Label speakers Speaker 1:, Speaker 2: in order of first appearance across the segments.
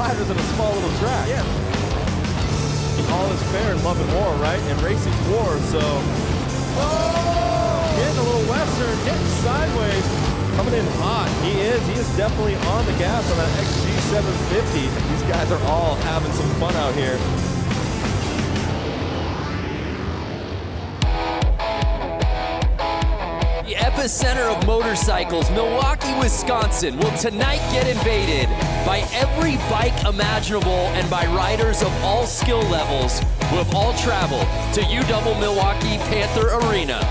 Speaker 1: riders in a small little track.
Speaker 2: Yeah.
Speaker 1: All is fair in love and war, right? And racing's war, so. Oh! Getting a little western, getting sideways. Coming in hot. He is definitely on the gas on that XG 750. These guys are all having some fun out here.
Speaker 3: The epicenter of motorcycles, Milwaukee, Wisconsin, will tonight get invaded by every bike imaginable and by riders of all skill levels who have all traveled to UW Milwaukee Panther Arena.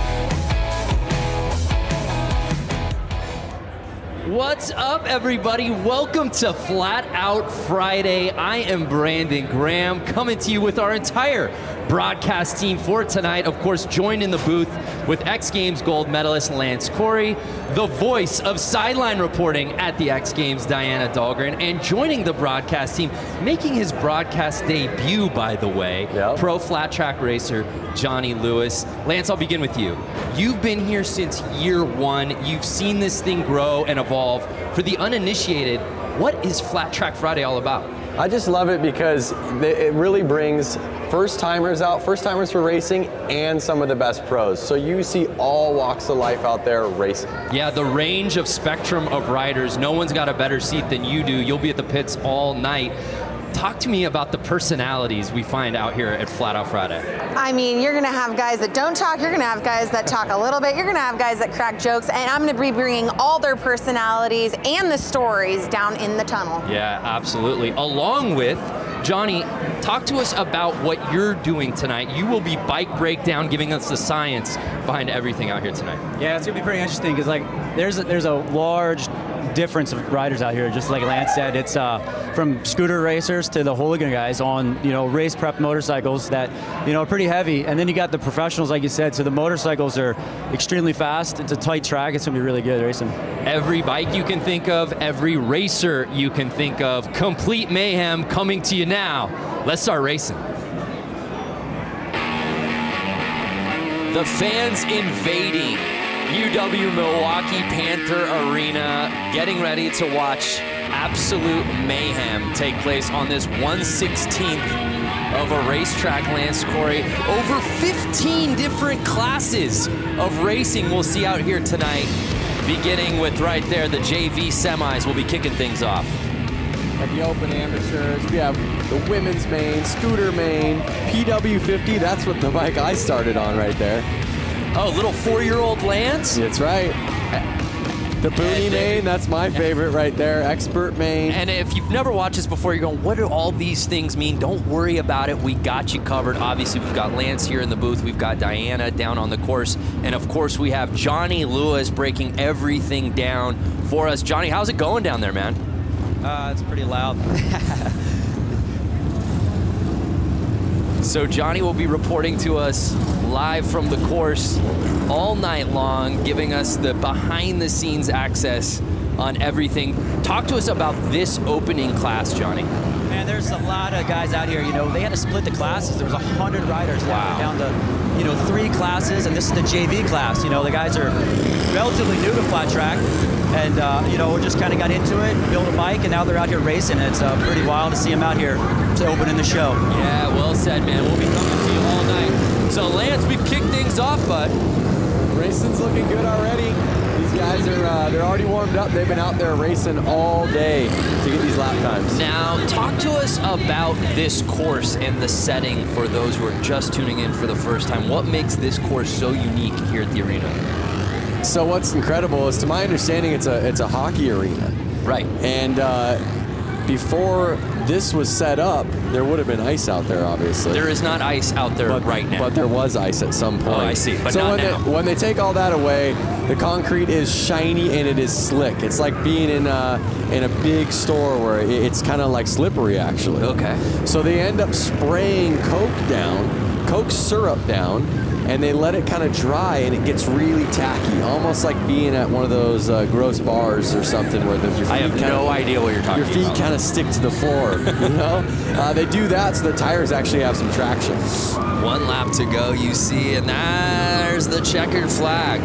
Speaker 3: What's up, everybody? Welcome to Flat Out Friday. I am Brandon Graham, coming to you with our entire broadcast team for tonight. Of course, joined in the booth with X Games gold medalist Lance Corey, the voice of sideline reporting at the X Games, Diana Dahlgren, and joining the broadcast team, making his broadcast debut, by the way, pro flat track racer Johnny Lewis. Lance, I'll begin with you. You've been here since year one. You've seen this thing grow and evolve. For the uninitiated, what is Flat Track Friday all about?
Speaker 4: I just love it because it really brings first-timers out, first-timers for racing, and some of the best pros. So you see all walks of life out there racing.
Speaker 3: Yeah, the range of spectrum of riders. No one's got a better seat than you do. You'll be at the pits all night. Talk to me about the personalities we find out here at Flat Out Friday.
Speaker 5: I mean, you're gonna have guys that don't talk, you're gonna have guys that talk a little bit, you're gonna have guys that crack jokes, and I'm gonna be bringing all their personalities and the stories down in the tunnel.
Speaker 3: Yeah, absolutely. Along with Johnny, talk to us about what you're doing tonight. You will be bike breakdown, giving us the science behind everything out here tonight.
Speaker 6: Yeah, it's gonna be pretty interesting because like there's a large difference of riders out here. Just like Lance said, it's from scooter racers to the hooligan guys on race prep motorcycles that are pretty heavy, and then you got the professionals, like you said. So the motorcycles are extremely fast. It's a tight track. It's gonna be really good racing.
Speaker 3: Every bike you can think of, every racer you can think of, complete mayhem coming to you now. Let's start racing. The fans invading UW Milwaukee Panther Arena, getting ready to watch absolute mayhem take place on this 1/16th of a racetrack, Lance Corey. Over 15 different classes of racing we'll see out here tonight, beginning with right there, the JV semis will be kicking things off.
Speaker 4: At the open amateurs, we have the women's main, scooter main, PW50, that's what the bike I started on right there.
Speaker 3: Oh, little 4-year-old Lance?
Speaker 4: That's right. The Boonie main, that's my favorite right there. Expert main.
Speaker 3: And if you've never watched this before, you're going, what do all these things mean? Don't worry about it. We got you covered. Obviously, we've got Lance here in the booth. We've got Diana down on the course. And of course, we have Johnny Lewis breaking everything down for us. Johnny, how's it going down there, man?
Speaker 6: It's pretty loud.
Speaker 3: So Johnny will be reporting to us live from the course all night long, giving us the behind-the-scenes access on everything. Talk to us about this opening class, Johnny.
Speaker 6: Man, there's a lot of guys out here. They had to split the classes. There was 100 riders down to 3 classes, and this is the JV class. The guys are relatively new to flat track, and we just kind of got into it, built a bike, and now they're out here racing. It's pretty wild to see them out here to opening the show.
Speaker 3: Yeah, well said, man. We'll be coming to you all night. So Lance, we've kicked things off, bud.
Speaker 4: Racing's looking good already. These guys are they're already warmed up. They've been out there racing all day to get these lap times.
Speaker 3: Now, talk to us about this course and the setting for those who are just tuning in for the first time. What makes this course so unique here at the arena?
Speaker 4: So what's incredible is, to my understanding, it's a hockey arena.
Speaker 3: Right.
Speaker 4: And before this was set up, there would have been ice out there, obviously.
Speaker 3: There is not ice out there right now.
Speaker 4: But there was ice at some point.
Speaker 3: Oh, I see, but
Speaker 4: so
Speaker 3: not now.
Speaker 4: when they take all that away, the concrete is shiny and it is slick. It's like being in a big store where it's kind of like slippery, actually.
Speaker 3: Okay.
Speaker 4: So they end up spraying Coke syrup down, and they let it kind of dry, and it gets really tacky, almost like being at one of those gross bars or something where your feet
Speaker 3: I have no idea what you're talking about.
Speaker 4: Your feet kind of stick to the floor, They do that so the tires actually have some traction.
Speaker 3: 1 lap to go, you see, and there's the checkered flag.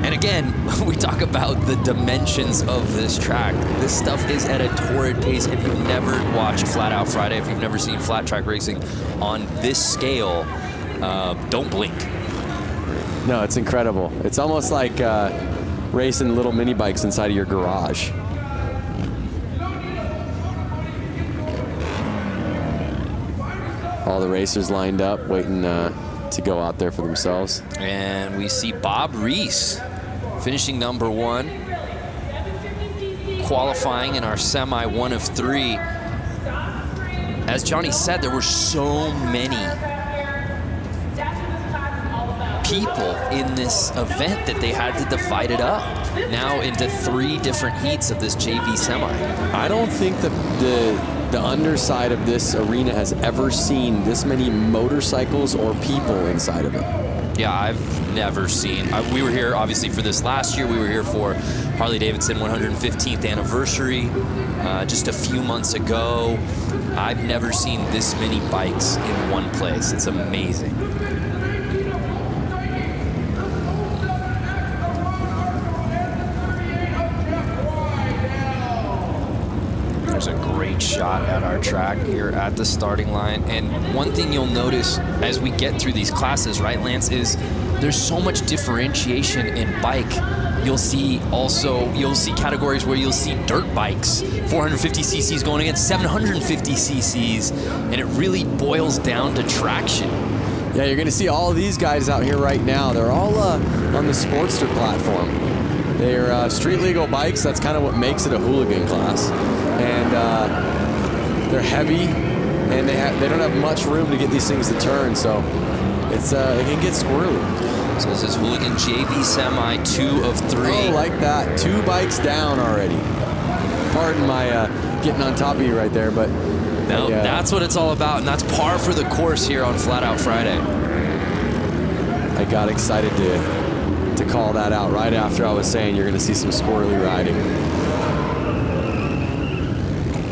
Speaker 3: And again, we talk about the dimensions of this track. This stuff is at a torrid pace. If you've never watched Flat Out Friday, if you've never seen flat track racing on this scale, don't blink.
Speaker 4: No, it's incredible. It's almost like racing little mini bikes inside of your garage. All the racers lined up, waiting to go out there for themselves.
Speaker 3: And we see Bob Reese finishing number 1, qualifying in our semi 1 of 3. As Johnny said, there were so many people in this event that they had to divide it up now into 3 different heats of this JV semi.
Speaker 4: I don't think that the underside of this arena has ever seen this many motorcycles or people inside of it.
Speaker 3: Yeah, I've never seen. We were here, obviously, for this last year. We were here for Harley-Davidson 115th anniversary just a few months ago. I've never seen this many bikes in one place. It's amazing. There's a great shot at our track here at the starting line. And one thing you'll notice as we get through these classes, right, Lance, is there's so much differentiation in bike. You'll see categories where you'll see dirt bikes, 450 cc's going against 750 cc's, and it really boils down to traction.
Speaker 4: Yeah, you're going to see all of these guys out here right now. They're all on the Sportster platform. They're street legal bikes. That's kind of what makes it a hooligan class. And they're heavy, and they don't have much room to get these things to turn, so it can get squirrely.
Speaker 3: So this is hooligan JV semi 2 of 3.
Speaker 4: Oh, like that. 2 bikes down already. Pardon my getting on top of you right there, but
Speaker 3: no, that's what it's all about, and that's par for the course here on Flat Out Friday.
Speaker 4: I got excited to call that out right after I was saying you're going to see some squirrely riding.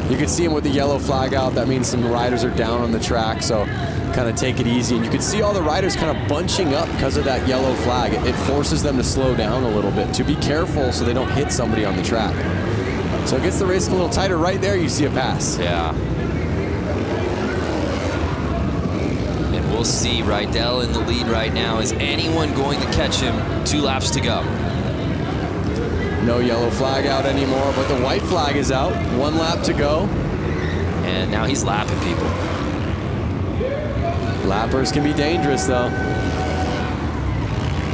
Speaker 4: You can see them with the yellow flag out. That means some riders are down on the track, so kind of take it easy. And you can see all the riders kind of bunching up because of that yellow flag. It forces them to slow down a little bit, to be careful so they don't hit somebody on the track. So it gets the race a little tighter. Right there, you see a pass.
Speaker 3: Yeah. And we'll see Rydell in the lead right now. Is anyone going to catch him? 2 laps to go.
Speaker 4: No yellow flag out anymore, but the white flag is out. 1 lap to go.
Speaker 3: And now he's lapping people.
Speaker 4: Lappers can be dangerous, though.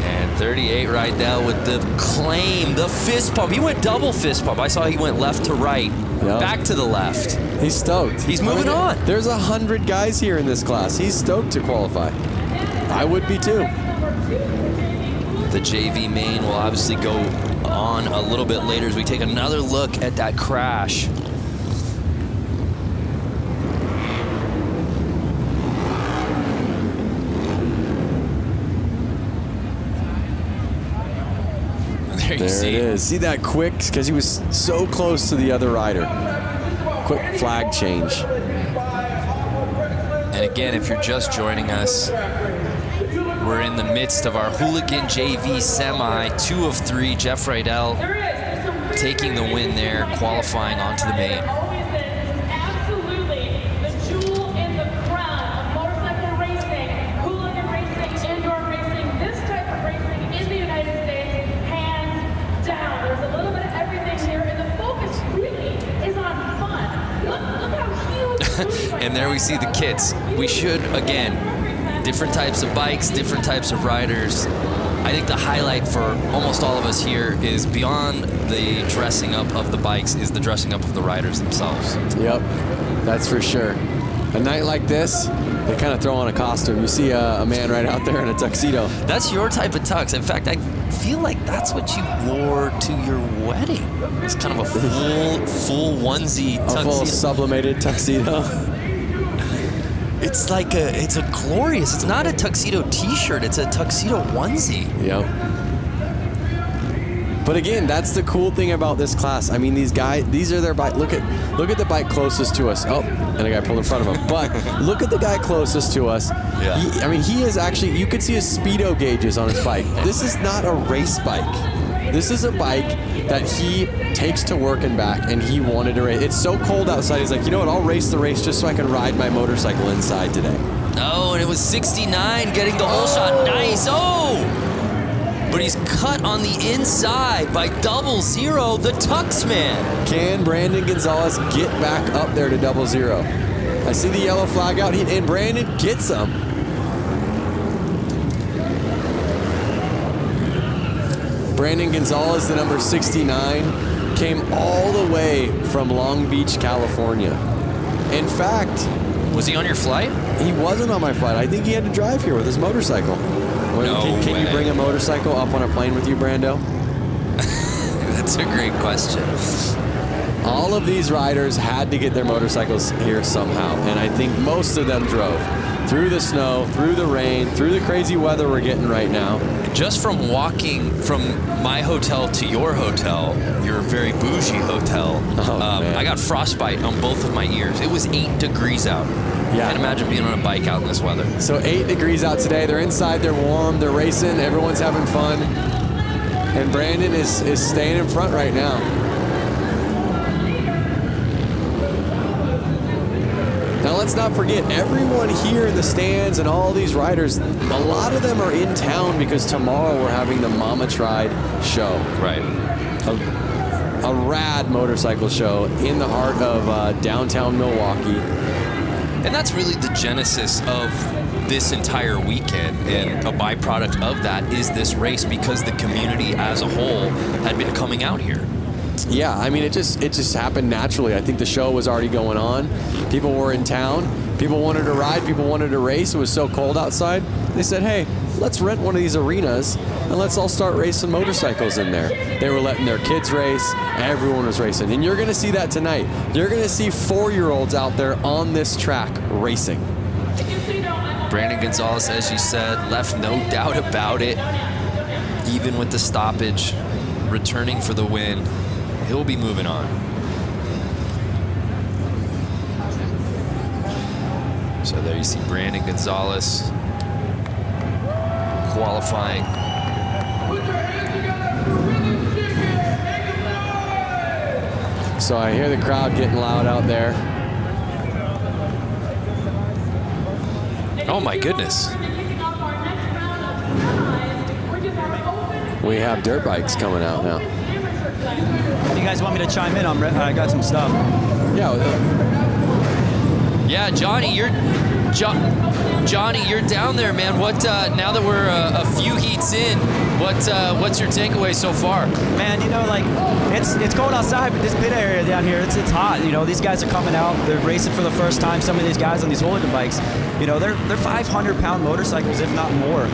Speaker 3: And 38 Rydell with the claim, the fist pump. He went double fist pump. I saw he went left to right, back to the left.
Speaker 4: He's stoked.
Speaker 3: He's moving on.
Speaker 4: There's 100 guys here in this class. He's stoked to qualify. I would be too.
Speaker 3: The JV main will obviously go on a little bit later as we take another look at that crash. There it is.
Speaker 4: See that quick? Because he was so close to the other rider. Quick flag change.
Speaker 3: And again, if you're just joining us, we're in the midst of our hooligan JV semi, 2 of 3. Jeff Rydell taking the win there, qualifying onto the main.
Speaker 2: Absolutely the jewel in the crown of motorcycle racing, hooligan racing, indoor racing, this type of racing in the United States, hands down. There's a little bit of everything here, and the focus really is on fun. Look how huge.
Speaker 3: And there we see the kits. We should, again, different types of bikes, different types of riders. I think the highlight for almost all of us here is beyond the dressing up of the bikes is the dressing up of the riders themselves.
Speaker 4: Yep, that's for sure. A night like this, they kind of throw on a costume. You see a man right out there in a tuxedo.
Speaker 3: That's your type of tux. In fact, I feel like that's what you wore to your wedding. It's kind of a full onesie tuxedo.
Speaker 4: A full sublimated tuxedo.
Speaker 3: It's like it's a glorious, it's not a tuxedo t-shirt, it's a tuxedo onesie.
Speaker 4: Yep. But again, that's the cool thing about this class. I mean, these are their bike. Look at the bike closest to us. Oh, and a guy pulled in front of him. But look at the guy closest to us.
Speaker 3: Yeah.
Speaker 4: He is actually, you could see his speedo gauges on his bike. This is not a race bike. This is a bike that he takes to work and back, and he wanted to race. It's so cold outside. He's like, you know what? I'll race the race just so I can ride my motorcycle inside today.
Speaker 3: Oh, and it was 69 getting the whole shot. Nice. Oh! But he's cut on the inside by 00, the Tux man.
Speaker 4: Can Brandon Gonzalez get back up there to 00? I see the yellow flag out, and Brandon gets him. Brandon Gonzalez, the number 69, came all the way from Long Beach, California. In fact,
Speaker 3: was he on your flight?
Speaker 4: He wasn't on my flight. I think he had to drive here with his motorcycle. Can you bring a motorcycle up on a plane with you, Brando?
Speaker 3: That's a great question.
Speaker 4: All of these riders had to get their motorcycles here somehow, and I think most of them drove. Through the snow, through the rain, through the crazy weather we're getting right now.
Speaker 3: Just from walking from my hotel to your hotel, your very bougie hotel, I got frostbite on both of my ears. It was 8 degrees out.
Speaker 4: Yeah.
Speaker 3: Can't imagine being on a bike out in this weather.
Speaker 4: So 8 degrees out today. They're inside, they're warm, they're racing, everyone's having fun. And Brandon is staying in front right now. Now let's not forget, everyone here in the stands and all these riders, a lot of them are in town because tomorrow we're having the Mama Tried show.
Speaker 3: Right.
Speaker 4: A rad motorcycle show in the heart of downtown Milwaukee.
Speaker 3: And that's really the genesis of this entire weekend, and a byproduct of that is this race because the community as a whole had been coming out here.
Speaker 4: Yeah, I mean, it just happened naturally. I think the show was already going on. People were in town. People wanted to ride. People wanted to race. It was so cold outside. They said, hey, let's rent one of these arenas and let's all start racing motorcycles in there. They were letting their kids race. Everyone was racing. And you're going to see that tonight. You're going to see 4-year-olds out there on this track racing.
Speaker 3: Brandon Gonzalez, as you said, left no doubt about it. Even with the stoppage, returning for the win. He'll be moving on. So there you see Brandon Gonzalez qualifying.
Speaker 4: So I hear the crowd getting loud out there.
Speaker 3: Oh my goodness.
Speaker 4: We have dirt bikes coming out now.
Speaker 6: If you guys want me to chime in, I got some stuff.
Speaker 3: Yeah, Johnny, you're down there, man. What now that we're a few heats in, what's your takeaway so far?
Speaker 6: Man, you know, like it's cold outside, but this pit area down here, it's hot. You know, these guys are coming out, they're racing for the first time. Some of these guys on these hooligan bikes, you know, they're 500-pound motorcycles, if not more.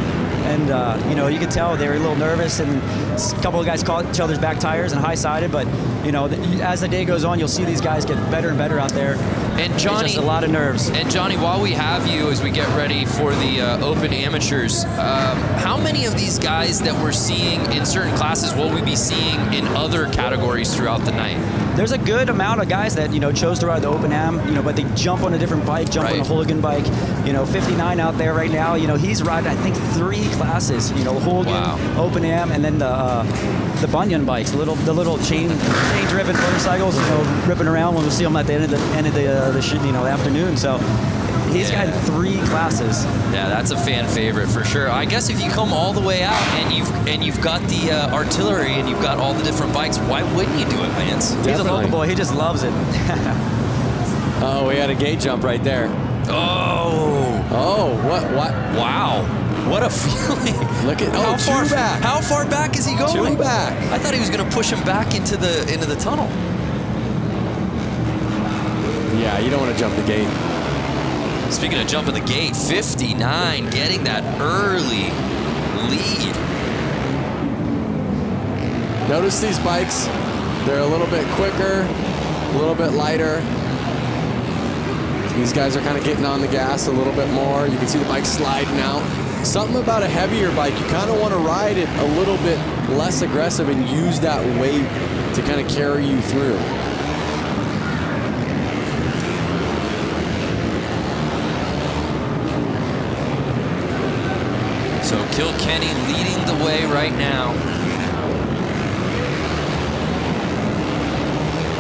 Speaker 6: And, you know, you could tell they were a little nervous, and a couple of guys caught each other's back tires and high-sided. But, you know, as the day goes on, you'll see these guys get better and better out there.
Speaker 3: And Johnny,
Speaker 6: just a lot of nerves.
Speaker 3: And Johnny, while we have you, as we get ready for the Open Amateurs, how many of these guys that we're seeing in certain classes will we be seeing in other categories throughout the night?
Speaker 6: There's a good amount of guys that, you know, chose to ride the Open Am, you know, but they jump on a different bike, jump on a hooligan bike. You know, 59 out there right now, you know, he's riding, I think, 3 classes, you know, hooligan, Open Am, and then the Bunyan bikes, the little chain-driven motorcycles, you know, ripping around when we see them at the end of the afternoon. So he's got 3 classes.
Speaker 3: Yeah, that's a fan favorite for sure. I guess if you come all the way out and you've got the artillery and you've got all the different bikes, why wouldn't you do it, Lance?
Speaker 6: He's a local boy. He just loves it.
Speaker 4: Oh, we had a gate jump right there.
Speaker 3: Oh,
Speaker 4: what?
Speaker 3: Wow. What a feeling.
Speaker 4: Look at back.
Speaker 3: How far back is he going?
Speaker 4: 2 back.
Speaker 3: I thought he was going to push him back into the tunnel.
Speaker 4: Yeah, you don't want to jump the gate.
Speaker 3: Speaking of jumping the gate, 59 getting that early lead.
Speaker 4: Notice these bikes, they're a little bit quicker, a little bit lighter. These guys are kind of getting on the gas a little bit more. You can see the bike sliding out. something about a heavier bike, you kind of want to ride it a little bit less aggressive and use that weight to kind of carry you through.
Speaker 3: So Kilkenny leading the way right now.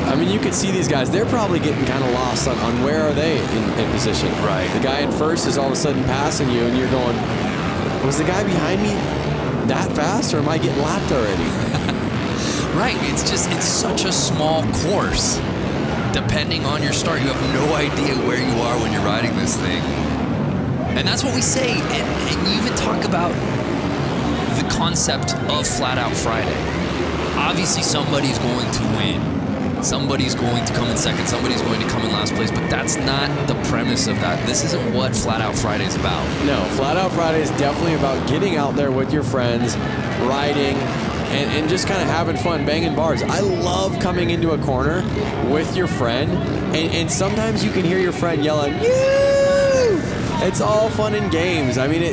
Speaker 4: I mean, you can see these guys, they're probably getting kind of lost on where are they in position.
Speaker 3: Right.
Speaker 4: The guy in first is all of a sudden passing you, and you're going, was the guy behind me that fast, or am I getting lapped already?
Speaker 3: Right, it's such a small course. Depending on your start, you have no idea where you are when you're riding this thing. And that's what we say, and you even talk about the concept of Flat Out Friday. Obviously, somebody's going to win. Somebody's going to come in second, somebody's going to come in last place, but that's not the premise of that. This isn't what Flat Out Friday is about.
Speaker 4: No, Flat Out Friday is definitely about getting out there with your friends, riding, and just kind of having fun, banging bars. I love coming into a corner with your friend, and sometimes you can hear your friend yelling, "Yoo!" It's all fun and games. I mean,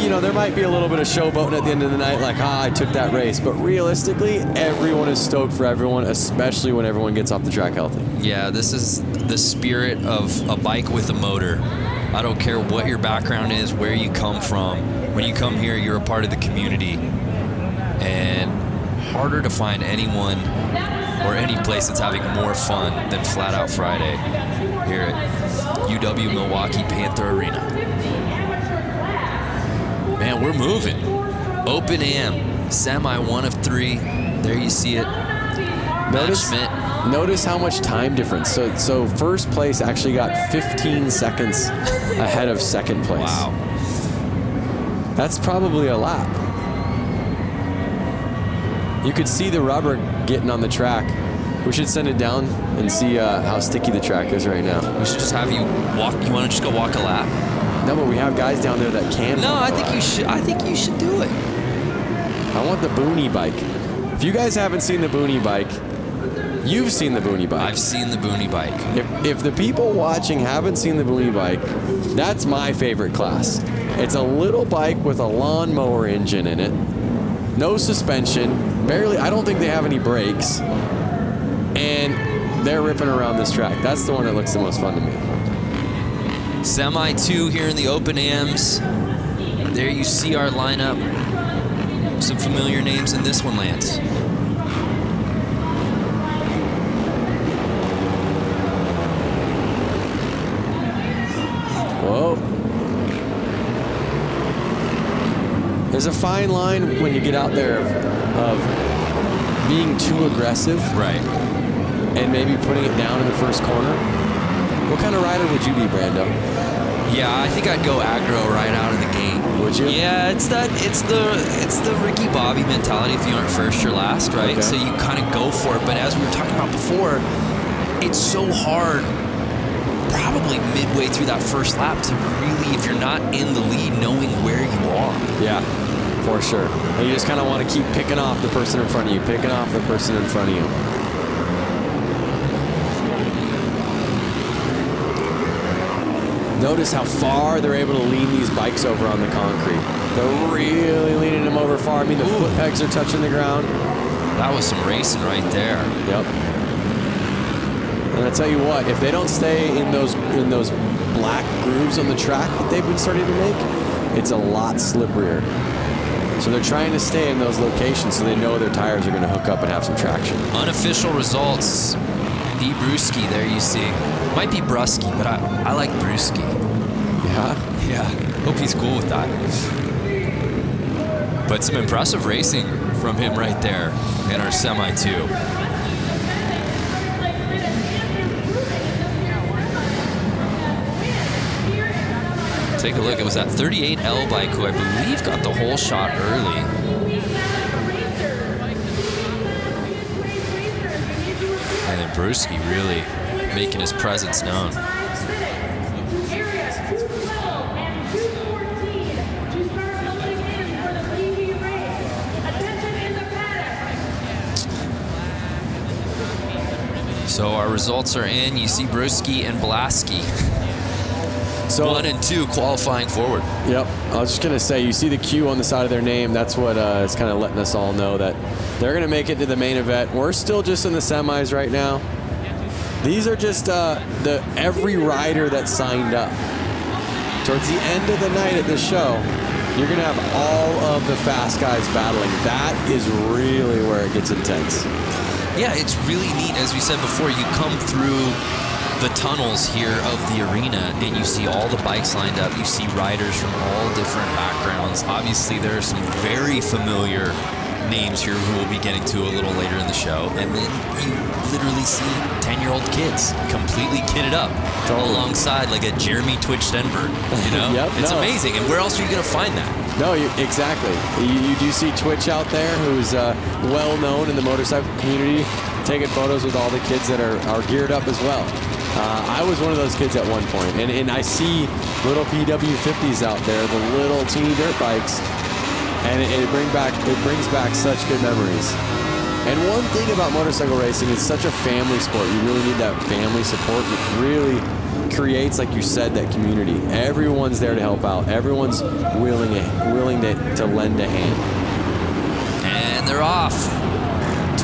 Speaker 4: you know, there might be a little bit of showboating at the end of the night, like, I took that race. But realistically, everyone is stoked for everyone, especially when everyone gets off the track healthy.
Speaker 3: Yeah, this is the spirit of a bike with a motor. I don't care what your background is, where you come from. When you come here, you're a part of the community. And harder to find anyone or any place that's having more fun than Flat Out Friday here at UW Milwaukee Panther Arena. Man, we're moving. Open Am, semi 1 of 3. There you see it.
Speaker 4: Notice how much time difference. So first place actually got 15 seconds ahead of second place.
Speaker 3: Wow.
Speaker 4: That's probably a lap. You could see the rubber getting on the track. We should send it down and see how sticky the track is right now.
Speaker 3: We should just have you walk. You want to just go walk a lap?
Speaker 4: No, but we have guys down there that can.
Speaker 3: No, I think you should. I think you should do it.
Speaker 4: I want the Boonie bike. If you guys haven't seen the Boonie bike, you've seen the Boonie bike.
Speaker 3: I've seen the Boonie bike.
Speaker 4: If the people watching haven't seen the Boonie bike, that's my favorite class. It's a little bike with a lawnmower engine in it. No suspension, barely, I don't think they have any brakes. And they're ripping around this track. That's the one that looks the most fun to me.
Speaker 3: Semi 2 here in the Open Ams. There you see our lineup. Some familiar names in this one, Lance.
Speaker 4: Whoa. There's a fine line when you get out there of being too aggressive.
Speaker 3: Right.
Speaker 4: And maybe putting it down in the first corner. What kind of rider would you be, Brando?
Speaker 3: Yeah, I think I'd go aggro right out of the gate.
Speaker 4: Would you?
Speaker 3: Yeah, it's the Ricky Bobby mentality. If you aren't first, you're last, right?
Speaker 4: Okay.
Speaker 3: So you kind of go for it. But as we were talking about before, it's so hard, probably midway through that first lap, to really, if you're not in the lead, knowing where you are.
Speaker 4: Yeah, for sure. And you just kind of want to keep picking off the person in front of you, picking off the person in front of you. Notice how far they're able to lean these bikes over on the concrete. They're really leaning them over far. I mean, the foot pegs are touching the ground.
Speaker 3: That was some racing right there.
Speaker 4: Yep. And I tell you what, if they don't stay in those black grooves on the track that they've been starting to make, it's a lot slipperier. So they're trying to stay in those locations so they know their tires are going to hook up and have some traction.
Speaker 3: Unofficial results. E. Brewski, there you see. Might be Brusky, but I like Brewski.
Speaker 4: Yeah?
Speaker 3: Yeah, hope he's cool with that. But some impressive racing from him right there in our Semi 2. Take a look, it was that 38L bike who I believe got the whole shot early. And then Brewski really making his presence known. So our results are in. You see Brewski and Blasky
Speaker 4: So
Speaker 3: 1 and 2 qualifying forward.
Speaker 4: Yep. I was just going to say, you see the Q on the side of their name. That's what is kind of letting us all know that they're going to make it to the main event. We're still just in the semis right now. These are just every rider that signed up. Towards the end of the night at this show, you're going to have all of the fast guys battling. That is really where it gets intense.
Speaker 3: Yeah, it's really neat. As we said before, you come through the tunnels here of the arena and you see all the bikes lined up. You see riders from all different backgrounds. Obviously, there are some very familiar names here who we'll be getting to a little later in the show. And then you literally see 10-year-old kids completely kitted up alongside like a Jeremy Twitch Stenberg, you know?
Speaker 4: Yep,
Speaker 3: it's amazing. And where else are you going to find that?
Speaker 4: No, exactly. You do see Twitch out there, who's well known in the motorcycle community, taking photos with all the kids that are geared up as well. I was one of those kids at one point, and I see little PW50s out there, the little teeny dirt bikes, and it brings back such good memories. And one thing about motorcycle racing, it's such a family sport. You really need that family support. It really creates, like you said, that community. Everyone's there to help out. Everyone's willing to lend a hand.
Speaker 3: And they're off.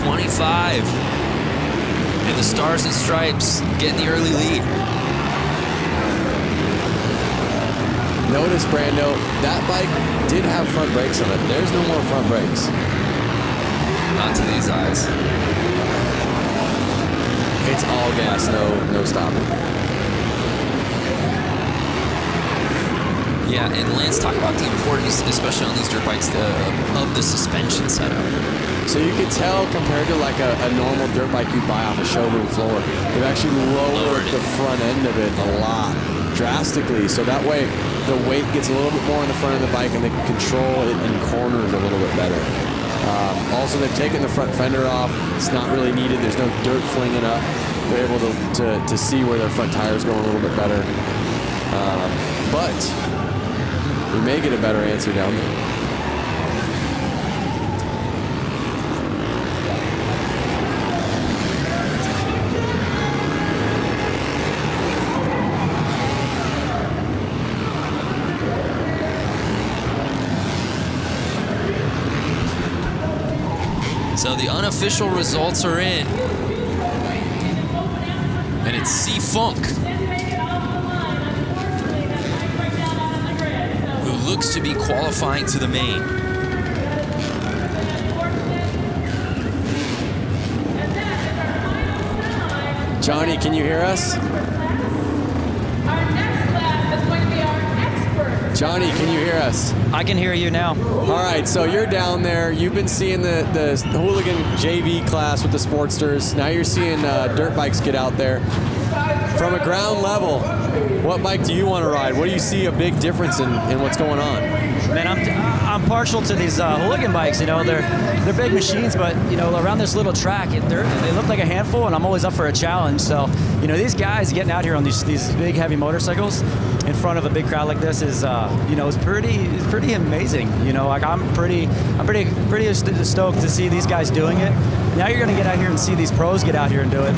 Speaker 3: 25. And the Stars and Stripes getting the early lead.
Speaker 4: Notice, Brando, that bike did have front brakes on it. There's no more front brakes.
Speaker 3: Not to these eyes.
Speaker 4: It's all gas, no stopping.
Speaker 3: Yeah, and Lance talked about the importance, especially on these dirt bikes, of the suspension setup.
Speaker 4: So you can tell compared to like a normal dirt bike you buy off a showroom floor, they've actually lowered the front end of it a lot, drastically. So that way the weight gets a little bit more on the front of the bike and they can control it in corners a little bit better. Also, they've taken the front fender off. It's not really needed. There's no dirt flinging up. They're able to see where their front tires go a little bit better. But we may get a better answer down there.
Speaker 3: So the unofficial results are in. And it's C-Funk, who looks to be qualifying to the main.
Speaker 4: Johnny, can you hear us? Johnny, can you hear us?
Speaker 6: I can hear you now.
Speaker 4: All right, so you're down there. You've been seeing the hooligan JV class with the Sportsters. Now you're seeing dirt bikes get out there. From a ground level, what bike do you want to ride? What do you see a big difference in what's going on?
Speaker 6: Man, I'm partial to these hooligan bikes. You know, they're big machines, but you know, around this little track, they look like a handful, and I'm always up for a challenge. So, you know, these guys getting out here on these big heavy motorcycles in front of a big crowd like this is, you know, it's pretty amazing. You know, like I'm pretty stoked to see these guys doing it. Now you're going to get out here and see these pros get out here and do it.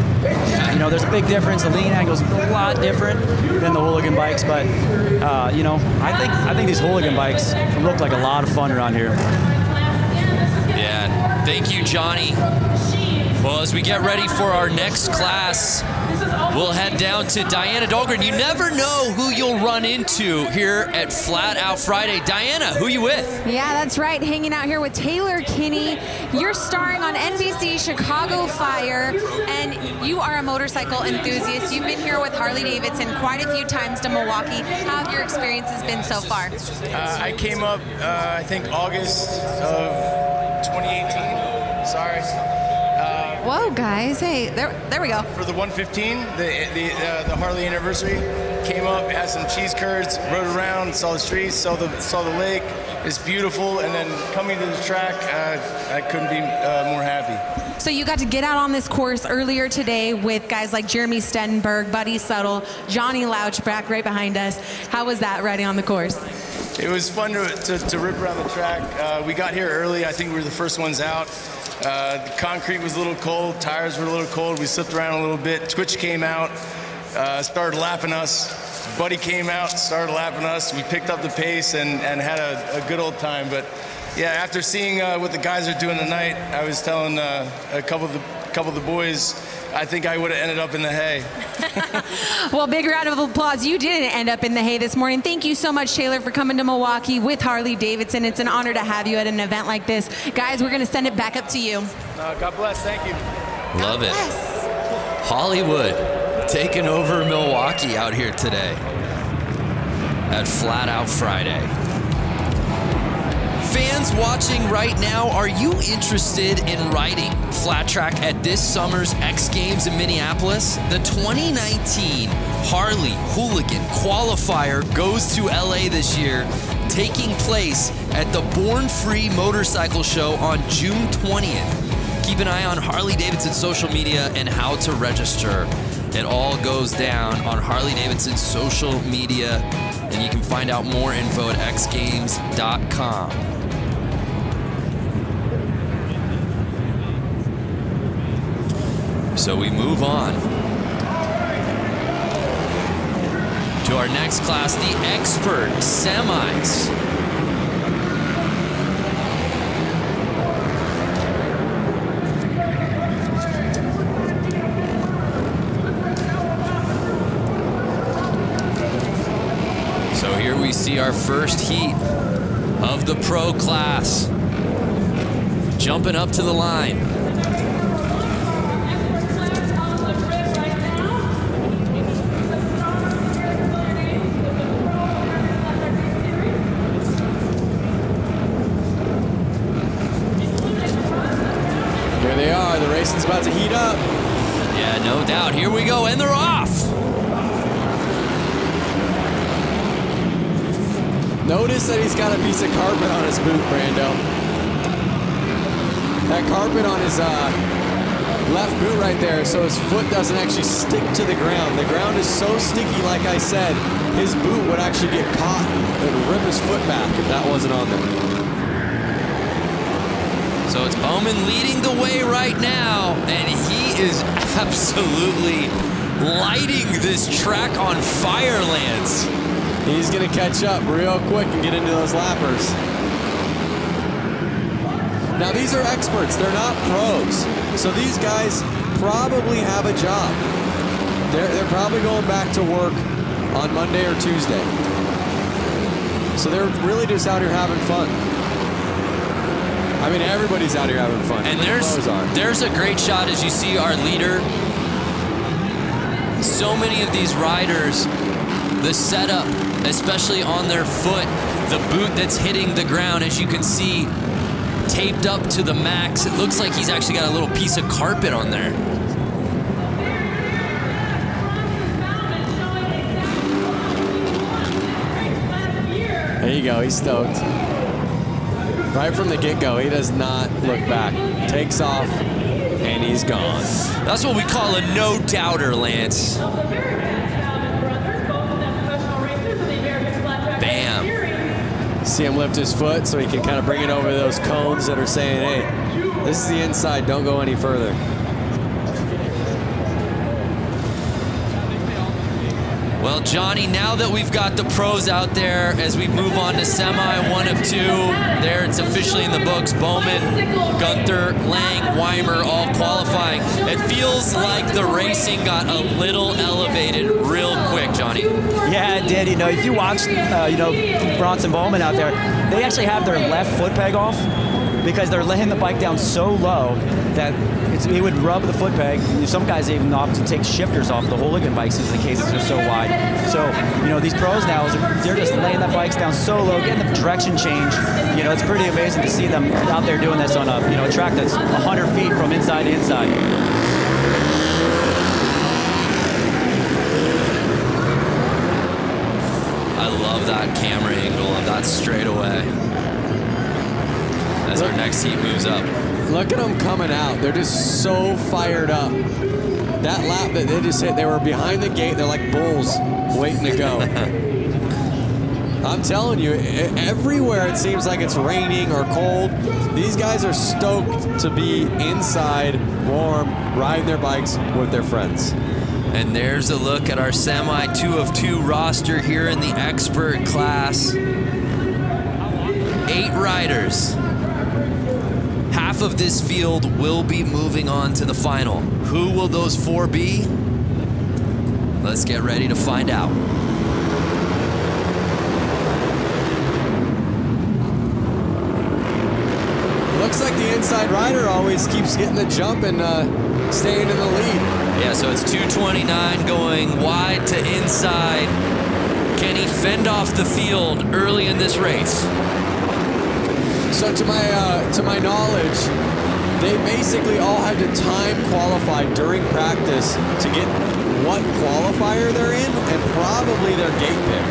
Speaker 6: You know, there's a big difference. The lean angle's a lot different than the hooligan bikes, but you know, I think these hooligan bikes look like a lot of fun around here.
Speaker 3: Yeah, thank you, Johnny. Well, as we get ready for our next class, we'll head down to Diana Dahlgren. You never know who you'll run into here at Flat Out Friday. Diana, who you with?
Speaker 5: Yeah, that's right. Hanging out here with Taylor Kinney. You're starring on NBC Chicago Fire, and you are a motorcycle enthusiast. You've been here with Harley-Davidson quite a few times to Milwaukee. How have your experiences been so far?
Speaker 7: I came up, I think, August of 2018. Sorry.
Speaker 5: Whoa, guys. Hey, there we go.
Speaker 7: For the 115, the Harley anniversary, came up, had some cheese curds, rode around, saw the streets, saw the lake. It's beautiful, and then coming to the track, I couldn't be more happy.
Speaker 5: So you got to get out on this course earlier today with guys like Jeremy Stenberg, Buddy Settle, Johnny Louchback right behind us. How was that riding on the course?
Speaker 7: It was fun to rip around the track. We got here early. I think we were the first ones out. The concrete was a little cold, tires were a little cold. We slipped around a little bit. Twitch came out, started lapping us. buddy came out, started lapping us. We picked up the pace and had a good old time. But yeah, after seeing what the guys are doing tonight, I was telling a couple of the boys, I think I would have ended up in the hay.
Speaker 5: Well, big round of applause. You didn't end up in the hay this morning. Thank you so much, Taylor, for coming to Milwaukee with Harley-Davidson. It's an honor to have you at an event like this. Guys, we're going to send it back up to you.
Speaker 7: God bless. Thank you.
Speaker 3: Love it. Hollywood taking over Milwaukee out here today at Flat Out Friday. Fans watching right now, are you interested in riding flat track at this summer's X Games in Minneapolis? The 2019 Harley Hooligan Qualifier goes to LA this year, taking place at the Born Free Motorcycle Show on June 20th. Keep an eye on Harley-Davidson social media and how to register. It all goes down on Harley-Davidson social media, and you can find out more info at xgames.com. So we move on to our next class, the Expert Semis. So here we see our first heat of the pro class. Jumping up to the line.
Speaker 4: Here they are. The racing's about to heat up.
Speaker 3: Yeah, no doubt. Here we go, and they're off.
Speaker 4: Notice that he's got a piece of carpet on his boot, Brando. That carpet on his left boot right there, so his foot doesn't actually stick to the ground. The ground is so sticky, like I said, his boot would actually get caught and rip his foot back if that wasn't on there.
Speaker 3: So it's Bowman leading the way right now, and he is absolutely lighting this track on fire, Lance.
Speaker 4: He's going to catch up real quick and get into those lappers. Now, these are experts. They're not pros. So these guys probably have a job. They're probably going back to work on Monday or Tuesday. So they're really just out here having fun. I mean, everybody's out here having fun.
Speaker 3: And there's a great shot as you see our leader. So many of these riders, the setup, especially on their foot, the boot that's hitting the ground, as you can see, taped up to the max. It looks like he's actually got a little piece of carpet on there.
Speaker 4: There you go, he's stoked. Right from the get-go, he does not look back. Takes off, and he's gone.
Speaker 3: That's what we call a no-doubter, Lance. Bam.
Speaker 4: See him lift his foot so he can kind of bring it over those cones that are saying, hey, this is the inside, don't go any further.
Speaker 3: Well, Johnny, now that we've got the pros out there, as we move on to semi 1 of 2, there it's officially in the books. Bowman, Gunther, Lang, Weimer all qualifying. It feels like the racing got a little elevated real quick, Johnny.
Speaker 6: Yeah, it did. You know, if you watch, Bronson Bowman out there, they actually have their left foot peg off because they're laying the bike down so low that it would rub the foot peg. Some guys even opt to take shifters off the hooligan bikes because the cases are so wide. So, these pros now, they're just laying the bikes down so low, getting the direction change. It's pretty amazing to see them out there doing this on a track that's 100 feet from inside to inside.
Speaker 3: I love that camera angle of that straightaway as our next heat moves up.
Speaker 4: Look at them coming out. They're just so fired up. That lap that they just hit, they were behind the gate. They're like bulls waiting to go. I'm telling you, everywhere it seems like it's raining or cold. These guys are stoked to be inside, warm, riding their bikes with their friends.
Speaker 3: And there's a look at our semi 2 of 2 roster here in the expert class. 8 riders. Half of this field will be moving on to the final. Who will those 4 be? Let's get ready to find out.
Speaker 4: Looks like the inside rider always keeps getting the jump and staying in the lead.
Speaker 3: Yeah, so it's 229 going wide to inside. Can he fend off the field early in this race?
Speaker 4: So to my knowledge, they basically all had to time qualify during practice to get what qualifier they're in and probably their gate pick.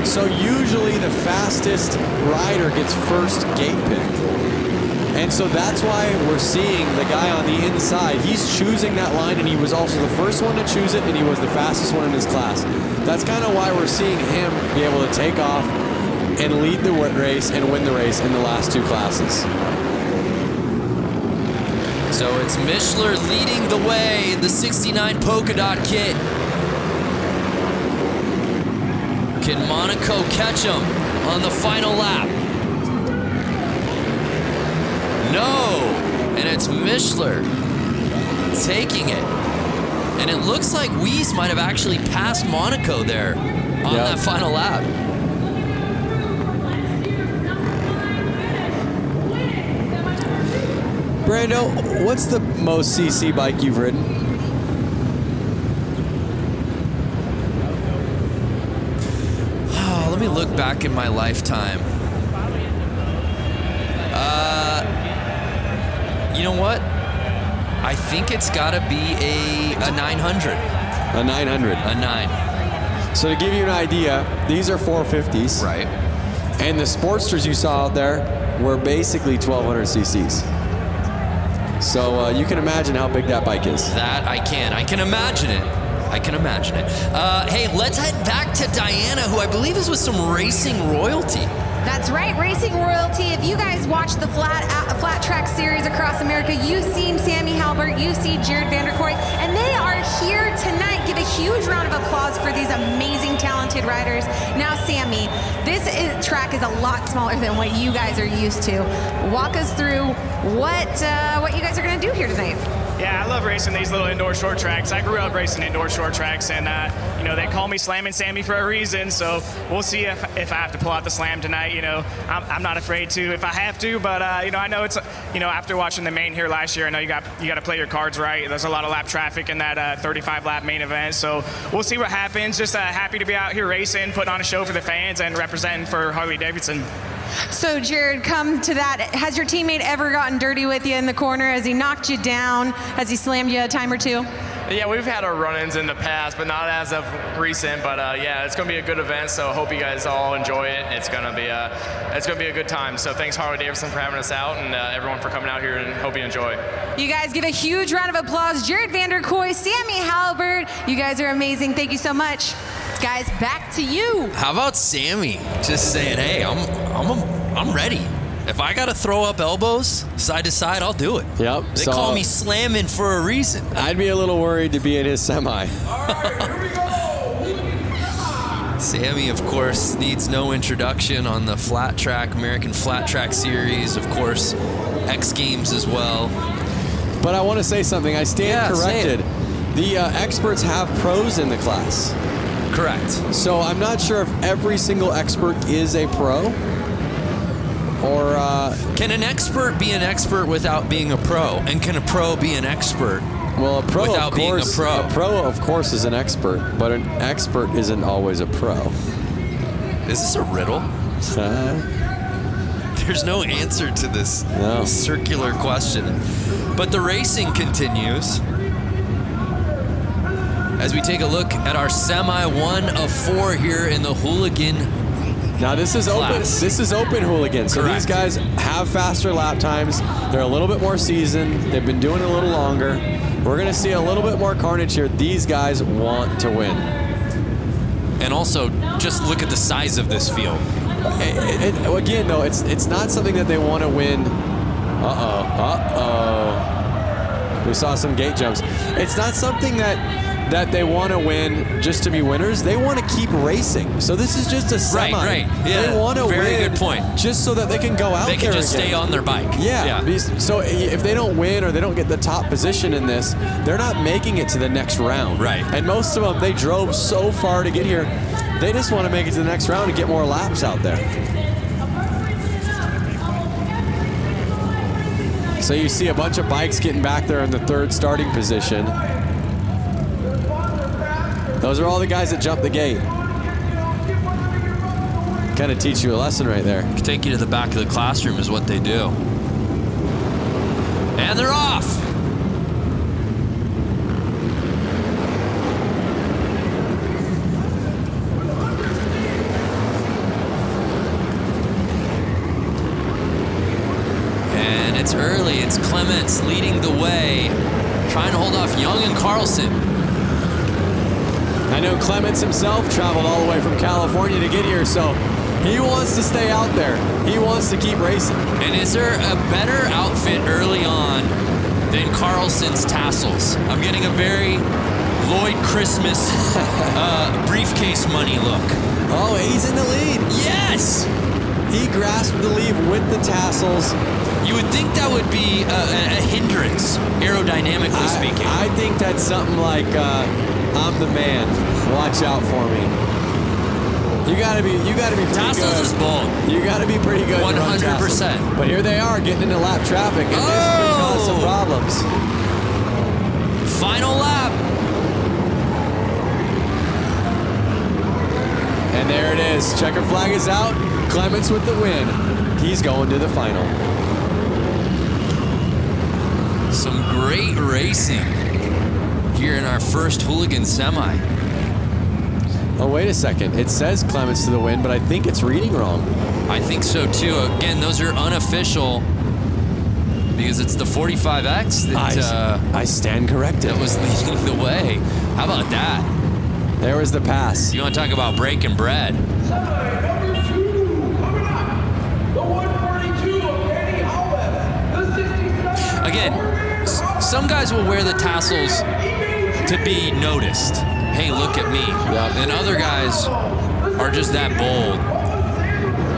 Speaker 4: So usually the fastest rider gets first gate pick. And so that's why we're seeing the guy on the inside. He's choosing that line, and he was also the first one to choose it, and he was the fastest one in his class. That's kind of why we're seeing him be able to take off and lead the race and win the race in the last 2 classes.
Speaker 3: So it's Mishler leading the way in the 69 polka dot kit. Can Monaco catch him on the final lap? No, and it's Mishler taking it. And it looks like Weiss might have actually passed Monaco there on that final lap.
Speaker 4: Brando, what's the most CC bike you've ridden?
Speaker 3: Oh, let me look back in my lifetime. You know what? I think it's got to be a 900.
Speaker 4: A 900.
Speaker 3: A 9.
Speaker 4: So to give you an idea, these are 450s.
Speaker 3: Right.
Speaker 4: And the Sportsters you saw out there were basically 1200 cc's. So you can imagine how big that bike is.
Speaker 3: That I can. I can imagine it. I can imagine it. Hey, let's head back to Diana, who I believe is with some racing royalty.
Speaker 5: That's right, racing royalty. If you guys watch the flat track series across America, you've seen Sammy Halbert, you see Jared Vanderkoy, and they are here tonight. Give a huge round of applause for these amazing, talented riders. Now, Sammy, this track is a lot smaller than what you guys are used to. Walk us through what you guys are going to do here tonight.
Speaker 8: Yeah, I love racing these little indoor short tracks. I grew up racing indoor short tracks, and you know, they call me Slammin' Sammy for a reason. So we'll see if I have to pull out the slam tonight. You know, I'm not afraid to if I have to, but you know, I know it's, you know, after watching the main here last year, I know you got to play your cards right. There's a lot of lap traffic in that 35 lap main event, so we'll see what happens. Just happy to be out here racing, putting on a show for the fans, and representing for Harley-Davidson.
Speaker 5: So, Jared, come to that. Has your teammate ever gotten dirty with you in the corner? Has he knocked you down? Has he slammed you a time or two?
Speaker 9: Yeah, we've had our run-ins in the past, but not as of recent. But yeah, it's going to be a good event, so I hope you guys all enjoy it. It's going to be a good time. So thanks, Harley-Davidson, for having us out, and everyone for coming out here, and hope you enjoy.
Speaker 5: You guys give a huge round of applause. Jared Vanderkoy, Sammy Halbert, you guys are amazing. Thank you so much. Guys, back to you.
Speaker 3: How about Sammy just saying, hey, I'm ready. If I got to throw up elbows side to side, I'll do it.
Speaker 4: Yep.
Speaker 3: They call me slamming for a reason.
Speaker 4: I'd be a little worried to be in his semi.
Speaker 3: All right, here we go. Sammy, of course, needs no introduction on the flat track, American Flat Track Series, of course, X Games as well.
Speaker 4: But I want to say something. I stand corrected. The experts have pros in the class.
Speaker 3: Correct.
Speaker 4: So I'm not sure if every single expert is a pro. Or
Speaker 3: can an expert be an expert without being a pro? And can a pro be an expert without being a pro?
Speaker 4: A pro, of course, is an expert, but an expert isn't always a pro.
Speaker 3: Is this a riddle? There's no answer to this circular question. But the racing continues as we take a look at our semi 1 of 4 here in the hooligan.
Speaker 4: Now this is open. This is open hooligan. So these guys have faster lap times. They're a little bit more seasoned. They've been doing it a little longer. We're going to see a little bit more carnage here. These guys want to win.
Speaker 3: And also, just look at the size of this field.
Speaker 4: Again, though, it's not something that they want to win. We saw some gate jumps. It's not something that that they want to win just to be winners. They want to keep racing. So this is just a semi.
Speaker 3: Right. Yeah.
Speaker 4: They want to win.
Speaker 3: Very good point.
Speaker 4: Just so that they can go out there.
Speaker 3: They can just
Speaker 4: again.
Speaker 3: stay on their bike.
Speaker 4: Yeah. So if they don't win or they don't get the top position in this, they're not making it to the next round.
Speaker 3: Right.
Speaker 4: And most of them, they drove so far to get here. They just want to make it to the next round and get more laps out there. So you see a bunch of bikes getting back there in the third starting position. Those are all the guys that jumped the gate. Kind of teach you a lesson right there.
Speaker 3: Take you to the back of the classroom is what they do. And they're off. And it's early. It's Clements leading the way, trying to hold off Young and Carlson.
Speaker 4: I know Clements himself traveled all the way from California to get here, so he wants to stay out there. He wants to keep racing.
Speaker 3: And is there a better outfit early on than Carlson's tassels? I'm getting a very Lloyd Christmas briefcase money look.
Speaker 4: Oh, he's in the lead.
Speaker 3: Yes!
Speaker 4: He grasped the lead with the tassels.
Speaker 3: You would think that would be a hindrance, aerodynamically speaking.
Speaker 4: I think that's something like, I'm the man. Watch out for me. You gotta be pretty
Speaker 3: tassels
Speaker 4: good.
Speaker 3: Is bold.
Speaker 4: You gotta be pretty good.
Speaker 3: 100%.
Speaker 4: But here they are getting into lap traffic, and this could cause some problems.
Speaker 3: Final lap.
Speaker 4: And there it is. Checker flag is out. Clements with the win. He's going to the final.
Speaker 3: Some great racing here in our first Hooligan Semi.
Speaker 4: Oh, wait a second. It says Clements to the win, but I think it's reading wrong.
Speaker 3: I think so too. Again, those are unofficial because it's the 45X that
Speaker 4: I stand corrected.
Speaker 3: That was leading the way. How about that?
Speaker 4: There was the pass.
Speaker 3: You want to talk about breaking bread?
Speaker 10: Number 2 coming up, the 142 of Danny Alves, the 67.
Speaker 3: Again, some guys will wear the tassels to be noticed. Hey, look at me.
Speaker 4: Yep.
Speaker 3: And other guys are just that bold.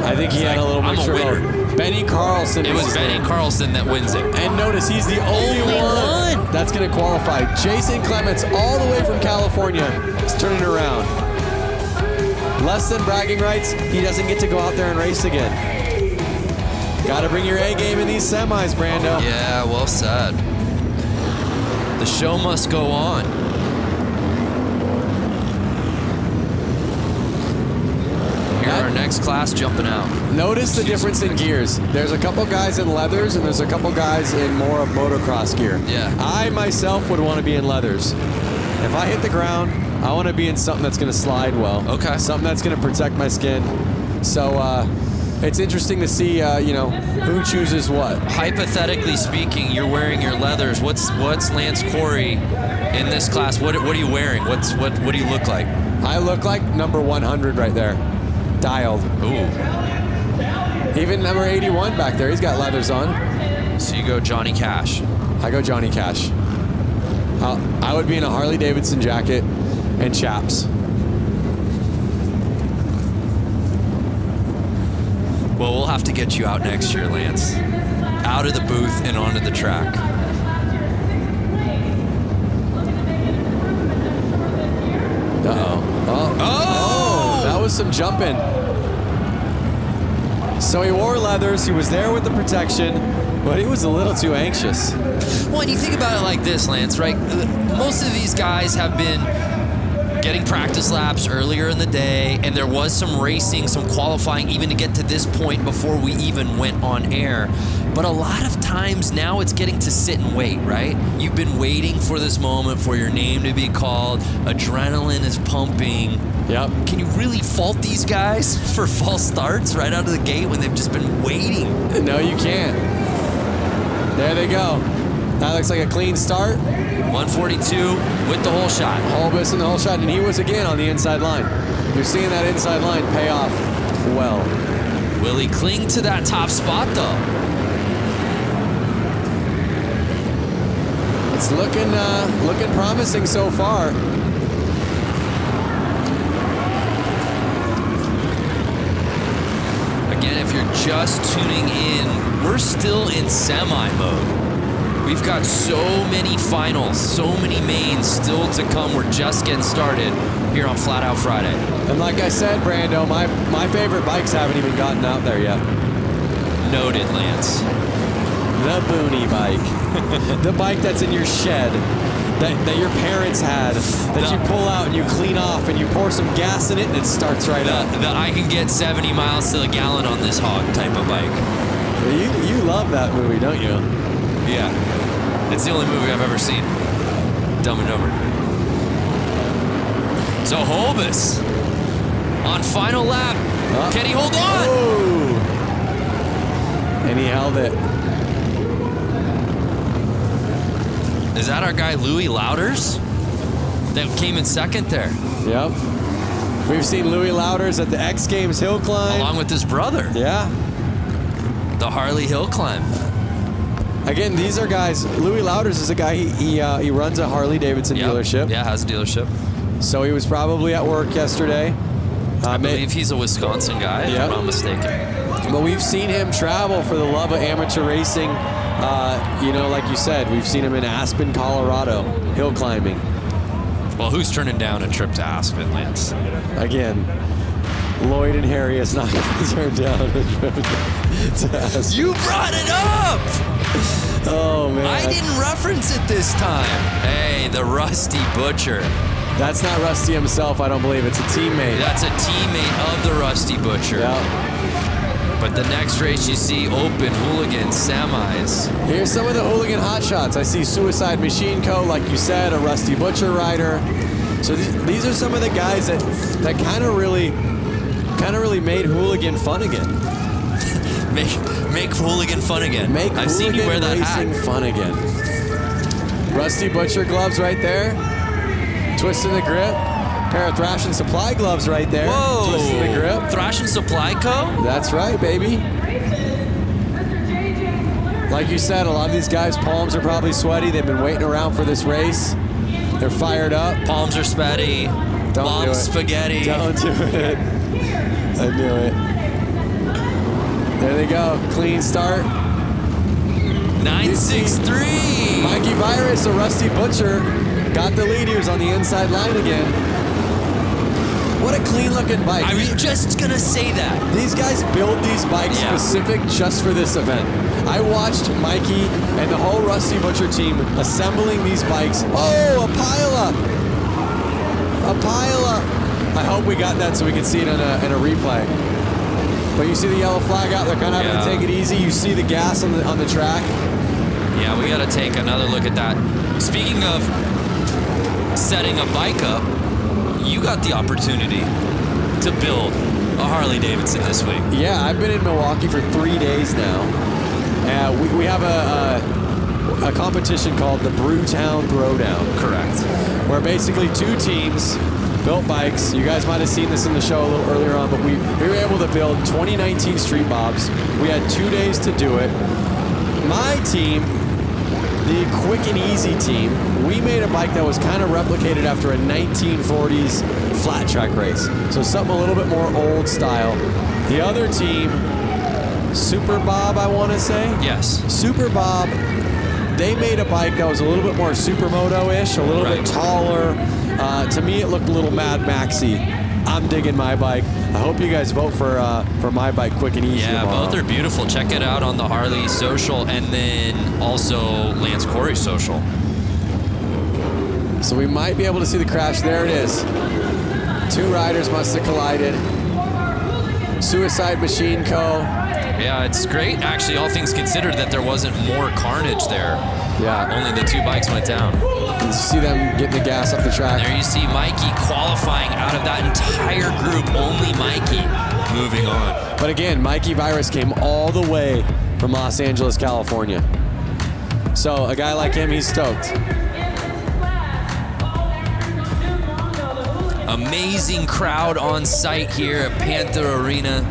Speaker 4: I think he had a little more.
Speaker 3: I'm a winner.
Speaker 4: Benny Carlson.
Speaker 3: It was Benny Carlson that wins it.
Speaker 4: And notice he's the only one that's going to qualify. Jason Clements, all the way from California, is turning around. Less than bragging rights, he doesn't get to go out there and race again. Got to bring your A game in these semis, Brando.
Speaker 3: Yeah, well said. The show must go on. Here our next class jumping out.
Speaker 4: Notice the difference in gears. There's a couple guys in leathers and there's a couple guys in more of motocross gear.
Speaker 3: Yeah.
Speaker 4: I myself would want to be in leathers. If I hit the ground, I want to be in something that's going to slide well.
Speaker 3: Okay.
Speaker 4: Something that's going to protect my skin. So it's interesting to see, who chooses what.
Speaker 3: Hypothetically speaking, you're wearing your leathers. What's Lance Corey in this class? What are you wearing? What do you look like?
Speaker 4: I look like number 100 right there. Dialed.
Speaker 3: Ooh.
Speaker 4: Even number 81 back there, he's got leathers on.
Speaker 3: So you go Johnny Cash.
Speaker 4: I go Johnny Cash. I would be in a Harley-Davidson jacket and chaps.
Speaker 3: Well, we'll have to get you out next year, Lance. Out of the booth and onto the track.
Speaker 4: Uh-oh. Oh, that was some jumping. So he wore leathers, he was there with the protection, but he was a little too anxious.
Speaker 3: Well, and you think about it like this, Lance, right? Most of these guys have been getting practice laps earlier in the day, and there was some racing, some qualifying even to get to this point before we even went on air. But a lot of times now it's getting to sit and wait, right? You've been waiting for this moment for your name to be called. Adrenaline is pumping.
Speaker 4: Yep.
Speaker 3: Can you really fault these guys for false starts right out of the gate when they've just been waiting?
Speaker 4: No, you can't. There they go. That looks like a clean start.
Speaker 3: 142 with the whole shot.
Speaker 4: Holbus in the whole shot, and he was again on the inside line. You're seeing that inside line pay off well.
Speaker 3: Will he cling to that top spot, though?
Speaker 4: It's looking promising so far.
Speaker 3: Again, if you're just tuning in, we're still in semi mode. We've got so many finals, so many mains still to come. We're just getting started here on Flat Out Friday.
Speaker 4: And like I said, Brando, my favorite bikes haven't even gotten out there yet.
Speaker 3: Noted, Lance.
Speaker 4: The Booney bike. The bike that's in your shed that your parents had, that you pull out and you clean off and you pour some gas in it and it starts right up.
Speaker 3: I can get 70 miles to the gallon on this hog type of bike.
Speaker 4: You love that movie, don't you?
Speaker 3: Yeah. It's the only movie I've ever seen. Dumb and Dumber. So Holbus on final lap. Can he hold on?
Speaker 4: Oh. And he held it.
Speaker 3: Is that our guy Louis Louders that came in second there?
Speaker 4: Yep. We've seen Louis Louders at the X Games hill climb.
Speaker 3: Along with his brother.
Speaker 4: Yeah.
Speaker 3: The Harley hill climb.
Speaker 4: Again, these are guys. Louis Louders is a guy, he runs a Harley-Davidson dealership.
Speaker 3: Yeah, has a dealership.
Speaker 4: So he was probably at work yesterday.
Speaker 3: I believe he's a Wisconsin guy, if I'm not mistaken.
Speaker 4: But we've seen him travel for the love of amateur racing. You know, like you said, we've seen him in Aspen, Colorado, hill climbing.
Speaker 3: Well, who's turning down a trip to Aspen, Lance?
Speaker 4: Again, Lloyd and Harry is not going to turn down a trip to Aspen.
Speaker 3: You brought it up!
Speaker 4: Oh, man.
Speaker 3: I didn't reference it this time. Hey, the Rusty Butcher.
Speaker 4: That's not Rusty himself, I don't believe. It's a teammate.
Speaker 3: That's a teammate of the Rusty Butcher.
Speaker 4: Yeah.
Speaker 3: But the next race you see open hooligan semis.
Speaker 4: Here's some of the hooligan hotshots. I see Suicide Machine Co., like you said, a Rusty Butcher rider. So these are some of the guys that kind of really made hooligan fun again.
Speaker 3: Make hooligan fun again.
Speaker 4: Make
Speaker 3: I've seen you wear that
Speaker 4: racing
Speaker 3: hat.
Speaker 4: fun again. Rusty Butcher gloves right there. Twisting the grip. Pair of Thrash and Supply gloves right there.
Speaker 3: Whoa!
Speaker 4: Twisting the grip.
Speaker 3: Thrash and Supply Co.?
Speaker 4: That's right, baby. Like you said, a lot of these guys' palms are probably sweaty. They've been waiting around for this race. They're fired up.
Speaker 3: Palms are sweaty. Mom's spaghetti.
Speaker 4: Don't do it. I knew it. There they go. Clean start.
Speaker 3: 963.
Speaker 4: Mikey Virus, a Rusty Butcher, got the lead. He was on the inside line again. What a clean looking bike.
Speaker 3: I was just going to say that.
Speaker 4: These guys build these bikes specific just for this event. I watched Mikey and the whole Rusty Butcher team assembling these bikes. Oh, a pileup. A pileup. I hope we got that so we can see it in a replay. But you see the yellow flag out, they're kind of having to take it easy. You see the gas on the track.
Speaker 3: Yeah, we got to take another look at that. Speaking of setting a bike up, you got the opportunity to build a Harley-Davidson this week.
Speaker 4: Yeah, I've been in Milwaukee for 3 days now. We have a competition called the Brewtown Throwdown.
Speaker 3: Correct.
Speaker 4: Where basically two teams built bikes. You guys might have seen this in the show a little earlier on, but we were able to build 2019 Street Bobs. We had 2 days to do it. My team, the Quick and Easy team, we made a bike that was kind of replicated after a 1940s flat track race. So something a little bit more old style. The other team, Super Bob, I want to say?
Speaker 3: Yes.
Speaker 4: Super Bob, they made a bike that was a little bit more Supermoto-ish, a little bit taller. To me, it looked a little Mad Maxy. I'm digging my bike. I hope you guys vote for my bike, Quick and Easy.
Speaker 3: Yeah,
Speaker 4: tomorrow.
Speaker 3: both are beautiful. Check it out on the Harley social and then also Lance Corey's social.
Speaker 4: So we might be able to see the crash. There it is. Two riders must have collided. Suicide Machine Co.
Speaker 3: Yeah, it's great, actually, all things considered, that there wasn't more carnage there.
Speaker 4: Yeah.
Speaker 3: Only the two bikes went down.
Speaker 4: You see them getting the gas off the track.
Speaker 3: There you see Mikey qualifying out of that entire group. Only Mikey moving on.
Speaker 4: But again, Mikey Virus came all the way from Los Angeles, California. So a guy like him, he's stoked.
Speaker 3: Amazing crowd on site here at Panther Arena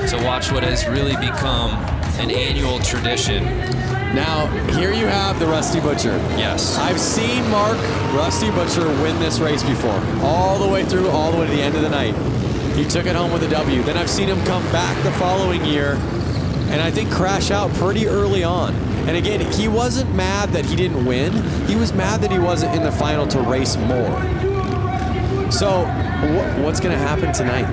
Speaker 3: to watch what has really become an annual tradition.
Speaker 4: Now, here you have the Rusty Butcher.
Speaker 3: Yes.
Speaker 4: I've seen Rusty Butcher win this race before, all the way through, all the way to the end of the night. He took it home with a W. Then I've seen him come back the following year and I think crash out pretty early on. And again, he wasn't mad that he didn't win. He was mad that he wasn't in the final to race more. So what's going to happen tonight?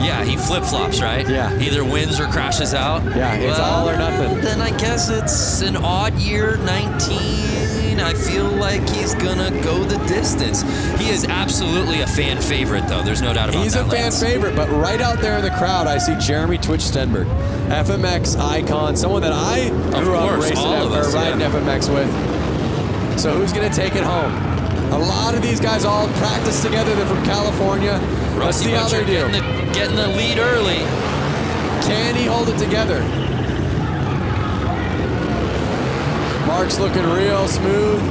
Speaker 3: Yeah, he flip-flops, right?
Speaker 4: Yeah.
Speaker 3: Either wins or crashes out.
Speaker 4: Yeah, it's all or nothing.
Speaker 3: Then I guess it's an odd year, 19. I feel like he's gonna go the distance. He is absolutely a fan favorite, though. There's no doubt about that.
Speaker 4: He's a fan favorite, but right out there in the crowd, I see Jeremy Twitch Stenberg, FMX icon, someone that I grew up riding FMX with. So who's gonna take it home? A lot of these guys all practice together. They're from California. Let's see how they do.
Speaker 3: Getting the lead early.
Speaker 4: Can he hold it together? Mark's looking real smooth.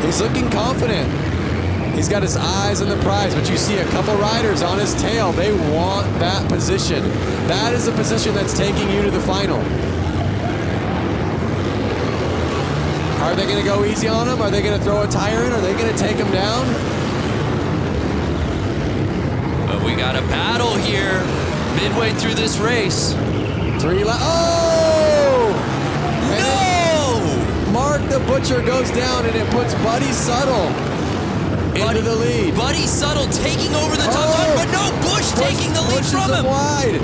Speaker 4: He's looking confident. He's got his eyes on the prize, but you see a couple riders on his tail. They want that position. That is the position that's taking you to the final. Are they going to go easy on him? Are they going to throw a tire in? Are they going to take him down?
Speaker 3: But we got a battle here midway through this race.
Speaker 4: Oh! No! Mark the Butcher goes down and it puts Buddy Suttle into the lead.
Speaker 3: Buddy Suttle taking over the top line, but no, Bush taking the lead from him.
Speaker 4: Wide.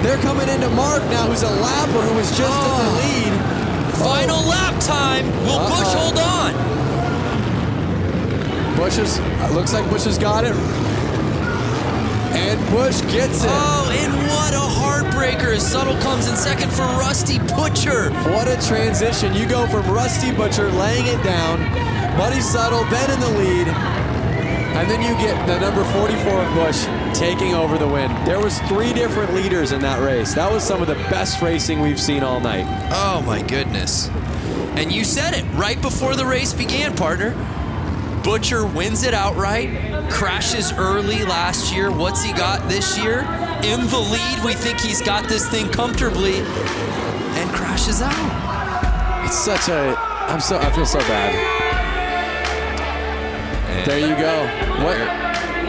Speaker 4: They're coming into Mark now, who's a lapper who was just in the lead.
Speaker 3: Final lap time. Will Bush hold on?
Speaker 4: Looks like Bush has got it. And Bush gets it.
Speaker 3: Oh, and what a heartbreaker. Suttle comes in second for Rusty Butcher.
Speaker 4: What a transition. You go from Rusty Butcher laying it down, Buddy Suttle then in the lead, and then you get the number 44 of Bush taking over the win. There was 3 different leaders in that race. That was some of the best racing we've seen all night.
Speaker 3: Oh my goodness. And you said it right before the race began, partner. Butcher wins it outright, crashes early last year. What's he got this year? In the lead, we think he's got this thing comfortably, and crashes out.
Speaker 4: It's such a, I feel so bad. And there you go.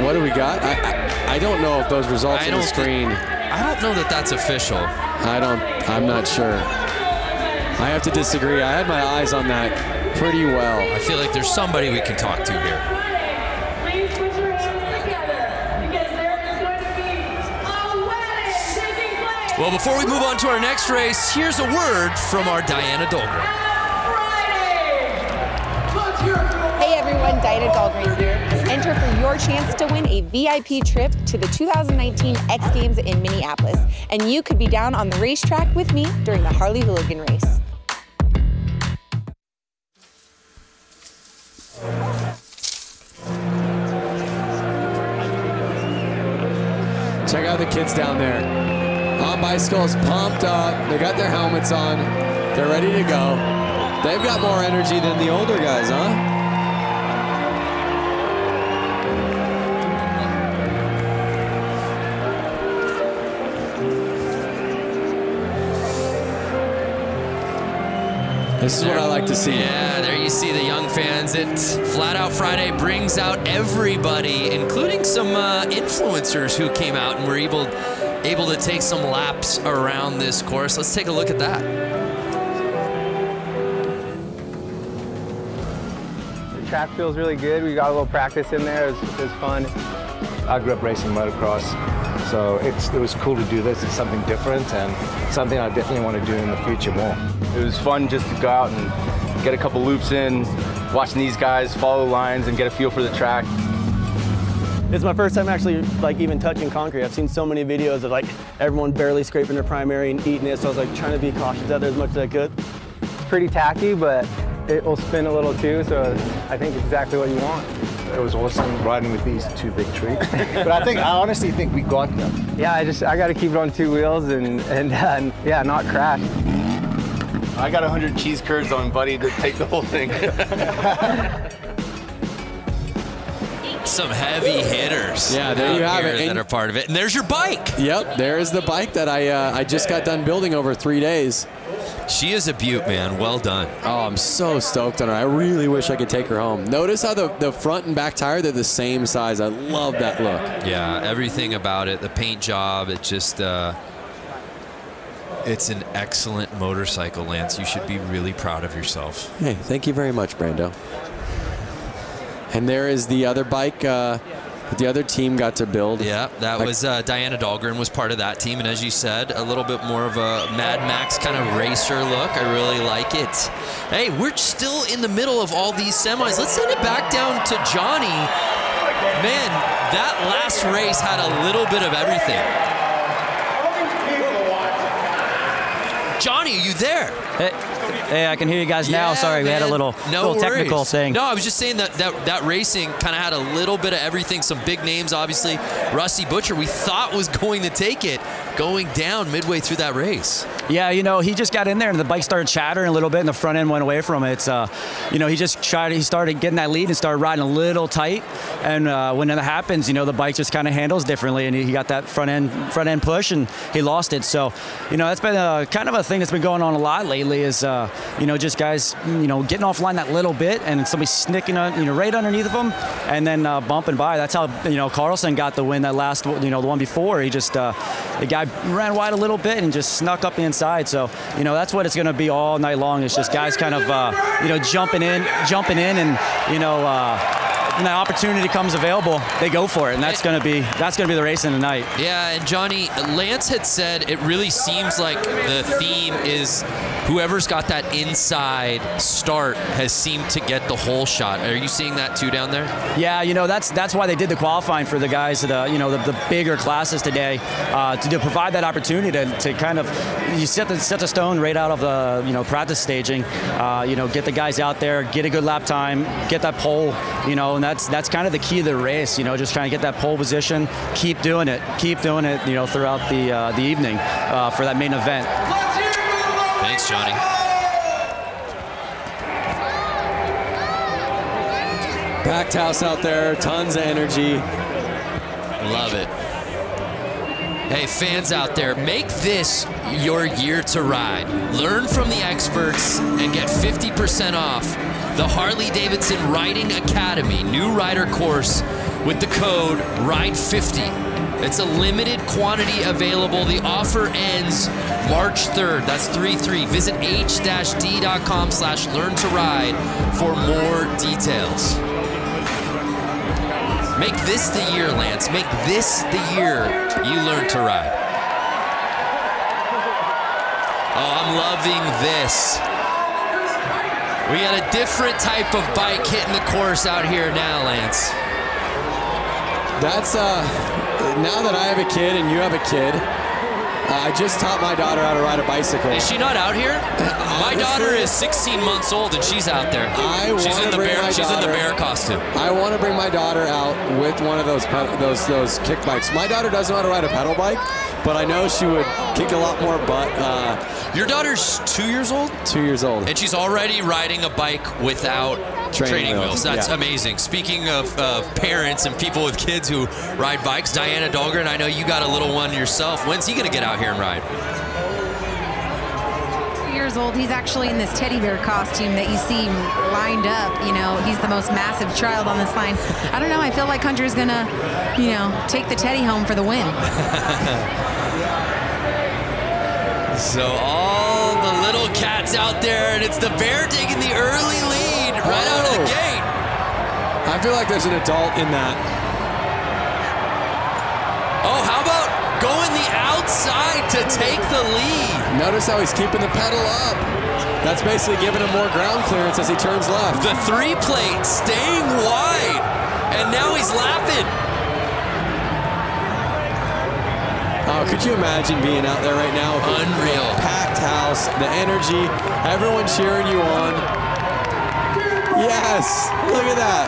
Speaker 4: What do we got? I don't know if those results on the screen.
Speaker 3: I don't know that that's official.
Speaker 4: I'm not sure. I have to disagree. I had my eyes on that pretty well.
Speaker 3: I feel like there's somebody we can talk to here.
Speaker 2: Please put your hands together because there is going to be a wedding taking place.
Speaker 3: Well, before we move on to our next race, here's a word from our Diana Dahlgren.
Speaker 11: Hey everyone, Diana Dahlgren here. Enter for your chance to win a VIP trip to the 2019 X Games in Minneapolis. And you could be down on the racetrack with me during the Harley Hooligan race.
Speaker 4: Check out the kids down there. On bicycles, pumped up. They got their helmets on. They're ready to go. They've got more energy than the older guys, huh? This is what I like to see.
Speaker 3: Yeah, there you see the young fans. It Flat Out Friday brings out everybody, including some influencers who came out and were able to take some laps around this course. Let's take a look at that.
Speaker 12: The track feels really good. We got a little practice in there. It was fun.
Speaker 13: I grew up racing motocross, so it was cool to do this. It's something different and something I definitely want to do in the future more.
Speaker 14: It was fun just to go out and get a couple loops in, watching these guys follow lines and get a feel for the track.
Speaker 12: It's my first time actually even touching concrete. I've seen so many videos of everyone barely scraping their primary and eating it, so I was trying to be cautious out there as much as I could. It's pretty tacky, but it will spin a little too, so I think it's exactly what you want.
Speaker 13: It was awesome riding with these 2 big trees. But I honestly think we got them.
Speaker 12: Yeah, I got to keep it on 2 wheels and yeah, not crash.
Speaker 14: I got 100 cheese curds on Buddy to take the whole thing.
Speaker 3: some heavy hitters.
Speaker 4: Yeah, there you have it.
Speaker 3: That are part of it. And there's your bike.
Speaker 4: Yep, there is the bike that I just got done building over 3 days.
Speaker 3: She is a beaut, man. Well done.
Speaker 4: Oh, I'm so stoked on her. I really wish I could take her home. Notice how the front and back tire, they're the same size. I love that look.
Speaker 3: Yeah, everything about it, the paint job, it just, it's an excellent motorcycle, Lance. You should be really proud of yourself.
Speaker 4: Hey, thank you very much, Brando. And there is the other bike the other team got to build.
Speaker 3: Yeah, that was Diana Dahlgren was part of that team. And as you said, a little bit more of a Mad Max kind of racer look. I really like it. Hey, we're still in the middle of all these semis. Let's send it back down to Johnny. Man, that last race had a little bit of everything. Johnny, are you there?
Speaker 6: Hey, I can hear you guys now. Sorry, man. We had a little technical thing.
Speaker 3: No, I was just saying that racing kind of had a little bit of everything. Some big names, obviously. Rusty Butcher, we thought was going to take it, going down midway through that race.
Speaker 6: Yeah, he just got in there and the bike started chattering a little bit and the front end went away from it. He started getting that lead and started riding a little tight. And when that happens, the bike just kind of handles differently and he got that front end push and he lost it. So, that's been kind of a thing that's been going on a lot lately is, just guys, getting offline that little bit and somebody snicking on, right underneath of them and then bumping by. That's how, Carlson got the win that last, the one before. He just, the guy ran wide a little bit and just snuck up the inside. So, that's what it's going to be all night long. It's just guys kind of, jumping in and, when that opportunity comes available, they go for it, and that's going to be the race in the night.
Speaker 3: Yeah, and Johnny, Lance had said it really seems like the theme is whoever's got that inside start has seemed to get the whole shot. Are you seeing that too down there?
Speaker 6: Yeah, that's why they did the qualifying for the guys that the bigger classes today to provide that opportunity to kind of you set the stone right out of the practice staging. Get the guys out there, get a good lap time, get that pole, and that's kind of the key to the race. Just trying to get that pole position, keep doing it, throughout the evening for that main event.
Speaker 3: Thanks, Johnny.
Speaker 4: Packed house out there, tons of energy.
Speaker 3: Love it. Hey, fans out there, make this your year to ride. Learn from the experts and get 50% off the Harley-Davidson Riding Academy new rider course with the code RIDE50. It's a limited quantity available. The offer ends March 3rd. That's 3-3. Visit h-d.com/learn-to-ride for more details. Make this the year, Lance. Make this the year you learn to ride. Oh, I'm loving this. We got a different type of bike hitting the course out here now, Lance.
Speaker 4: That's, now that I have a kid and you have a kid, I just taught my daughter how to ride a bicycle.
Speaker 3: Is she not out here? My daughter is 16 months old and she's out there. She's in the bear costume.
Speaker 4: I want to bring my daughter out with one of those kick bikes. My daughter doesn't know how to ride a pedal bike, but I know she would kick a lot more butt.
Speaker 3: Your daughter's 2 years old?
Speaker 4: 2 years old.
Speaker 3: And she's already riding a bike without training wheels. That's amazing. Speaking of parents and people with kids who ride bikes, Diana Dahlgren, I know you got a little one yourself. When's he going to get out here and ride?
Speaker 5: 2 years old. He's actually in this teddy bear costume that you see lined up. He's the most massive child on this line. I don't know. I feel like Hunter's going to, take the teddy home for the win.
Speaker 3: So all the little cats out there, and it's the bear taking the early lead right out of the gate.
Speaker 4: I feel like there's an adult in that.
Speaker 3: Oh, how about going the outside to take the lead?
Speaker 4: Notice how he's keeping the pedal up. That's basically giving him more ground clearance as he turns left.
Speaker 3: The 3-plate staying wide, and now he's lapping.
Speaker 4: Oh, could you imagine being out there right now?
Speaker 3: Unreal.
Speaker 4: Packed house, the energy, everyone cheering you on. Yes, look at that.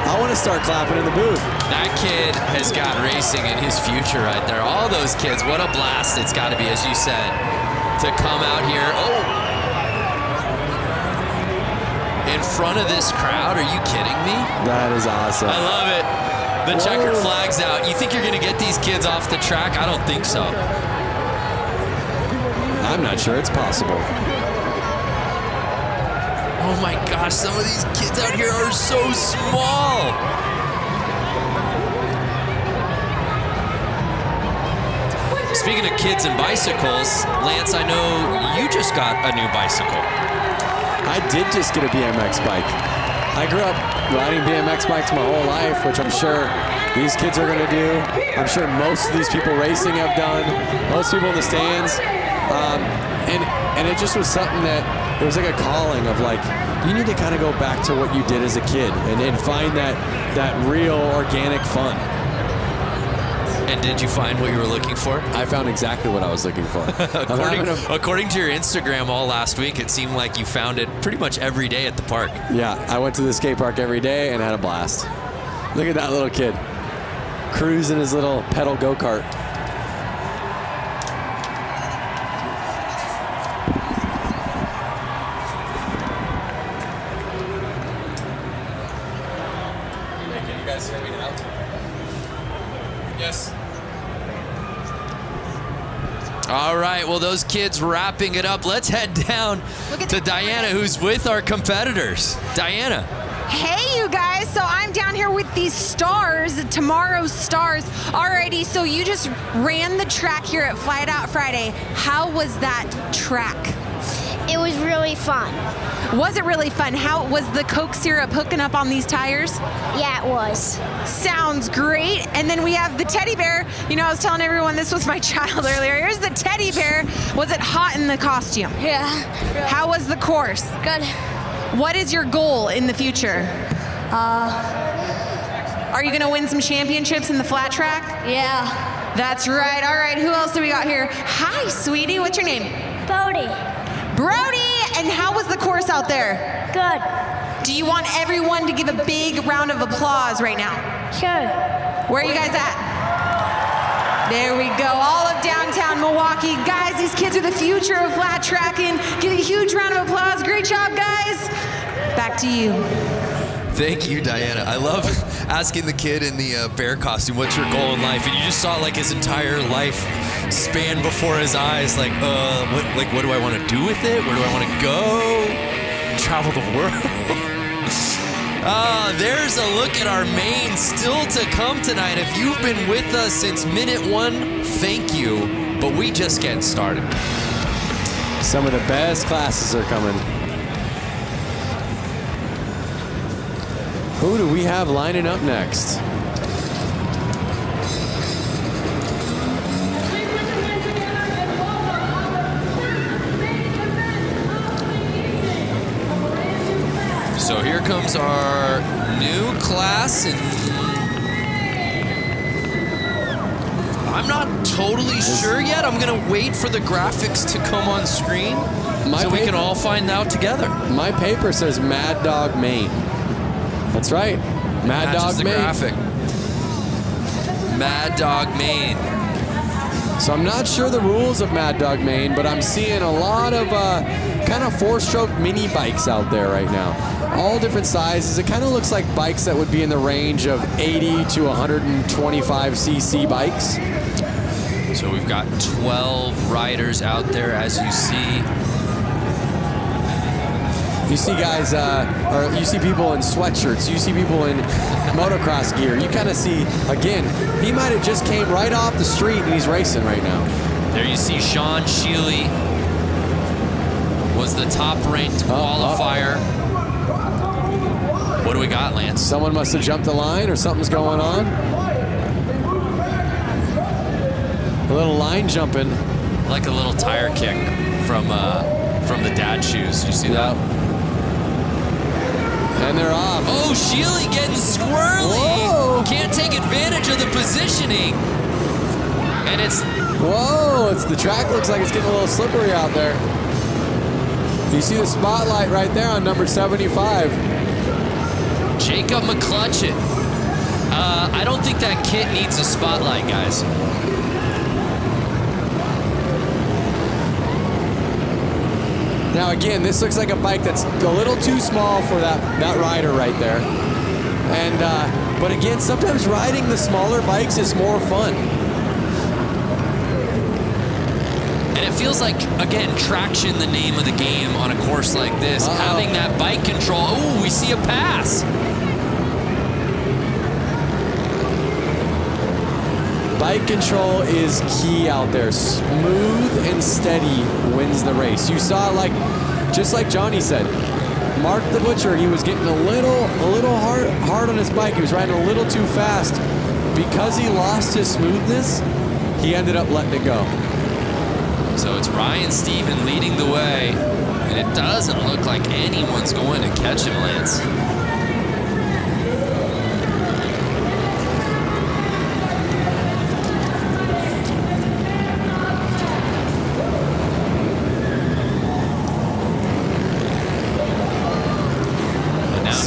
Speaker 4: I want to start clapping in the booth.
Speaker 3: That kid has got racing in his future right there. All those kids, what a blast it's got to be, as you said, to come out here. Oh! And in front of this crowd. Are you kidding me?
Speaker 4: That is awesome.
Speaker 3: I love it. The checkered flag's out. You think you're going to get these kids off the track? I don't think so.
Speaker 4: I'm not sure it's possible.
Speaker 3: Oh my gosh, some of these kids out here are so small. Speaking of kids and bicycles, Lance, I know you just got a new bicycle.
Speaker 4: I did just get a BMX bike. I grew up riding BMX bikes my whole life, which I'm sure these kids are going to do. I'm sure most of these people racing have done. Most people in the stands. And it just was something that, it was like a calling of like, you need to kind of go back to what you did as a kid and find that real organic fun.
Speaker 3: And did you find what you were looking for?
Speaker 4: I found exactly what I was looking for.
Speaker 3: According to your Instagram all last week, it seemed like you found it pretty much every day at the park.
Speaker 4: Yeah, I went to the skate park every day and had a blast. Look at that little kid cruising his little pedal go-kart.
Speaker 3: Can you guys hear me now? Yes. All right, well, those kids wrapping it up. Let's head down to Diana, who's with our competitors. Diana.
Speaker 5: Hey, you guys. So I'm down here with these stars, tomorrow's stars. Alrighty, so you just ran the track here at Flat Out Friday. How was that track?
Speaker 15: It was really fun.
Speaker 5: Was it really fun? How was the Coke syrup hooking up on these tires?
Speaker 15: Yeah, it was.
Speaker 5: Sounds great. And then we have the teddy bear. You know, I was telling everyone this was my child earlier. Here's the teddy bear. Was it hot in the costume?
Speaker 15: Yeah.
Speaker 5: How was the course?
Speaker 15: Good.
Speaker 5: What is your goal in the future? Are you going to win some championships in the flat track?
Speaker 15: Yeah.
Speaker 5: That's right. All right, who else do we got here? Hi, sweetie. What's your name?
Speaker 15: Brody.
Speaker 5: Brody, and how was the course out there?
Speaker 15: Good.
Speaker 5: Do you want everyone to give a big round of applause right now?
Speaker 15: Sure.
Speaker 5: Where are you guys at? There we go, all of downtown Milwaukee. Guys, these kids are the future of flat tracking. Give a huge round of applause. Great job, guys. Back to you.
Speaker 3: Thank you, Diana. I love asking the kid in the bear costume, what's your goal in life? And you just saw like his entire life span before his eyes. Like, what do I want to do with it? Where do I want to go? Travel the world. There's a look at our main still to come tonight. If you've been with us since minute one, thank you. But we just getting started.
Speaker 4: Some of the best classes are coming. Who do we have lining up next?
Speaker 3: So here comes our new class, and I'm not totally sure yet. I'm gonna wait for the graphics to come on screen so we can all find out together.
Speaker 4: My paper says Mad Dog Maine. That's right, Mad Dog
Speaker 3: the
Speaker 4: Maine.
Speaker 3: Graphic. Mad Dog Maine.
Speaker 4: So I'm not sure the rules of Mad Dog Maine, but I'm seeing a lot of kind of four-stroke mini bikes out there right now. All different sizes. It kind of looks like bikes that would be in the range of 80 to 125 cc bikes.
Speaker 3: So we've got 12 riders out there, as you see.
Speaker 4: You see guys, or you see people in sweatshirts. You see people in motocross gear. You kind of see, again, he might have just came right off the street and he's racing right now.
Speaker 3: There you see Sean Sheely was the top-ranked qualifier. What do we got, Lance?
Speaker 4: Someone must have jumped the line or something's going on. A little line jumping.
Speaker 3: Like a little tire kick from the dad shoes. You see that?
Speaker 4: And they're off.
Speaker 3: Oh, Sheely getting squirrely.
Speaker 4: Whoa.
Speaker 3: Can't take advantage of the positioning. And it's...
Speaker 4: Whoa, the track looks like it's getting a little slippery out there. You see the spotlight right there on number 75.
Speaker 3: Jacob McClutchet. I don't think that kit needs a spotlight, guys.
Speaker 4: Now again, this looks like a bike that's a little too small for that rider right there. And but again, sometimes riding the smaller bikes is more fun.
Speaker 3: And it feels like, again, traction, the name of the game on a course like this. Having that bike control. Oh, we see a pass.
Speaker 4: Bike control is key out there. Smooth and steady wins the race. You saw, like, just like Johnny said, Mark the Butcher, he was getting a little hard on his bike. He was riding a little too fast. Because he lost his smoothness, he ended up letting it go.
Speaker 3: So it's Ryan Stephen leading the way, and it doesn't look like anyone's going to catch him, Lance.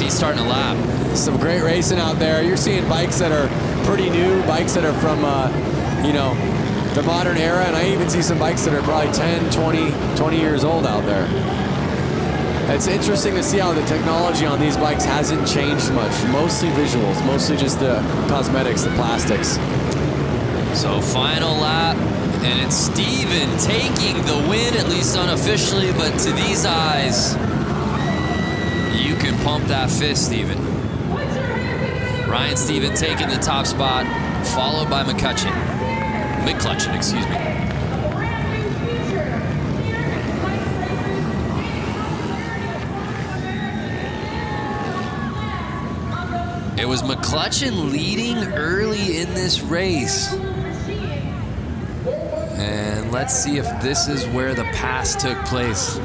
Speaker 3: Starting a lap.
Speaker 4: Some great racing out there. You're seeing bikes that are pretty new, bikes that are from, you know, the modern era, and I even see some bikes that are probably 10, 20 years old out there. It's interesting to see how the technology on these bikes hasn't changed much. Mostly visuals, mostly just the cosmetics, the plastics.
Speaker 3: So final lap, and it's Steven taking the win, at least unofficially, but to these eyes, you can pump that fist, Steven. Ryan Stephen taking the top spot, followed by McCutcheon, excuse me. It was McCutcheon leading early in this race. And let's see if this is where the pass took place.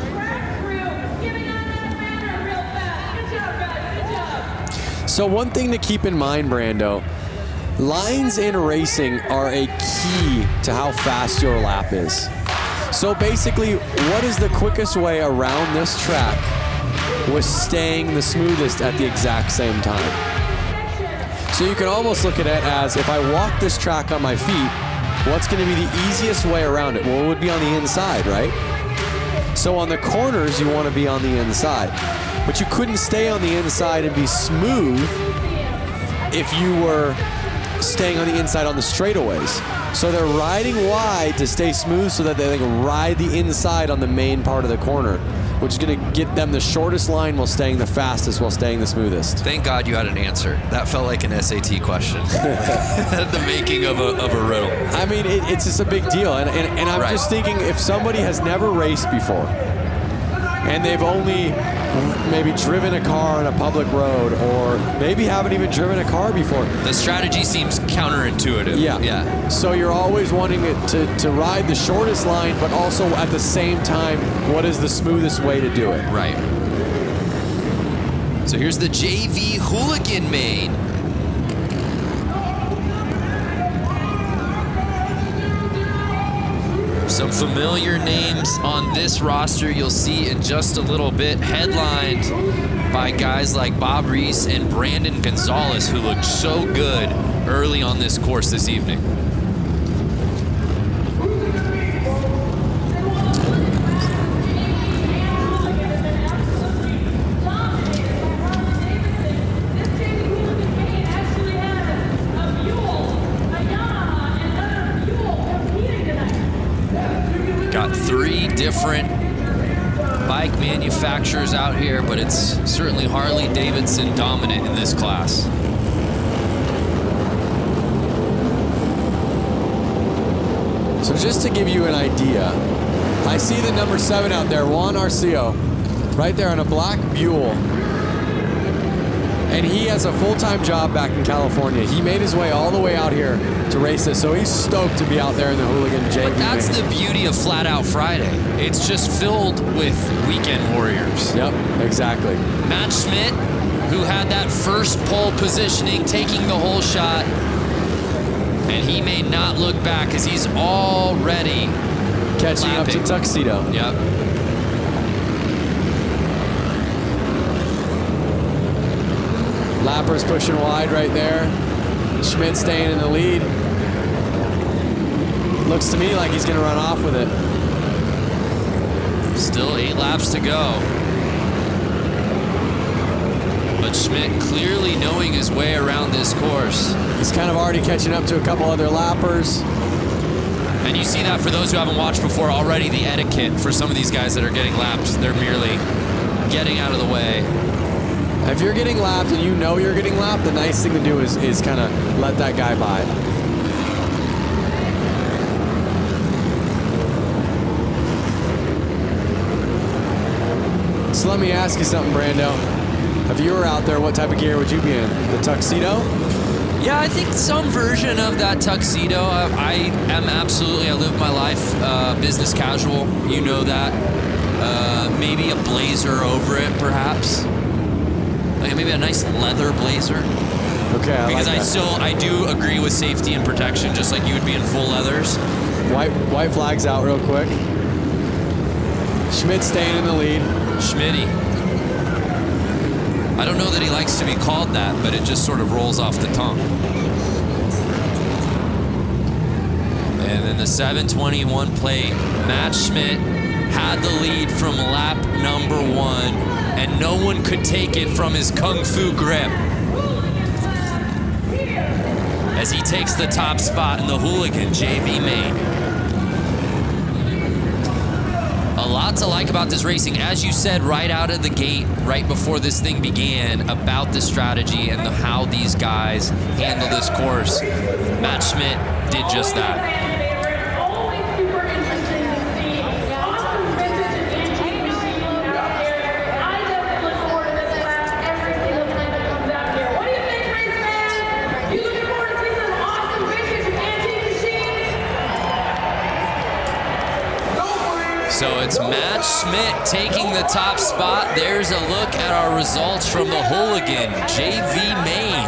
Speaker 4: So one thing to keep in mind, Brando, lines in racing are a key to how fast your lap is. So basically, what is the quickest way around this track with staying the smoothest at the exact same time? So you can almost look at it as, if I walk this track on my feet, what's going to be the easiest way around it? Well, it would be on the inside, right? So on the corners, you want to be on the inside. But you couldn't stay on the inside and be smooth if you were staying on the inside on the straightaways. So they're riding wide to stay smooth so that they can ride the inside on the main part of the corner, which is going to get them the shortest line while staying the fastest, while staying the smoothest.
Speaker 3: Thank God you had an answer. That felt like an SAT question. The making of a riddle.
Speaker 4: I mean, it's just a big deal. And I'm just thinking, if somebody has never raced before, and they've only maybe driven a car on a public road, or maybe haven't even driven a car before.
Speaker 3: The strategy seems counterintuitive.
Speaker 4: Yeah. So you're always wanting it to ride the shortest line, but also at the same time, what is the smoothest way to do it?
Speaker 3: Right. So here's the JV Hooligan main. Some familiar names on this roster you'll see in just a little bit, headlined by guys like Bob Reese and Brandon Gonzalez, who looked so good early on this course this evening. Got 3 different bike manufacturers out here, but it's certainly Harley-Davidson dominant in this class.
Speaker 4: So just to give you an idea, I see the number 7 out there, Juan Arceo, right there on a black Buell. And he has a full-time job back in California. He made his way all the way out here to race this, so he's stoked to be out there in the Hooligan JV.
Speaker 3: But that's the beauty of Flat Out Friday. It's just filled with weekend warriors.
Speaker 4: Yep, exactly.
Speaker 3: Matt Schmidt, who had that first pole positioning, taking the whole shot, and he may not look back because he's already
Speaker 4: catching up to Tuxedo.
Speaker 3: Yep.
Speaker 4: Lapper's pushing wide right there. Schmidt staying in the lead. Looks to me like he's going to run off with it.
Speaker 3: Still 8 laps to go. But Schmidt clearly knowing his way around this course.
Speaker 4: He's kind of already catching up to a couple other lappers.
Speaker 3: And you see that for those who haven't watched before already, the etiquette for some of these guys that are getting lapped. They're merely getting out of the way.
Speaker 4: If you're getting lapped and you know you're getting lapped, the nice thing to do is kind of let that guy by. So let me ask you something, Brando. If you were out there, what type of gear would you be in? The tuxedo?
Speaker 3: Yeah, I think some version of that tuxedo. I live my life business casual. You know that. Maybe a blazer over it, perhaps. Like maybe a nice leather blazer.
Speaker 4: Okay,
Speaker 3: because I do agree with safety and protection, just like you would be in full leathers.
Speaker 4: White flag's out real quick. Schmidt staying in the lead.
Speaker 3: Schmitty. I don't know that he likes to be called that, but it just sort of rolls off the tongue. And then the 721 plate, Matt Schmidt had the lead from lap number 1, and no one could take it from his kung fu grip. As he takes the top spot in the Hooligan JV main. A lot to like about this racing, as you said right out of the gate, right before this thing began, about the strategy and how these guys handle this course. Matt Schmidt did just that. So it's Matt Schmidt taking the top spot. There's a look at our results from the Hooligan JV main.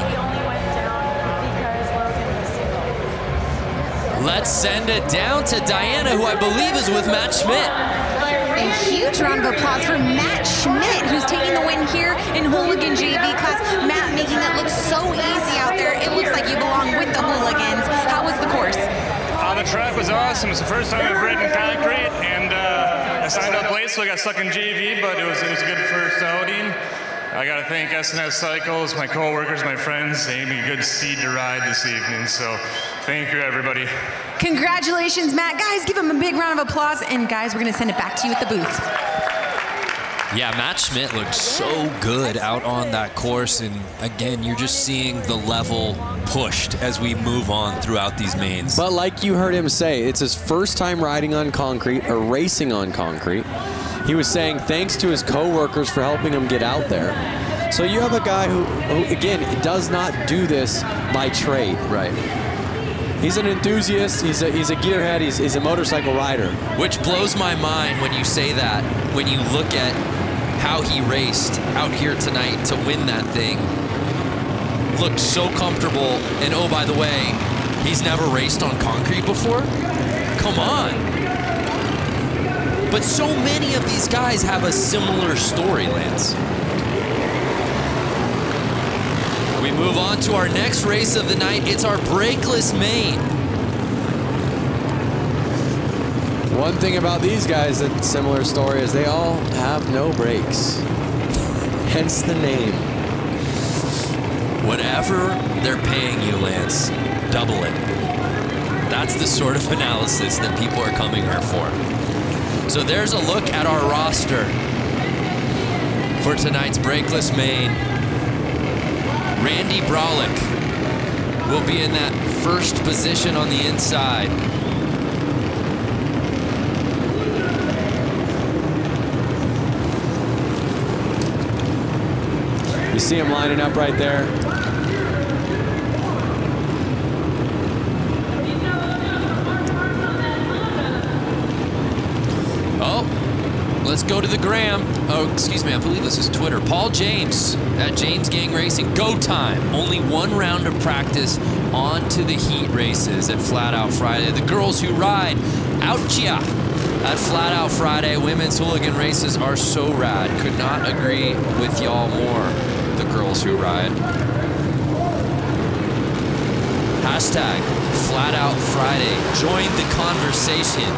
Speaker 3: Let's send it down to Diana, who I believe is with Matt Schmidt.
Speaker 5: A huge round of applause for Matt Schmidt, who's taking the win here in Hooligan JV class. Matt making it look so easy out there. It looks like you belong with the Hooligans. How was the course?
Speaker 16: The track was awesome. It's the first time I've ridden concrete, and I signed up late, so I got stuck in JV, but it was a good first outing. I got to thank SNS Cycles, my coworkers, my friends. They gave me a good seed to ride this evening, so thank you, everybody.
Speaker 5: Congratulations, Matt. Guys, give him a big round of applause, and guys, we're going to send it back to you at the booth.
Speaker 3: Yeah, Matt Schmidt looked so good out on that course, and again, you're just seeing the level pushed as we move on throughout these mains.
Speaker 4: But like you heard him say, it's his first time riding on concrete or racing on concrete. He was saying thanks to his co-workers for helping him get out there. So you have a guy who again, does not do this by trade.
Speaker 3: Right.
Speaker 4: He's an enthusiast, he's a gearhead, he's a motorcycle rider.
Speaker 3: Which blows my mind when you say that, when you look at how he raced out here tonight to win that thing. Looked so comfortable, and oh, by the way, he's never raced on concrete before? Come on. But so many of these guys have a similar story, Lance. We move on to our next race of the night. It's our brakeless main.
Speaker 4: One thing about these guys, a similar story, is they all have no brakes. Hence the name.
Speaker 3: Whatever they're paying you, Lance, double it. That's the sort of analysis that people are coming here for. So there's a look at our roster for tonight's brakeless main. Randy Brolick will be in that first position on the inside.
Speaker 4: You see him lining up right there.
Speaker 3: Oh, let's go to the gram. Oh, excuse me, I believe this is Twitter. Paul James at James Gang Racing. Go time. Only one round of practice on to the heat races at Flat Out Friday. The girls who ride out ya at Flat Out Friday. Women's hooligan races are so rad. Could not agree with y'all more. The girls who ride. Hashtag Flat Out Friday. Join the conversation.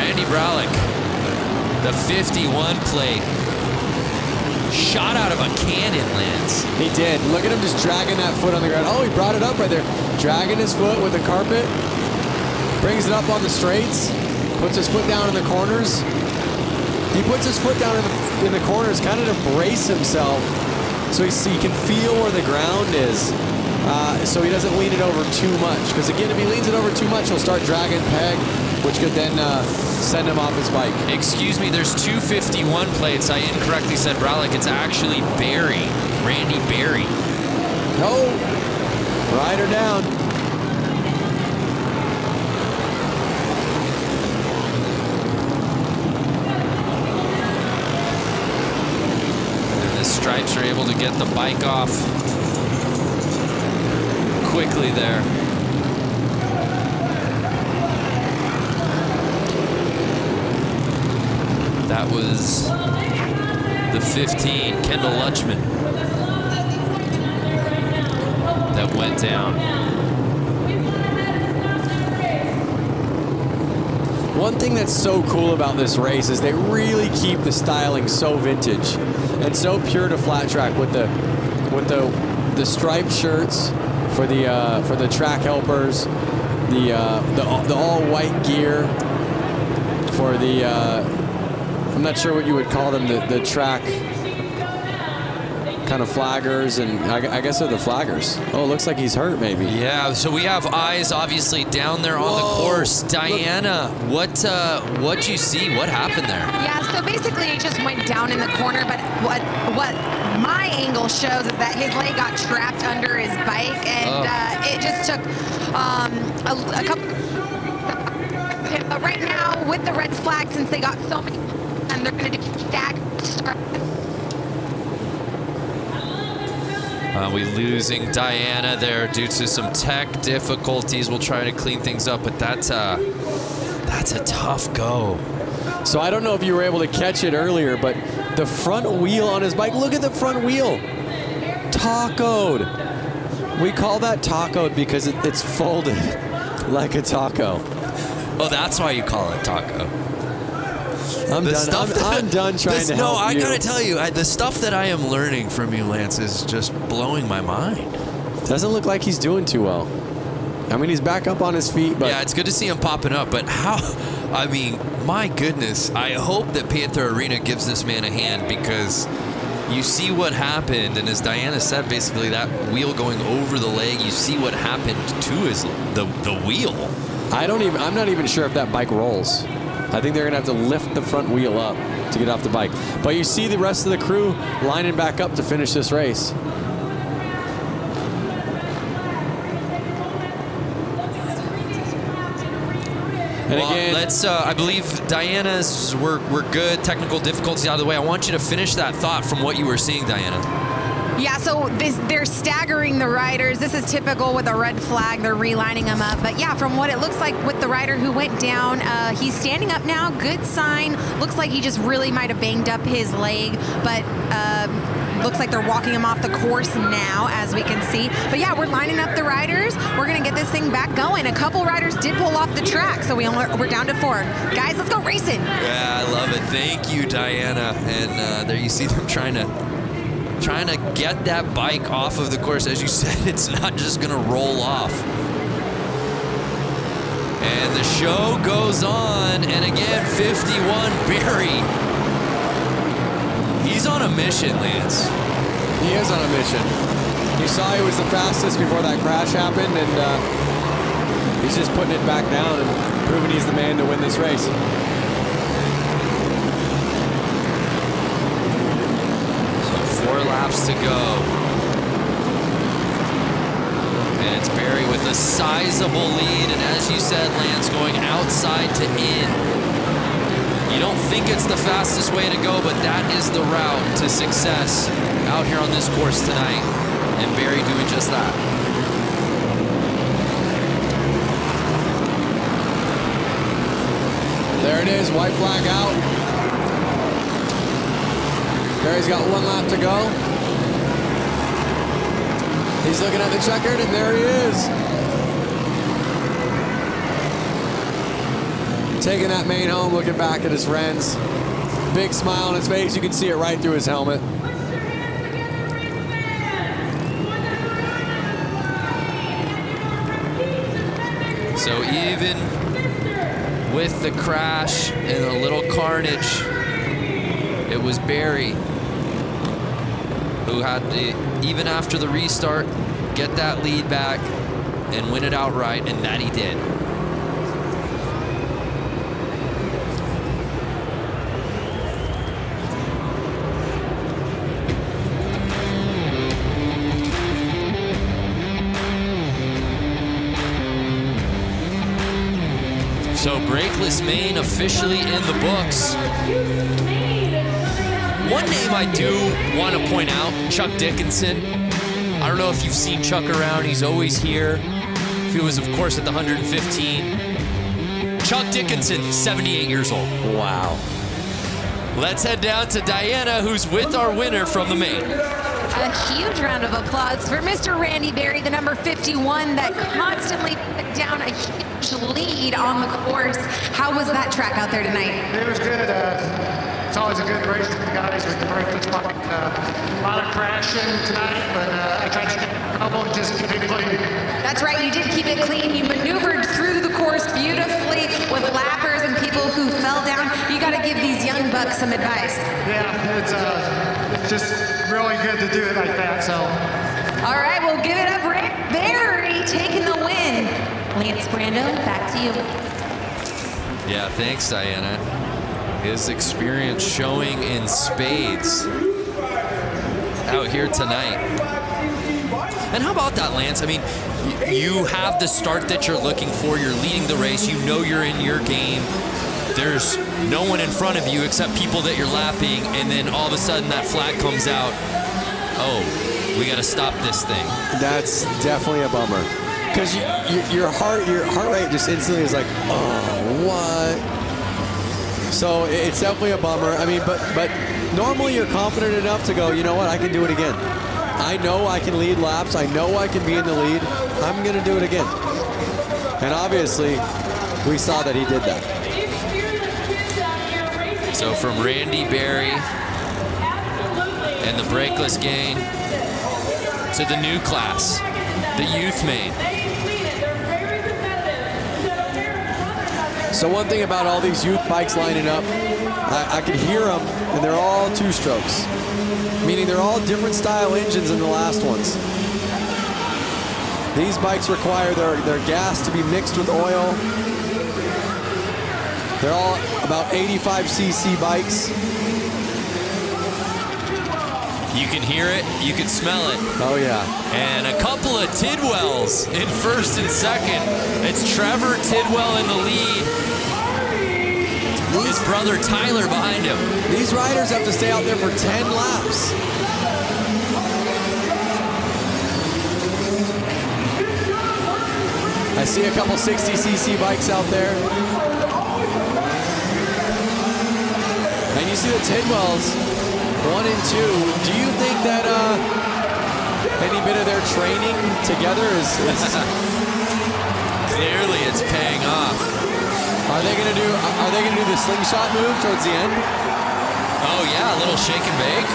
Speaker 3: Randy Bralick, the 51 plate. Shot out of a cannon, Lance.
Speaker 4: He did. Look at him just dragging that foot on the ground. Oh, he brought it up right there. Dragging his foot with the carpet. Brings it up on the straights. Puts his foot down in the corners. He puts his foot down in the corners kind of to brace himself so he can feel where the ground is. So he doesn't lean it over too much. Because again, if he leans it over too much, he'll start dragging peg, which could then send him off his bike.
Speaker 3: Excuse me, there's 251 plates. I incorrectly said Bralick. It's actually Barry, Randy Barry.
Speaker 4: No, rider down.
Speaker 3: And the Stripes are able to get the bike off quickly there. That was the 15, Kendall Lutchman, that went down.
Speaker 4: One thing that's so cool about this race is they really keep the styling so vintage and so pure to flat track with the striped shirts for the track helpers, the all white gear for the. I'm not sure what you would call them, the track kind of flaggers, and I guess they're the flaggers. Oh, it looks like he's hurt maybe.
Speaker 3: Yeah, so we have eyes obviously down there on the course. Diana, what you see? What happened there?
Speaker 5: Yeah, so basically it just went down in the corner, but what my angle shows is that his leg got trapped under his bike, and it just took a couple. But right now, with the red flag, since they got so many, and they're going to do stagger.
Speaker 3: We losing Diana there due to some tech difficulties. We'll try to clean things up, but that's a tough go.
Speaker 4: So I don't know if you were able to catch it earlier, but the front wheel on his bike, look at the front wheel. Tacoed. We call that tacoed because it's folded like a taco.
Speaker 3: Oh, that's why you call it taco.
Speaker 4: I'm done trying to help
Speaker 3: No, I
Speaker 4: you.
Speaker 3: gotta tell you, the stuff that I am learning from you, Lance, is just blowing my mind.
Speaker 4: Doesn't look like he's doing too well. I mean, he's back up on his feet, but
Speaker 3: yeah, it's good to see him popping up. But how? I mean, my goodness! I hope that Panther Arena gives this man a hand, because you see what happened, and as Diana said, basically that wheel going over the leg. You see what happened to the wheel.
Speaker 4: I'm not even sure if that bike rolls. I think they're gonna have to lift the front wheel up to get off the bike. But you see the rest of the crew lining back up to finish this race. And
Speaker 3: well,
Speaker 4: again,
Speaker 3: let's. I believe Diana's. We're good. Technical difficulties out of the way. I want you to finish that thought from what you were seeing, Diana.
Speaker 5: Yeah, so they're staggering the riders. This is typical with a red flag. They're relining them up. But yeah, from what it looks like with the rider who went down, he's standing up now. Good sign. Looks like he just really might have banged up his leg. But looks like they're walking him off the course now, as we can see. But yeah, we're lining up the riders. We're going to get this thing back going. A couple riders did pull off the track, so we're down to 4. Guys, let's go racing.
Speaker 3: Yeah, I love it. Thank you, Diana. And there you see them trying to get that bike off of the course. As you said, it's not just gonna roll off. And the show goes on, and again, 51 Barry. He's on a mission, Lance.
Speaker 4: he is on a mission. You saw he was the fastest before that crash happened, and he's just putting it back down and proving he's the man to win this race.
Speaker 3: 4 laps to go. And it's Barry with a sizable lead. And as you said, Lance, going outside to in. You don't think it's the fastest way to go, but that is the route to success out here on this course tonight. And Barry doing just that.
Speaker 4: There it is, white flag out. Barry's got 1 lap to go. He's looking at the checkered, and there he is. Taking that main home, looking back at his friends. Big smile on his face. You can see it right through his helmet.
Speaker 3: So even with the crash and a little carnage, it was Barry who had to, even after the restart, get that lead back and win it outright, and that he did. So brakeless main officially in the books. One name I do want to point out, Chuck Dickinson. I don't know if you've seen Chuck around. He's always here. He was, of course, at the 115. Chuck Dickinson, 78 years old.
Speaker 4: Wow.
Speaker 3: Let's head down to Diana, who's with our winner from the main.
Speaker 5: A huge round of applause for Mr. Randy Berry, the number 51 that constantly put down a huge lead on the course. How was that track out there tonight?
Speaker 17: It was good. It's always a good race with the guys with the brakeless bike. A lot of crashing tonight, but I tried to keep trouble and just keep it clean.
Speaker 5: That's right, you did keep it clean. You maneuvered through the course beautifully with lappers and people who fell down. You got to give these young bucks some advice.
Speaker 17: Yeah, it's just really good to do it like that. So.
Speaker 5: All right, we'll give it up. Barry taking the win. Lance Brando, back to you.
Speaker 3: Yeah, thanks, Diana. His experience showing in spades out here tonight. And how about that, Lance? I mean, you have the start that you're looking for. You're leading the race. You know you're in your game. There's no one in front of you except people that you're lapping, and then all of a sudden that flag comes out. Oh, we got to stop this thing.
Speaker 4: That's definitely a bummer. Because your heart rate just instantly is like, oh, what? So it's definitely a bummer. I mean, but normally you're confident enough to go, you know what, I can do it again. I know I can lead laps. I know I can be in the lead. I'm going to do it again. And obviously, we saw that he did that.
Speaker 3: So from Randy Berry and the brakeless gang to the new class, the youth main.
Speaker 4: So one thing about all these youth bikes lining up, I can hear them, and they're all two-strokes, meaning they're all different style engines than the last ones. These bikes require their gas to be mixed with oil. They're all about 85cc bikes.
Speaker 3: You can hear it, you can smell it.
Speaker 4: Oh yeah.
Speaker 3: And a couple of Tidwells in first and second. It's Trevor Tidwell in the lead. His brother Tyler behind him.
Speaker 4: These riders have to stay out there for 10 laps. I see a couple 60cc bikes out there. And you see the Tidwells, 1 and 2. Do you think that any bit of their training together is
Speaker 3: Clearly it's paying off.
Speaker 4: Are they gonna do the slingshot move towards the end?
Speaker 3: Oh yeah, a little shake and bake.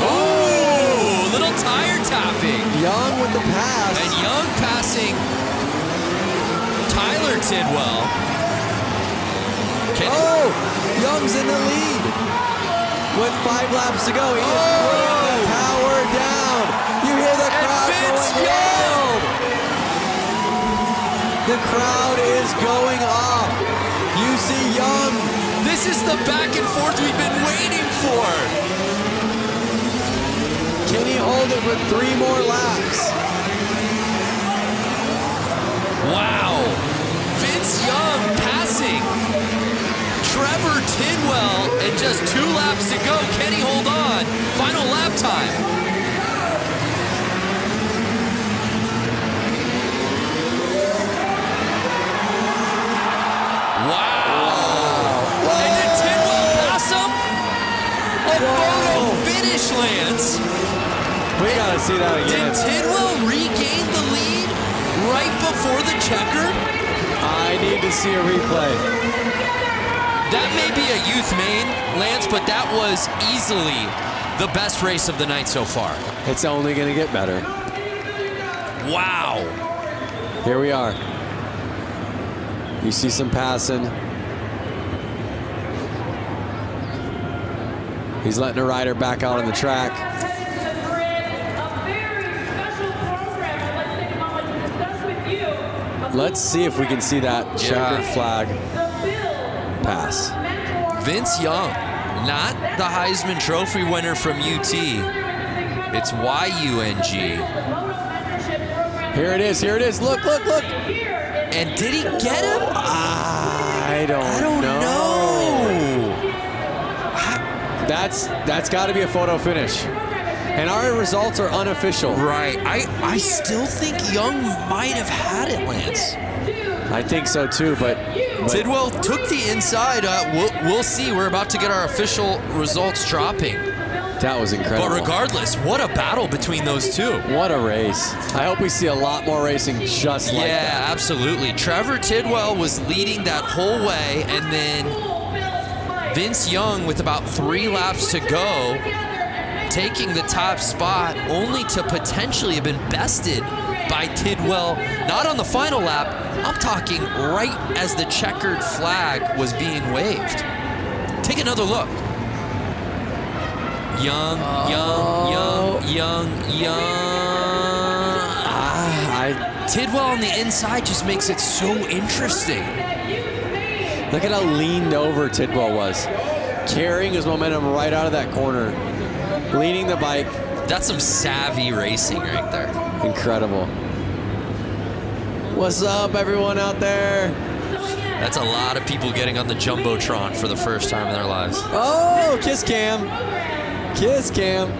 Speaker 3: Oh, little tire tapping.
Speaker 4: Young with the pass.
Speaker 3: And Young passing Tyler Tidwell.
Speaker 4: Oh, Young's in the lead with 5 laps to go. He is putting the power down. You hear the crowd going wild. The crowd is going off. You see Young.
Speaker 3: This is the back and forth we've been waiting for.
Speaker 4: Can he hold it for 3 more laps?
Speaker 3: Wow. Vince Young passing Trevor Tidwell, and just 2 laps to go. Can he hold on? Final lap time. Wow. And did Tidwell pass him? A photo finish, Lance.
Speaker 4: We gotta see that again.
Speaker 3: Did Tidwell regain the lead right before the checker?
Speaker 4: I need to see a replay.
Speaker 3: That may be a youth main, Lance, but that was easily the best race of the night so far.
Speaker 4: It's only going to get better.
Speaker 3: Wow.
Speaker 4: Here we are. You see some passing. He's letting a rider back out on the track. Let's see if we can see that checkered flag pass.
Speaker 3: Vince Young, not the Heisman Trophy winner from UT. It's YUNG.
Speaker 4: Here it is. Here it is. Look, look, look.
Speaker 3: And did he get him?
Speaker 4: I don't know. That's got to be a photo finish. And our results are unofficial.
Speaker 3: Right. I still think Young might have had it, Lance.
Speaker 4: I think so too, but
Speaker 3: Tidwell took the inside. We'll see. We're about to get our official results dropping.
Speaker 4: That was incredible.
Speaker 3: But regardless, what a battle between those two.
Speaker 4: What a race. I hope we see a lot more racing just like that.
Speaker 3: Yeah, absolutely. Trevor Tidwell was leading that whole way, and then Vince Young, with about 3 laps to go, taking the top spot, only to potentially have been bested by Tidwell, not on the final lap. I'm talking right as the checkered flag was being waved. Take another look. Young. Tidwell on the inside just makes it so interesting.
Speaker 4: Look at how leaned over Tidwell was. Carrying his momentum right out of that corner. Leading the bike.
Speaker 3: That's some savvy racing right there.
Speaker 4: Incredible. What's up, everyone out there?
Speaker 3: That's a lot of people getting on the Jumbotron for the first time in their lives.
Speaker 4: Oh, kiss cam. Kiss cam.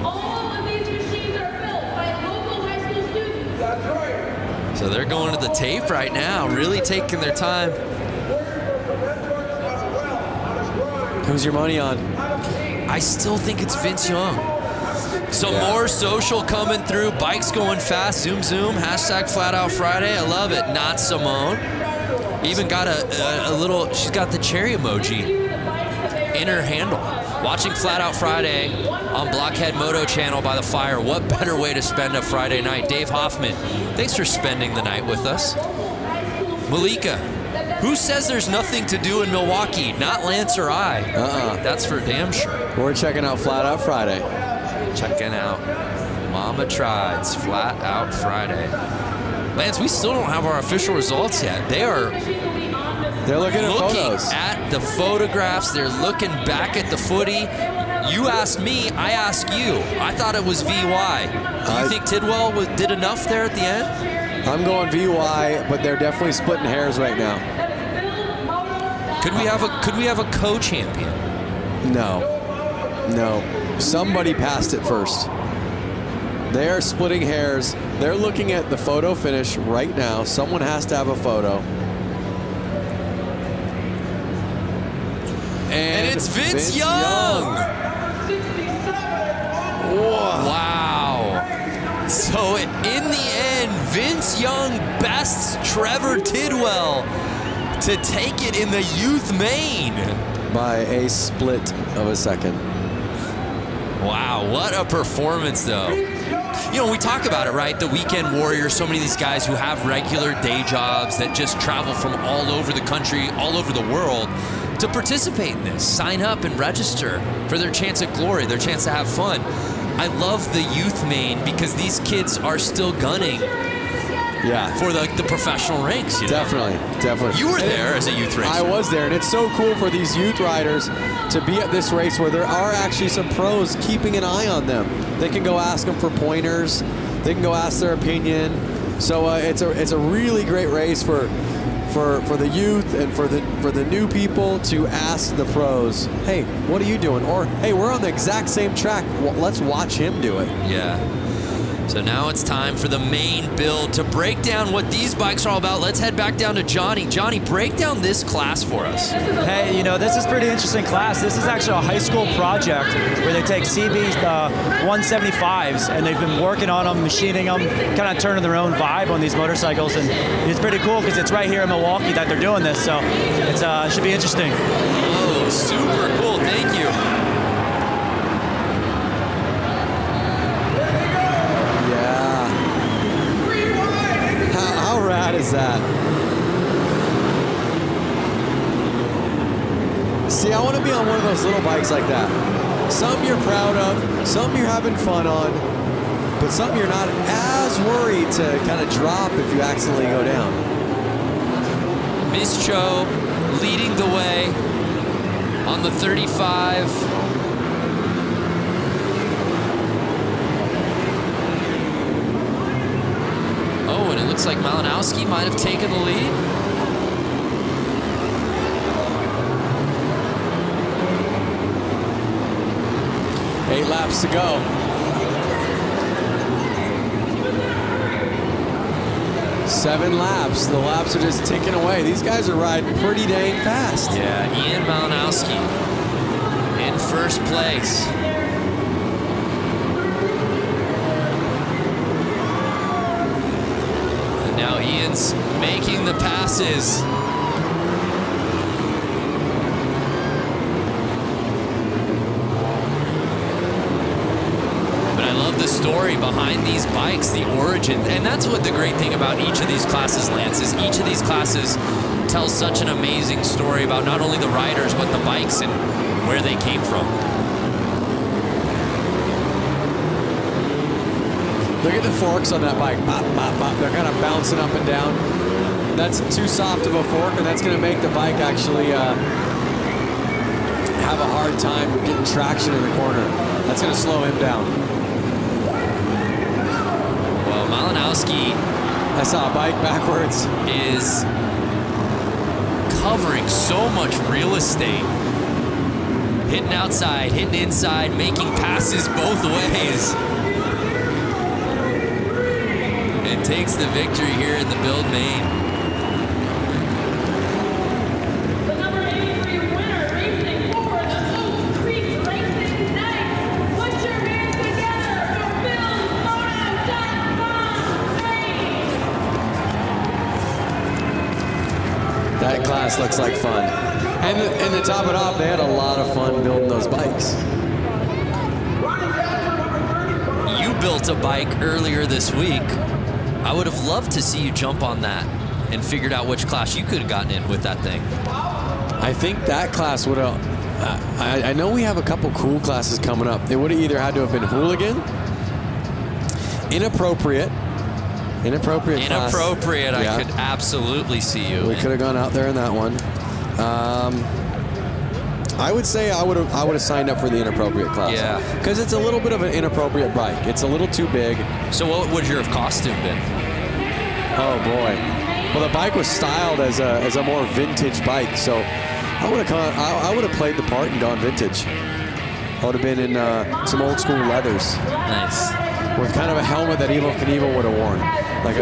Speaker 2: All of these machines are built by local high school students. That's right.
Speaker 3: So they're going to the tape right now, really taking their time.
Speaker 4: Who's your money on?
Speaker 3: I still think it's Vince Young. Some more social coming through. Bikes going fast. Zoom, zoom. Hashtag Flat Out Friday. I love it. Not Simone. Even got a little, she's got the cherry emoji in her handle. Watching Flat Out Friday on Blockhead Moto Channel by the fire. What better way to spend a Friday night? Dave Hoffman, thanks for spending the night with us. Malika, who says there's nothing to do in Milwaukee? Not Lance or I. That's for damn sure.
Speaker 4: We're checking out Flat Out Friday.
Speaker 3: Checking out Mama Tried's Flat Out Friday. Lance, we still don't have our official results yet. They're
Speaker 4: looking at photos.
Speaker 3: At the photographs. They're looking back at the footy. You asked me, I asked you. I thought it was VY. Do you think Tidwell did enough there at the end?
Speaker 4: I'm going VY, but they're definitely splitting hairs right now.
Speaker 3: Could we have a co-champion?
Speaker 4: No. Somebody passed it first. They are splitting hairs. They're looking at the photo finish right now. Someone has to have a photo. And
Speaker 3: it's Vince Young. Wow. So in the end, Vince Young bests Trevor Tidwell to take it in the youth main.
Speaker 4: By a split of a second.
Speaker 3: Wow, what a performance, though. You know, we talk about it, right? The weekend warriors, so many of these guys who have regular day jobs that just travel from all over the country, all over the world to participate in this, sign up and register for their chance at glory, their chance to have fun. I love the youth main because these kids are still gunning for the professional ranks. You know?
Speaker 4: Definitely.
Speaker 3: You were there as a youth racer.
Speaker 4: I was there, and it's so cool for these youth riders to be at this race where there are actually some pros keeping an eye on them. They can go ask them for pointers. They can go ask their opinion. So it's a really great race for the youth and for the new people to ask the pros, hey, what are you doing? Or, hey, we're on the exact same track. Well, let's watch him do it.
Speaker 3: Yeah. So now it's time for the main build to break down what these bikes are all about. Let's head back down to Johnny. Johnny, break down this class for us.
Speaker 6: Hey, you know, this is a pretty interesting class. This is actually a high school project where they take CB 175s and they've been working on them, machining them, kind of turning their own vibe on these motorcycles. And it's pretty cool because it's right here in Milwaukee that they're doing this. So it should be interesting.
Speaker 3: Oh, super cool. Thank you.
Speaker 4: How rad is that? See, I want to be on one of those little bikes like that. Some you're proud of, some you're having fun on, but some you're not as worried to kind of drop if you accidentally go down.
Speaker 3: Miss Cho leading the way on the 35. Oh, and it looks like Malinowski might have taken the lead.
Speaker 4: Eight laps to go. 7 laps. The laps are just ticking away. These guys are riding pretty dang fast.
Speaker 3: Yeah, Ian Malinowski in first place. And now Ian's making the passes. The story behind these bikes, the origin, and that's what the great thing about each of these classes, Lance, is each of these classes tells such an amazing story about not only the riders but the bikes and where they came from.
Speaker 4: Look at the forks on that bike. Bop, bop, bop. They're kind of bouncing up and down. That's too soft of a fork, and that's going to make the bike actually have a hard time getting traction in the corner. That's going to slow him down.
Speaker 3: Malinowski,
Speaker 4: I saw a bike backwards,
Speaker 3: is covering so much real estate. Hitting outside, hitting inside, making passes both ways. And takes the victory here in the build main.
Speaker 2: The number 83 winner racing for the Oak Creek Racing Knights. Put your hands together for
Speaker 4: That class looks like fun. And to top it off, they had a lot of fun building those bikes.
Speaker 3: You built a bike earlier this week. I would have loved to see you jump on that and figured out which class you could have gotten in with that thing.
Speaker 4: I think that class would have... I know we have a couple cool classes coming up. They would have either had to have been hooligan, inappropriate class.
Speaker 3: I could absolutely see you.
Speaker 4: We could have gone out there in that one. I would say I would have signed up for the inappropriate class.
Speaker 3: Yeah.
Speaker 4: Because it's a little bit of an inappropriate bike. It's a little too big.
Speaker 3: So what would your costume been?
Speaker 4: Oh boy. Well, the bike was styled as a more vintage bike, so I would have played the part and gone vintage. I would have been in some old school leathers.
Speaker 3: Nice.
Speaker 4: With kind of a helmet that Evo Knievel would have worn. Like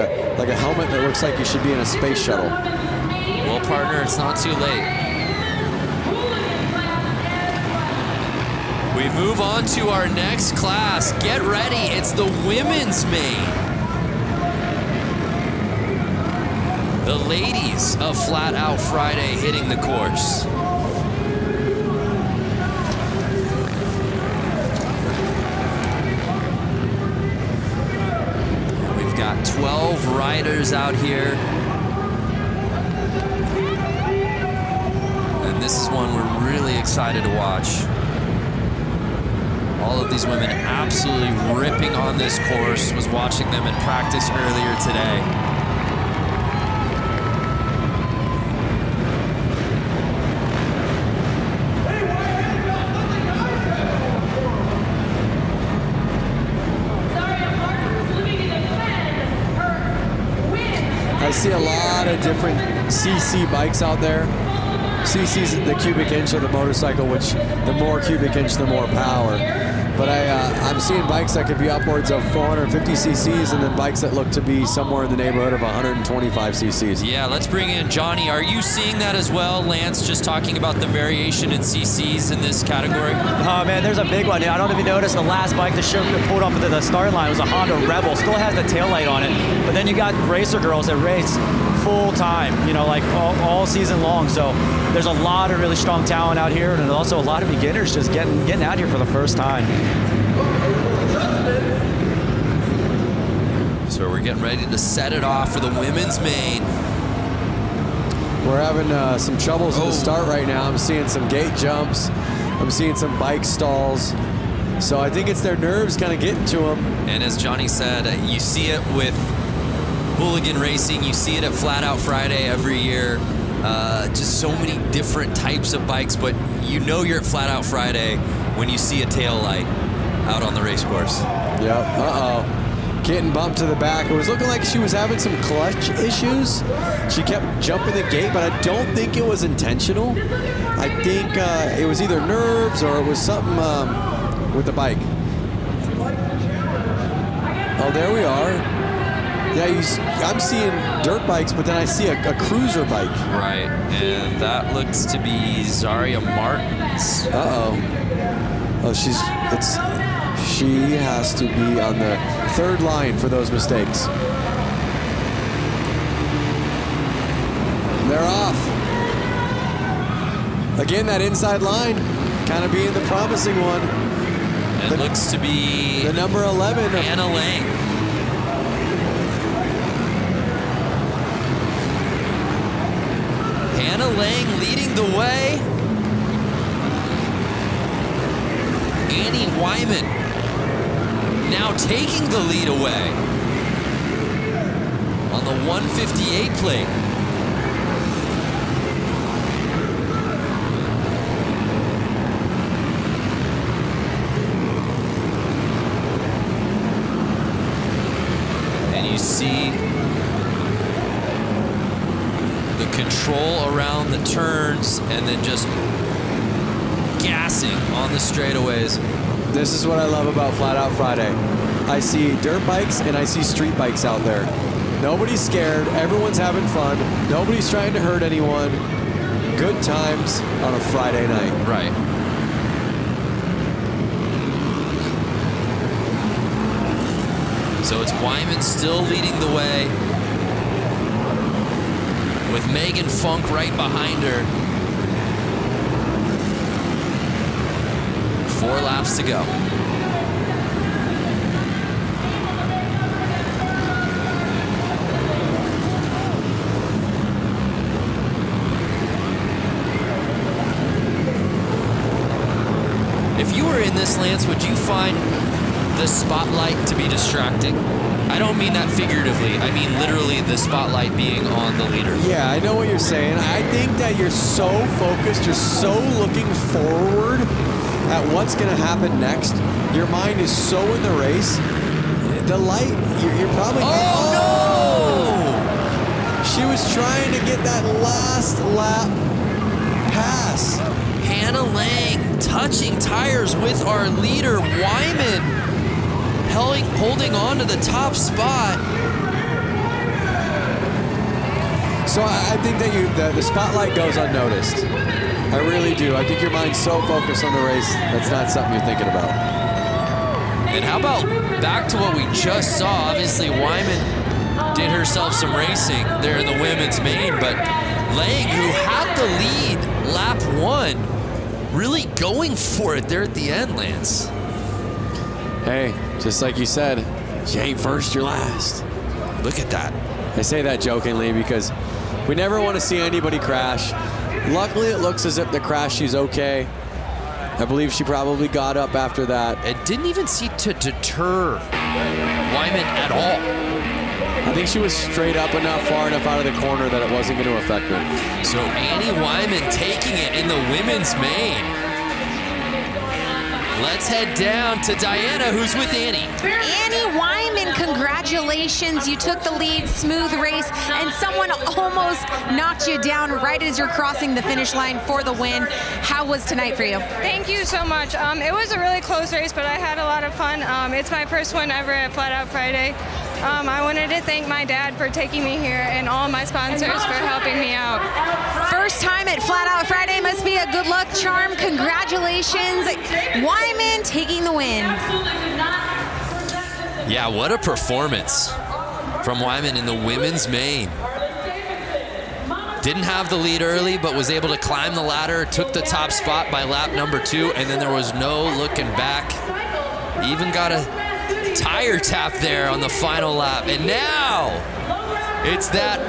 Speaker 4: a helmet that looks like you should be in a space shuttle.
Speaker 3: Well, partner, it's not too late. We move on to our next class. Get ready, it's the women's main. The ladies of Flat Out Friday hitting the course. We've got 12 riders out here. And this is one we're really excited to watch. All of these women absolutely ripping on this course. Was watching them in practice earlier today.
Speaker 4: I see a lot of different CC bikes out there. CC's the cubic inch of the motorcycle, which the more cubic inch, the more power. But I'm seeing bikes that could be upwards of 450 cc's and then bikes that look to be somewhere in the neighborhood of 125 cc's.
Speaker 3: Yeah, let's bring in Johnny. Are you seeing that as well? Lance just talking about the variation in cc's in this category.
Speaker 6: Oh man, there's a big one. I don't know if you noticed the last bike that pulled up to the start line was a Honda Rebel. Still has the taillight on it. But then you got racer girls that race full time, you know, like all season long. So there's a lot of really strong talent out here, and also a lot of beginners just getting out here for the first time.
Speaker 3: So we're getting ready to set it off for the women's main.
Speaker 4: We're having some troubles at the start right now. I'm seeing some gate jumps. I'm seeing some bike stalls. So I think it's their nerves kind of getting to them.
Speaker 3: And as Johnny said, you see it with hooligan racing. You see it at Flat Out Friday every year. Just so many different types of bikes, but you know you're at Flat Out Friday when you see a tail light out on the race course.
Speaker 4: Yep. Uh-oh. Getting bumped to the back. It was looking like she was having some clutch issues. She kept jumping the gate, but I don't think it was intentional. I think it was either nerves or it was something with the bike. Oh, there we are. Yeah, I'm seeing dirt bikes, but then I see a cruiser bike.
Speaker 3: Right, and that looks to be Zaria Martins.
Speaker 4: Uh-oh. Oh, she has to be on the third line for those mistakes. They're off. Again, that inside line kind of being the promising one.
Speaker 3: It looks to be
Speaker 4: the number 11.
Speaker 3: Anna Lang. Hannah Lang leading the way. Annie Wyman now taking the lead away on the 158 plate. And you see the control around the turns and then just gassing on the straightaways.
Speaker 4: This is what I love about Flat Out Friday. I see dirt bikes and I see street bikes out there. Nobody's scared. Everyone's having fun. Nobody's trying to hurt anyone. Good times on a Friday night.
Speaker 3: Right. So it's Wyman still leading the way with Megan Funk right behind her. 4 laps to go. If you were in this, Lance, would you find the spotlight to be distracting? I don't mean that figuratively. I mean literally the spotlight being on the leader.
Speaker 4: Yeah, I know what you're saying. I think that you're so focused, you're so looking forward at what's going to happen next. Your mind is so in the race. The light, you're probably...
Speaker 3: Oh,
Speaker 4: no! She was trying to get that last lap pass.
Speaker 3: Hannah Lang touching tires with our leader, Wyman, holding on to the top spot.
Speaker 4: So I think that the spotlight goes unnoticed. I really do. I think your mind's so focused on the race, that's not something you're thinking about.
Speaker 3: And how about back to what we just saw? Obviously, Wyman did herself some racing there in the women's main, but Lang, who had the lead lap 1, really going for it there at the end, Lance.
Speaker 4: Hey, just like you said, you ain't first, you're last.
Speaker 3: Look at that.
Speaker 4: I say that jokingly because we never want to see anybody crash. Luckily, it looks as if the crash, she's okay. I believe she probably got up after that.
Speaker 3: It didn't even seem to deter Wyman at all.
Speaker 4: I think she was straight up enough, far enough out of the corner that it wasn't going to affect her.
Speaker 3: So Annie Wyman taking it in the women's main. Let's head down to Diana, who's with Annie.
Speaker 5: Annie Wyman, congratulations. You took the lead, smooth race, and someone almost knocked you down right as you're crossing the finish line for the win. How was tonight for you?
Speaker 18: Thank you so much. It was a really close race, but I had a lot of fun. It's my first one ever at Flat Out Friday. I wanted to thank my dad for taking me here and all my sponsors for helping me out.
Speaker 5: First time at Flat Out Friday must be a good luck charm. Congratulations. Wyman taking the win.
Speaker 3: Yeah, what a performance from Wyman in the women's main. Didn't have the lead early, but was able to climb the ladder, took the top spot by lap number 2, and then there was no looking back. Even got a tire tap there on the final lap. And now it's that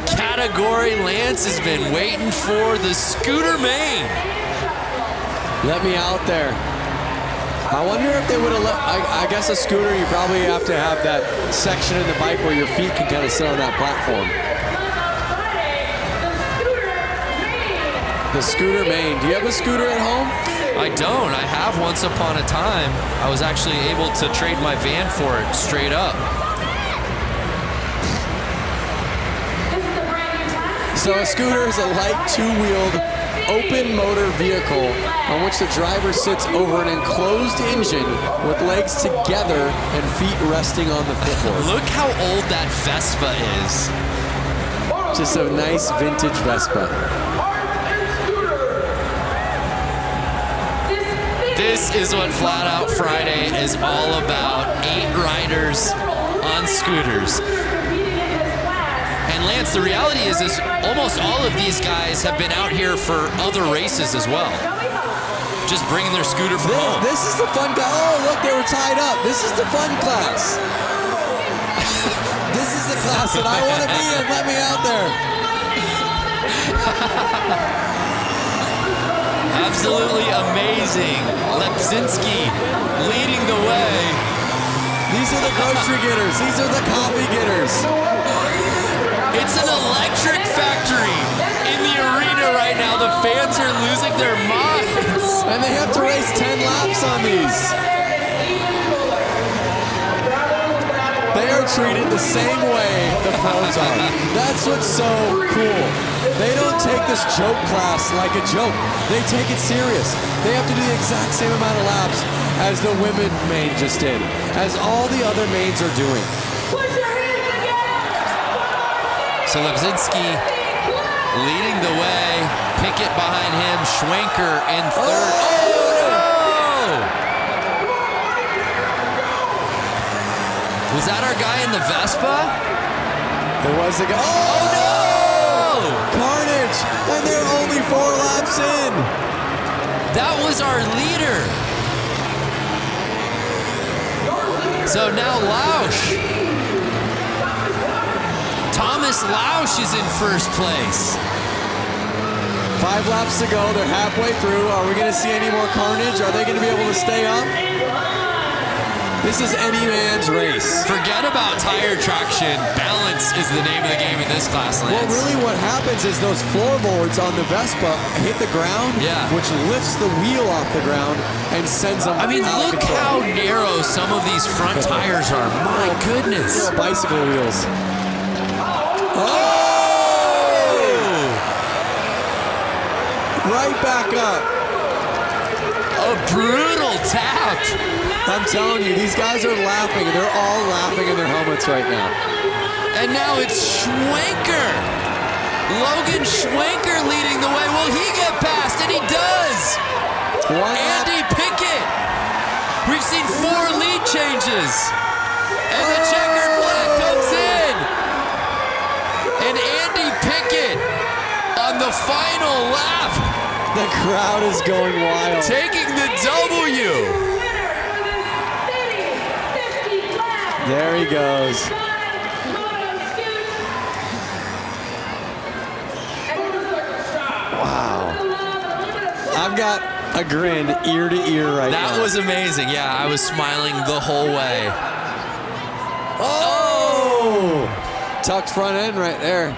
Speaker 3: category Lance has been waiting for, the scooter main.
Speaker 4: Let me out there. I wonder if they would have let, I guess a scooter, you probably have to have that section in the bike where your feet can kind of sit on that platform. The scooter main. Do you have a scooter at home?
Speaker 3: I don't. I have once upon a time. I was actually able to trade my van for it straight up.
Speaker 4: So a scooter is a light two-wheeled open motor vehicle on which the driver sits over an enclosed engine with legs together and feet resting on the footboard.
Speaker 3: Look how old that Vespa is.
Speaker 4: Just a nice vintage Vespa.
Speaker 3: This is what Flat Out Friday is all about. 8 riders on scooters. And Lance, the reality is almost all of these guys have been out here for other races as well. Just bringing their scooter from home.
Speaker 4: This is the fun class. Oh, look, they were tied up. This is the fun class. This is the class that I want to be in. Let me out there.
Speaker 3: Absolutely amazing. Lepsinski leading the way.
Speaker 4: These are the grocery getters. These are the coffee getters.
Speaker 3: It's an electric factory in the arena right now. The fans are losing their minds.
Speaker 4: And they have to race 10 laps on these. They are treated the same way the pros are. That's what's so cool. They don't take this joke class like a joke. They take it serious. They have to do the exact same amount of laps as the women main just did, as all the other mains are doing.
Speaker 3: So Lepsinski leading the way. Pickett behind him. Schwenker in third. Oh, no! Was that our guy in the Vespa?
Speaker 4: It was the guy. Oh, no! Carnage! And they're only 4 laps in.
Speaker 3: That was our leader. So now Lausch. Thomas Lausch is in first place.
Speaker 4: 5 laps to go. They're halfway through. Are we going to see any more carnage? Are they going to be able to stay up? This is any man's race.
Speaker 3: Forget about tire traction. Balance is the name of the game in this class, Lance.
Speaker 4: Well, really what happens is those floorboards on the Vespa hit the ground, which lifts the wheel off the ground and sends them
Speaker 3: I mean,
Speaker 4: out
Speaker 3: look
Speaker 4: of control.
Speaker 3: how narrow some of these front tires are. My goodness.
Speaker 4: Little bicycle wheels.
Speaker 3: Oh!
Speaker 4: Right back up.
Speaker 3: A brutal tap.
Speaker 4: I'm telling you, these guys are laughing. They're all laughing in their helmets right now.
Speaker 3: And now it's Schwenker. Logan Schwenker leading the way. Will he get past? And he does. Andy Pickett. We've seen 4 lead changes. And the checkered flag comes in. And Andy Pickett on the final lap.
Speaker 4: The crowd is going wild.
Speaker 3: Taking the W.
Speaker 4: There he goes. Wow. I've got a grin ear to ear right now.
Speaker 3: That was amazing. Yeah, I was smiling the whole way.
Speaker 4: Oh! Tucked front end right there.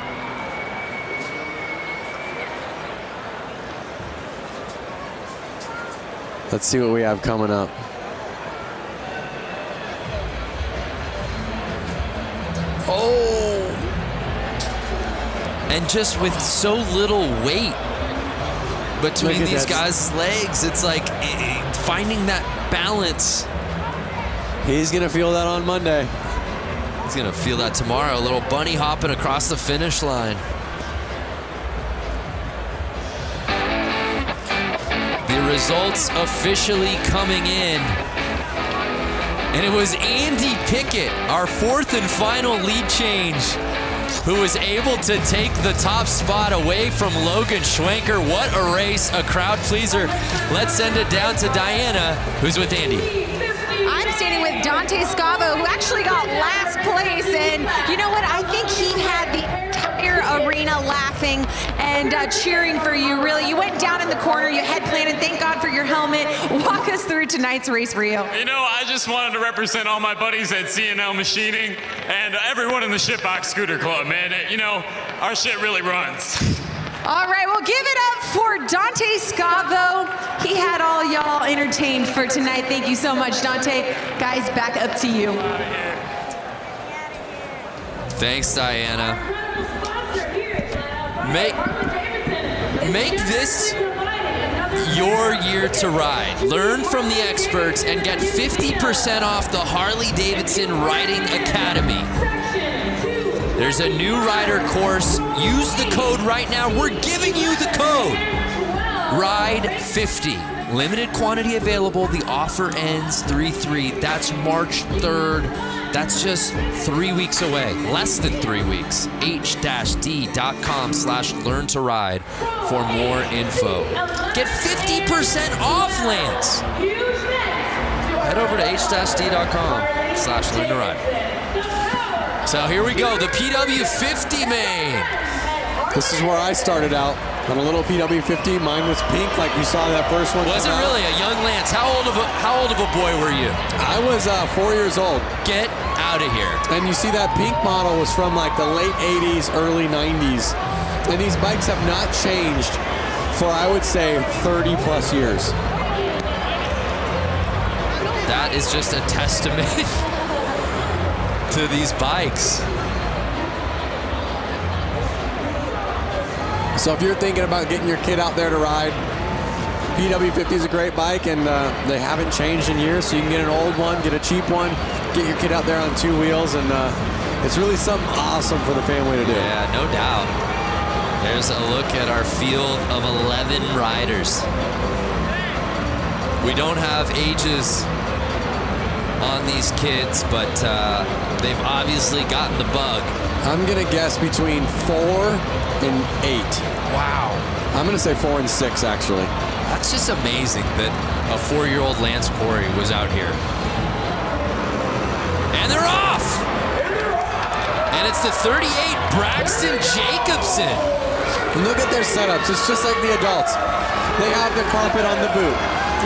Speaker 4: Let's see what we have coming up.
Speaker 3: Oh! And just with so little weight between these guys' legs, it's like finding that balance.
Speaker 4: He's gonna feel that on Monday.
Speaker 3: He's gonna feel that tomorrow. A little bunny hopping across the finish line. The results officially coming in. And it was Andy Pickett, our fourth and final lead change, who was able to take the top spot away from Logan Schwenker. What a race, a crowd pleaser. Let's send it down to Diana, who's with Andy.
Speaker 5: I'm standing with Dante Scavo, who actually got last place. And you know what? I think he had the entire arena laughing and cheering for you, really. You went down in the corner, you had planted. Thank God for your helmet. Walk us through tonight's race for you.
Speaker 19: You know, I just wanted to represent all my buddies at C&L Machining and everyone in the Shitbox Scooter Club, man. You know, our shit really runs.
Speaker 5: All right, well, give it up for Dante Scavo. He had all y'all entertained for tonight. Thank you so much, Dante. Guys, back up to you.
Speaker 3: Thanks, Diana. Make this your year to ride. Learn from the experts and get 50% off the Harley-Davidson Riding Academy. There's a new rider course. Use the code right now. We're giving you the code. RIDE50. Limited quantity available. The offer ends 3/3. That's March 3rd. That's just 3 weeks away. Less than 3 weeks. h-d.com/learn to ride for more info. Get 50% off, Lance. Head over to h-d.com/learn to ride. So here we go, the PW50 main.
Speaker 4: This is where I started out, on a little PW50. Mine was pink, like you saw that first one.
Speaker 3: Was it really a young Lance? How old of a boy were you?
Speaker 4: I was 4 years old.
Speaker 3: Get out of here.
Speaker 4: And you see that pink model was from like the late 80s, early 90s. And these bikes have not changed for, I would say, 30 plus years.
Speaker 3: That is just a testament to these bikes.
Speaker 4: So if you're thinking about getting your kid out there to ride, PW50 is a great bike, and they haven't changed in years, so you can get an old one, get a cheap one, get your kid out there on 2 wheels, and it's really something awesome for the family to do.
Speaker 3: Yeah, no doubt. There's a look at our field of 11 riders. We don't have ages on these kids, but they've obviously gotten the bug.
Speaker 4: I'm gonna guess between 4 and 8.
Speaker 3: Wow.
Speaker 4: I'm gonna say 4 and 6, actually.
Speaker 3: That's just amazing that a 4-year-old Lance Corey was out here. And they're off! And it's the 38, Braxton Jacobson.
Speaker 4: Look at their setups. It's just like the adults. They have the carpet on the boot.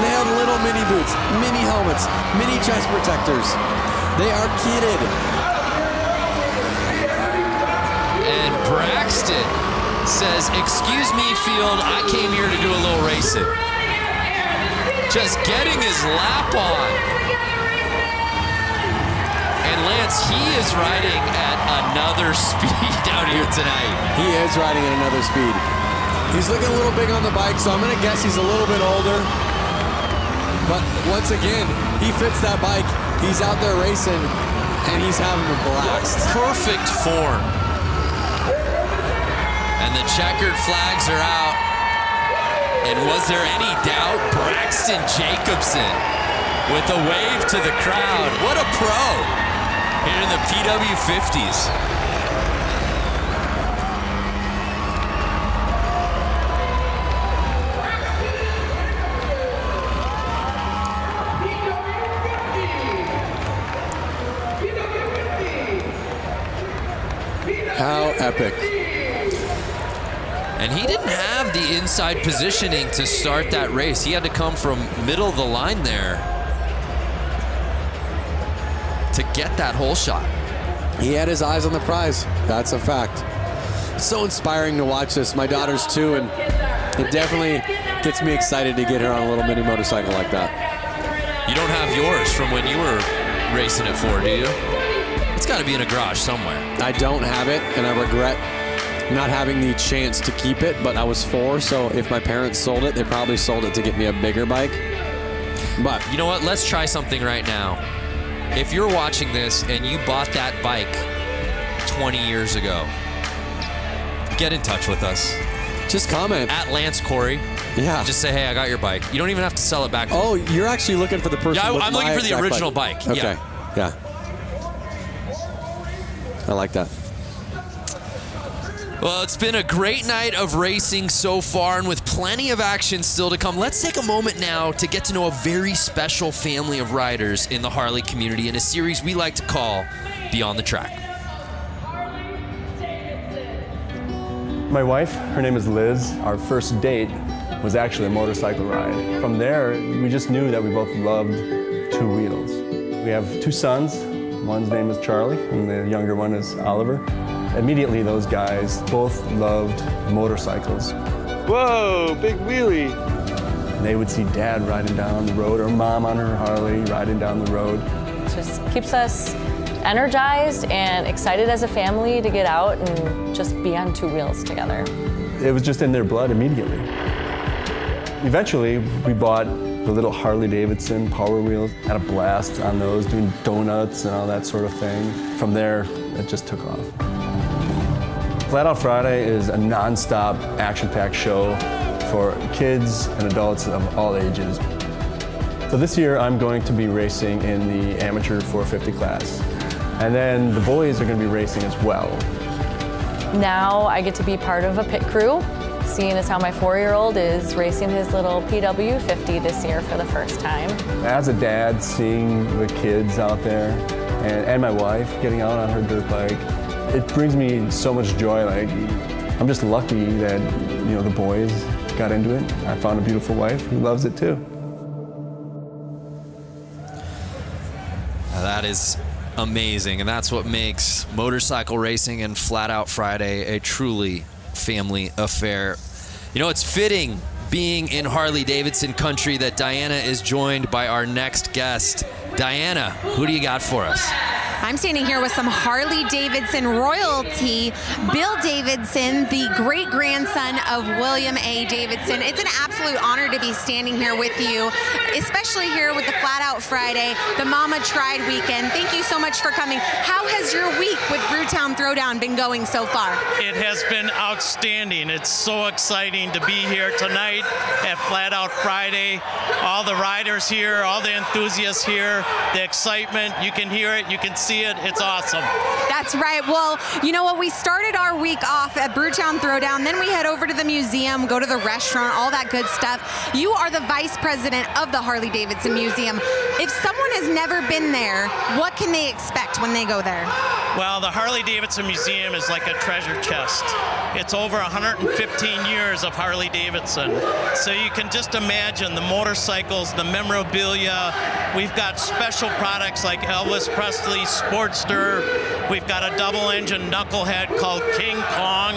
Speaker 4: They have little mini boots, mini helmets, mini chest protectors. They are kitted.
Speaker 3: And Braxton says, "Excuse me, field, I came here to do a little racing." Just getting his lap on. And Lance, he is riding at another speed out here tonight.
Speaker 4: He is riding at another speed. He's looking a little big on the bike, so I'm gonna guess he's a little bit older. But once again, he fits that bike. He's out there racing, and he's having a blast.
Speaker 3: Perfect form. And the checkered flags are out. And was there any doubt? Braxton Jacobson with a wave to the crowd. What a pro here in the PW50s.
Speaker 4: How epic.
Speaker 3: And he didn't have the inside positioning to start that race. He had to come from middle of the line there to get that hole shot.
Speaker 4: He had his eyes on the prize. That's a fact. It's so inspiring to watch this. My daughter's 2, and It definitely gets me excited to get her on a little mini motorcycle like that.
Speaker 3: You don't have yours from when you were racing at 4, do you? It's got to be in a garage somewhere.
Speaker 4: I don't have it, and I regret not having the chance to keep it, but I was 4, so if my parents sold it, they probably sold it to get me a bigger bike. But
Speaker 3: you know what? Let's try something right now. If you're watching this and you bought that bike 20 years ago, get in touch with us.
Speaker 4: Just comment.
Speaker 3: At Lance Corey.
Speaker 4: Yeah.
Speaker 3: Just say, hey, I got your bike. You don't even have to sell it back.
Speaker 4: Oh, you're actually looking for the person.
Speaker 3: Yeah,
Speaker 4: with
Speaker 3: I'm looking for the original bike.
Speaker 4: Okay. Yeah. I like that.
Speaker 3: Well, it's been a great night of racing so far, and with plenty of action still to come. Let's take a moment now to get to know a very special family of riders in the Harley community in a series we like to call Beyond the Track.
Speaker 20: My wife, her name is Liz. Our first date was actually a motorcycle ride. From there, we just knew that we both loved two wheels. We have 2 sons. One's name is Charlie, and the younger one is Oliver. Immediately, those guys both loved motorcycles. Whoa, big wheelie. They would see Dad riding down the road, or Mom on her Harley riding down the road.
Speaker 21: It just keeps us energized and excited as a family to get out and just be on 2 wheels together.
Speaker 20: It was just in their blood immediately. Eventually, we bought the little Harley-Davidson Power Wheels. Had a blast on those, doing donuts and all that sort of thing. From there, it just took off. Flat Out Friday is a non-stop, action-packed show for kids and adults of all ages. So this year, I'm going to be racing in the amateur 450 class. And then the boys are going to be racing as well.
Speaker 21: Now I get to be part of a pit crew, seeing as how my 4-year-old is racing his little PW50 this year for the first time.
Speaker 20: As a dad, seeing the kids out there and my wife getting out on her dirt bike, it brings me so much joy. Like, I'm just lucky that, you know, the boys got into it. I found a beautiful wife who loves it too.
Speaker 3: Now that is amazing, and that's what makes motorcycle racing and Flat Out Friday a truly family affair. You know, it's fitting, being in Harley-Davidson country, that Diana is joined by our next guest. Diana, who do you got for us?
Speaker 5: I'm standing here with some Harley-Davidson royalty. Bill Davidson, the great-grandson of William A. Davidson. It's an absolute honor to be standing here with you, especially here with the Flat Out Friday, the Mama Tried weekend. Thank you so much for coming. How has your week with Brewtown Throwdown been going so far?
Speaker 22: It has been outstanding. It's so exciting to be here tonight at Flat Out Friday. All the riders here, all the enthusiasts here, the excitement, you can hear it, you can see it. It's awesome.
Speaker 5: That's right. Well, you know what? We started our week off at Brewtown Throwdown. Then we head over to the museum, go to the restaurant, all that good stuff. You are the vice president of the Harley-Davidson Museum. If someone has never been there, what can they expect when they go there?
Speaker 22: Well, the Harley-Davidson Museum is like a treasure chest. It's over 115 years of Harley-Davidson. So you can just imagine the motorcycles, the memorabilia. We've got special products like Elvis Presley's Sportster. We've got a double-engine knucklehead called King Kong.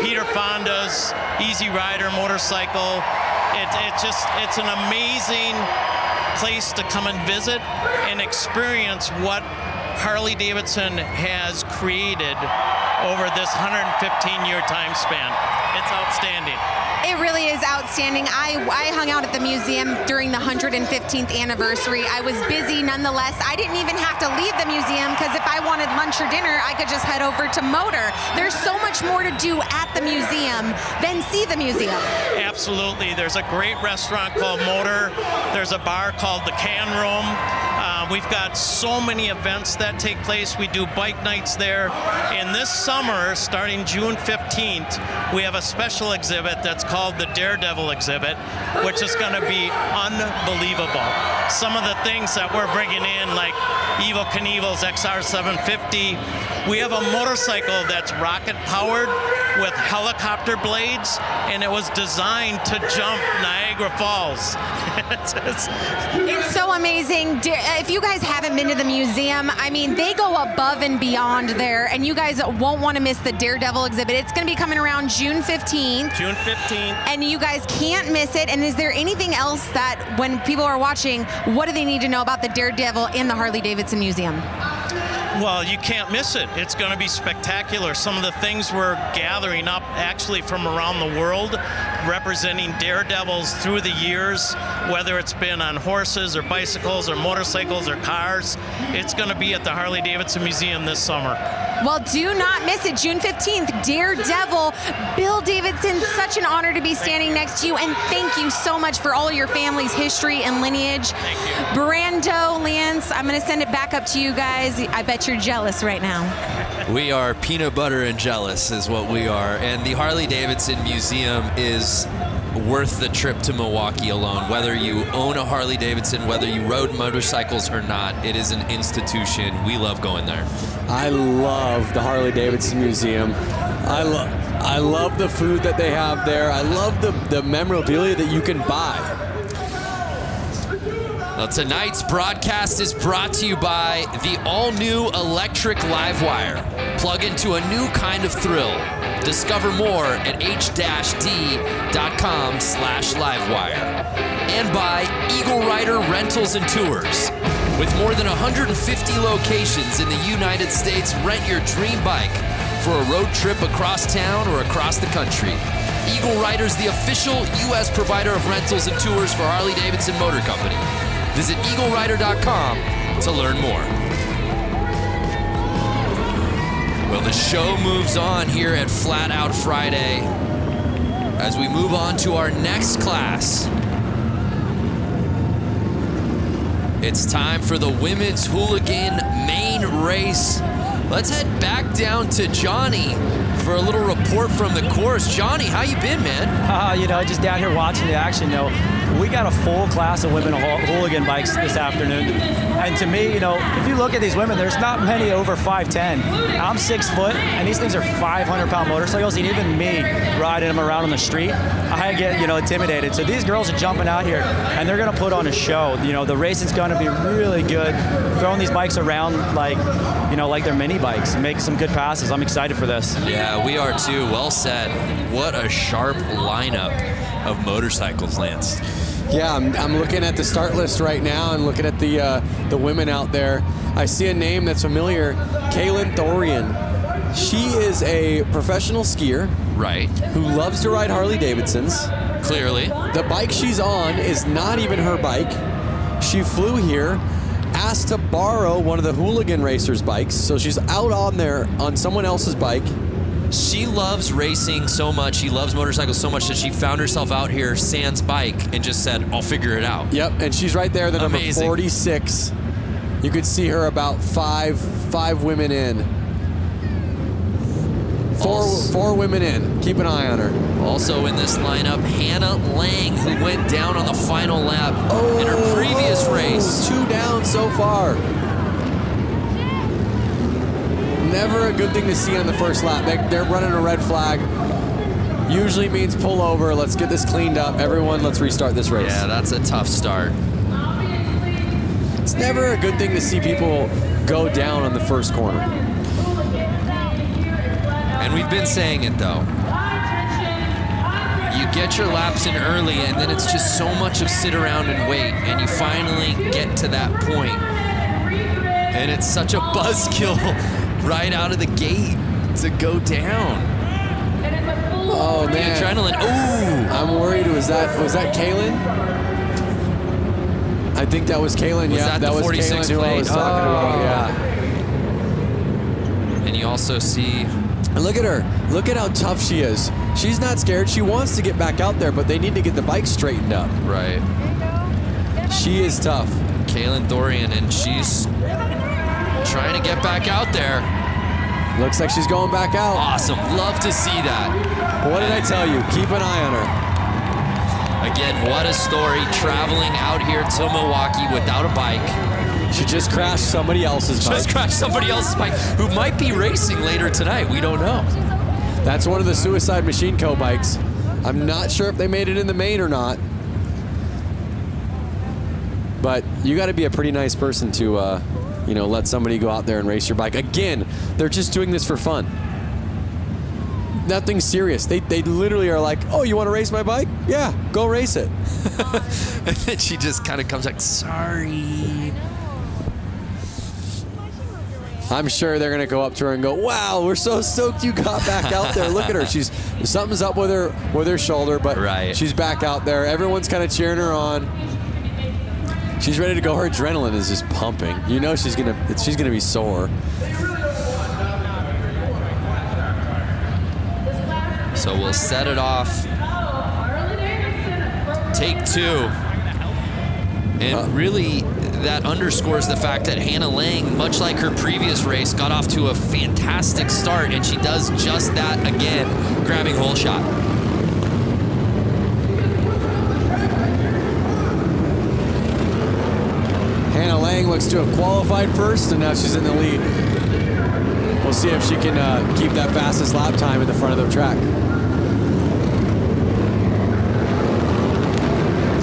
Speaker 22: Peter Fonda's Easy Rider motorcycle. It's an amazing place to come and visit and experience what Harley-Davidson has created over this 115-year time span. It's outstanding.
Speaker 5: It really is outstanding. I hung out at the museum during the 115th anniversary. I was busy nonetheless. I didn't even have to leave the museum because if I wanted lunch or dinner, I could just head over to Motor. There's so much more to do at the museum than see the museum.
Speaker 22: Absolutely. There's a great restaurant called Motor. There's a bar called the Can Room. We've got so many events that take place. We do bike nights there. And this summer, starting June 15th, we have a special exhibit that's called the Daredevil Exhibit, which is going to be unbelievable. Some of the things that we're bringing in, like Evel Knievel's XR750. We have a motorcycle that's rocket-powered with helicopter blades, and it was designed to jump Niagara Falls.
Speaker 5: It's so so amazing. If you guys haven't been to the museum, I mean, they go above and beyond there, and you guys won't want to miss the Daredevil exhibit. It's going to be coming around June 15th.
Speaker 22: June 15th.
Speaker 5: And you guys can't miss it. And is there anything else that when people are watching, what do they need to know about the Daredevil in the Harley-Davidson Museum?
Speaker 22: Well, you can't miss it. It's going to be spectacular. Some of the things we're gathering up actually from around the world, representing daredevils through the years, whether it's been on horses or bicycles or motorcycles or cars. It's going to be at the Harley-Davidson Museum this summer.
Speaker 5: Well, do not miss it. June 15th, Daredevil. Bill Davidson, such an honor to be standing next to you, and thank you so much for all your family's history and lineage.
Speaker 22: Thank you.
Speaker 5: Brando, Lance, I'm going to send it back up to you guys. I bet you're jealous right now.
Speaker 3: We are peanut butter and jealous is what we are. And the Harley-Davidson Museum is worth the trip to Milwaukee alone. Whether you own a Harley-Davidson, whether you rode motorcycles or not, it is an institution. We love going there.
Speaker 4: I love the Harley-Davidson Museum. I love the food that they have there. I love the memorabilia that you can buy.
Speaker 3: Well, tonight's broadcast is brought to you by the all-new electric Livewire. Plug into a new kind of thrill. Discover more at h-d.com/livewire. And by Eagle Rider Rentals and Tours. With more than 150 locations in the United States, rent your dream bike for a road trip across town or across the country. Eagle Rider's the official U.S. provider of rentals and tours for Harley-Davidson Motor Company. Visit eaglerider.com to learn more. Well, the show moves on here at Flat Out Friday as we move on to our next class. It's time for the women's hooligan main race. Let's head back down to Johnny for a little report from the course. Johnny, how you been, man?
Speaker 6: You know, just down here watching the action. You know, we got a full class of women hooligan bikes this afternoon. And to me, you know, if you look at these women, there's not many over 5'10". I'm 6 foot, and these things are 500-pound motorcycles. And even me riding them around on the street, I get, you know, intimidated. So these girls are jumping out here, and they're going to put on a show. You know, the racing's going to be really good. Throwing these bikes around like, you know, like they're mini bikes, and making some good passes. I'm excited for this.
Speaker 3: Yeah, we are too. Well said. What a sharp lineup of motorcycles, Lance.
Speaker 4: Yeah, I'm looking at the start list right now and looking at the women out there. I see a name that's familiar, Kaylin Thorian. She is a professional skier.
Speaker 3: Right.
Speaker 4: Who loves to ride Harley-Davidsons.
Speaker 3: Clearly.
Speaker 4: The bike she's on is not even her bike. She flew here, asked to borrow one of the hooligan racers' bikes, so she's out on there on someone else's bike.
Speaker 3: She loves racing so much, she loves motorcycles so much that she found herself out here sans bike and just said, I'll figure it out.
Speaker 4: Yep, and she's right there, the number 46. You could see her about five women in. Four women in. Keep an eye on her.
Speaker 3: Also in this lineup, Hannah Lang, who went down on the final lap in her previous race.
Speaker 4: 2 down so far. Never a good thing to see on the first lap. They're running a red flag. Usually means pull over. Let's get this cleaned up. Everyone, let's restart this race.
Speaker 3: Yeah, that's a tough start.
Speaker 4: It's never a good thing to see people go down on the first corner.
Speaker 3: And we've been saying it, though. You get your laps in early, and then it's just so much of sit around and wait, and you finally get to that point. And it's such a buzzkill right out of the gate to go down.
Speaker 4: Oh,
Speaker 3: the
Speaker 4: man.
Speaker 3: adrenaline. Ooh.
Speaker 4: I'm worried. Was that Kaylin? I think that was Kaylin. Yeah, that was Kaylin who I was talking about. Yeah.
Speaker 3: And you also see.
Speaker 4: And look at her. Look at how tough she is. She's not scared. She wants to get back out there, but they need to get the bike straightened up.
Speaker 3: Right.
Speaker 4: She is tough.
Speaker 3: Kaylin Thorian, and she's trying to get back out there.
Speaker 4: Looks like she's going back out.
Speaker 3: Awesome. Love to see that.
Speaker 4: What did I tell you? Keep an eye on her.
Speaker 3: Again, what a story, traveling out here to Milwaukee without a bike.
Speaker 4: She just crashed somebody else's bike.
Speaker 3: Just crashed somebody else's bike who might be racing later tonight. We don't know.
Speaker 4: That's one of the Suicide Machine Co. bikes. I'm not sure if they made it in the main or not. But you got to be a pretty nice person to, you know, let somebody go out there and race your bike. Again, they're just doing this for fun. Nothing serious. They literally are like, oh, you want to race my bike? Yeah, go race it.
Speaker 3: And then she just kind of comes like, sorry.
Speaker 4: I'm sure they're going to go up to her and go, wow, we're so stoked you got back out there. Look at her. Something's up with her shoulder, but she's back out there. Everyone's kind of cheering her on. She's ready to go. Her adrenaline is just pumping. You know she's gonna be sore.
Speaker 3: So we'll set it off. Take 2. And really, that underscores the fact that Hannah Lang, much like her previous race, got off to a fantastic start, and she does just that again, grabbing hole shot.
Speaker 4: Hannah Lang looks to have qualified first, and now she's in the lead. We'll see if she can keep that fastest lap time in the front of the track.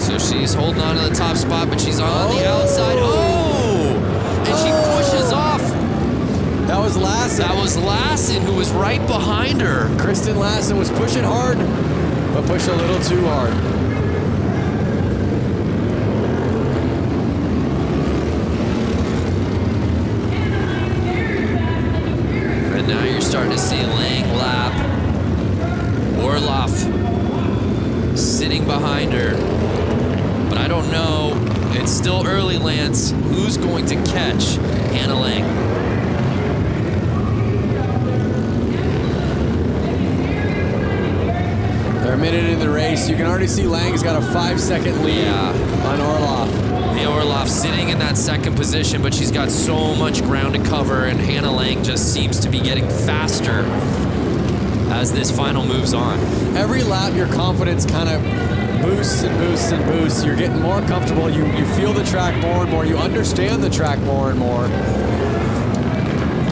Speaker 3: So she's holding on to the top spot, but she's on the outside. Oh! And she pushes off.
Speaker 4: That was Lassen.
Speaker 3: That was Lassen, who was right behind her.
Speaker 4: Kristen Lassen was pushing hard, but pushed a little too hard.
Speaker 3: And now you're starting to see Lang lap. Orloff sitting behind her. But I don't know, it's still early, Lance. Who's going to catch Hannah Lang?
Speaker 4: They're a minute in the race. You can already see Lang's got a 5-second lead on Orloff.
Speaker 3: Leah Orloff sitting in that second position, but she's got so much ground to cover, and Hannah Lang just seems to be getting faster as this final moves on.
Speaker 4: Every lap, your confidence kind of boosts and boosts and boosts. You're getting more comfortable. You feel the track more and more. You understand the track more and more.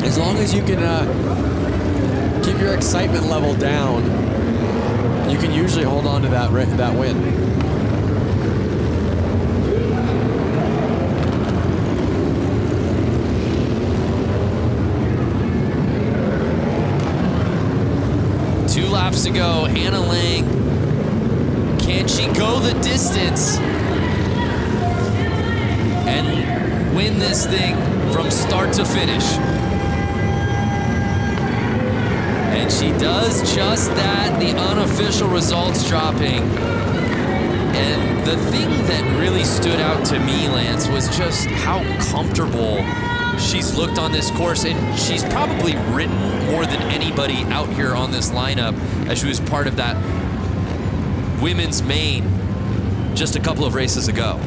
Speaker 4: As long as you can keep your excitement level down, you can usually hold on to that win.
Speaker 3: Two laps to go. Hannah Lang. Can she go the distance and win this thing from start to finish? And she does just that, the unofficial results dropping. And the thing that really stood out to me, Lance, was just how comfortable she's looked on this course, and she's probably ridden more than anybody out here on this lineup as she was part of that women's main just a couple of races ago.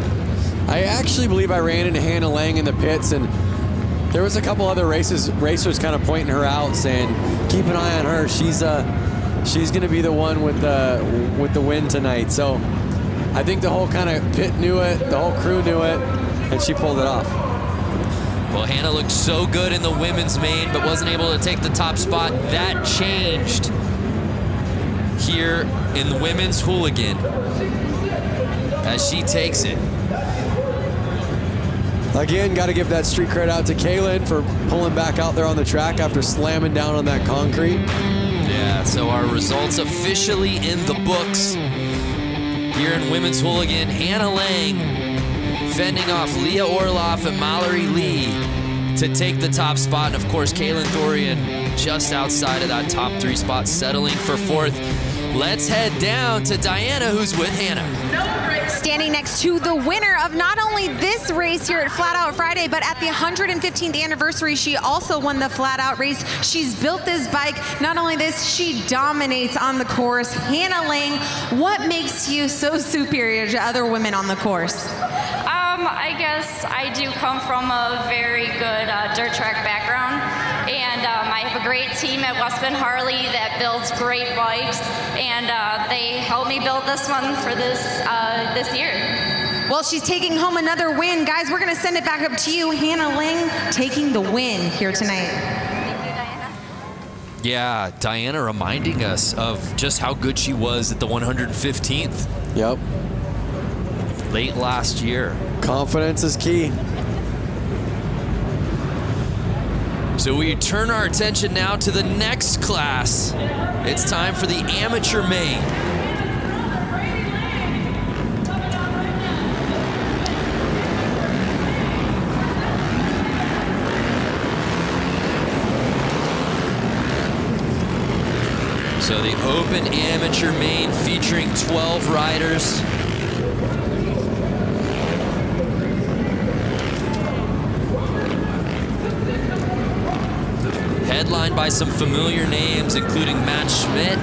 Speaker 4: I actually believe I ran into Hannah Lang in the pits, and there was a couple other racers kind of pointing her out, saying, keep an eye on her. She's going to be the one with the win tonight. So I think the whole kind of pit knew it, the whole crew knew it, and she pulled it off.
Speaker 3: Well, Hannah looked so good in the women's main, but wasn't able to take the top spot. That changed here in the women's hooligan as she takes it.
Speaker 4: Again, got to give that street cred out to Kaylin for pulling back out there on the track after slamming down on that concrete.
Speaker 3: Yeah, so our results officially in the books here in women's hooligan. Hannah Lang fending off Leah Orloff and Mallory Lee to take the top spot. And of course, Kaylin Thorian just outside of that top 3 spot, settling for 4th. Let's head down to Diana, who's with Hannah.
Speaker 5: Standing next to the winner of not only this race here at Flat Out Friday, but at the 115th anniversary, she also won the Flat Out race. She's built this bike. Not only this, she dominates on the course. Hannah Lang, what makes you so superior to other women on the course?
Speaker 1: I guess I do come from a very good dirt track background, and I have a great team at Westman Harley that builds great bikes, and they helped me build this one for this year.
Speaker 5: Well, she's taking home another win. Guys, we're going to send it back up to you. Hannah Lang taking the win here tonight.
Speaker 3: Yeah, Diana reminding us of just how good she was at the 115th.
Speaker 4: Yep.
Speaker 3: Late last year.
Speaker 4: Confidence is key.
Speaker 3: So we turn our attention now to the next class. It's time for the amateur main. So the open amateur main featuring 12 riders. Headlined by some familiar names, including Matt Schmidt.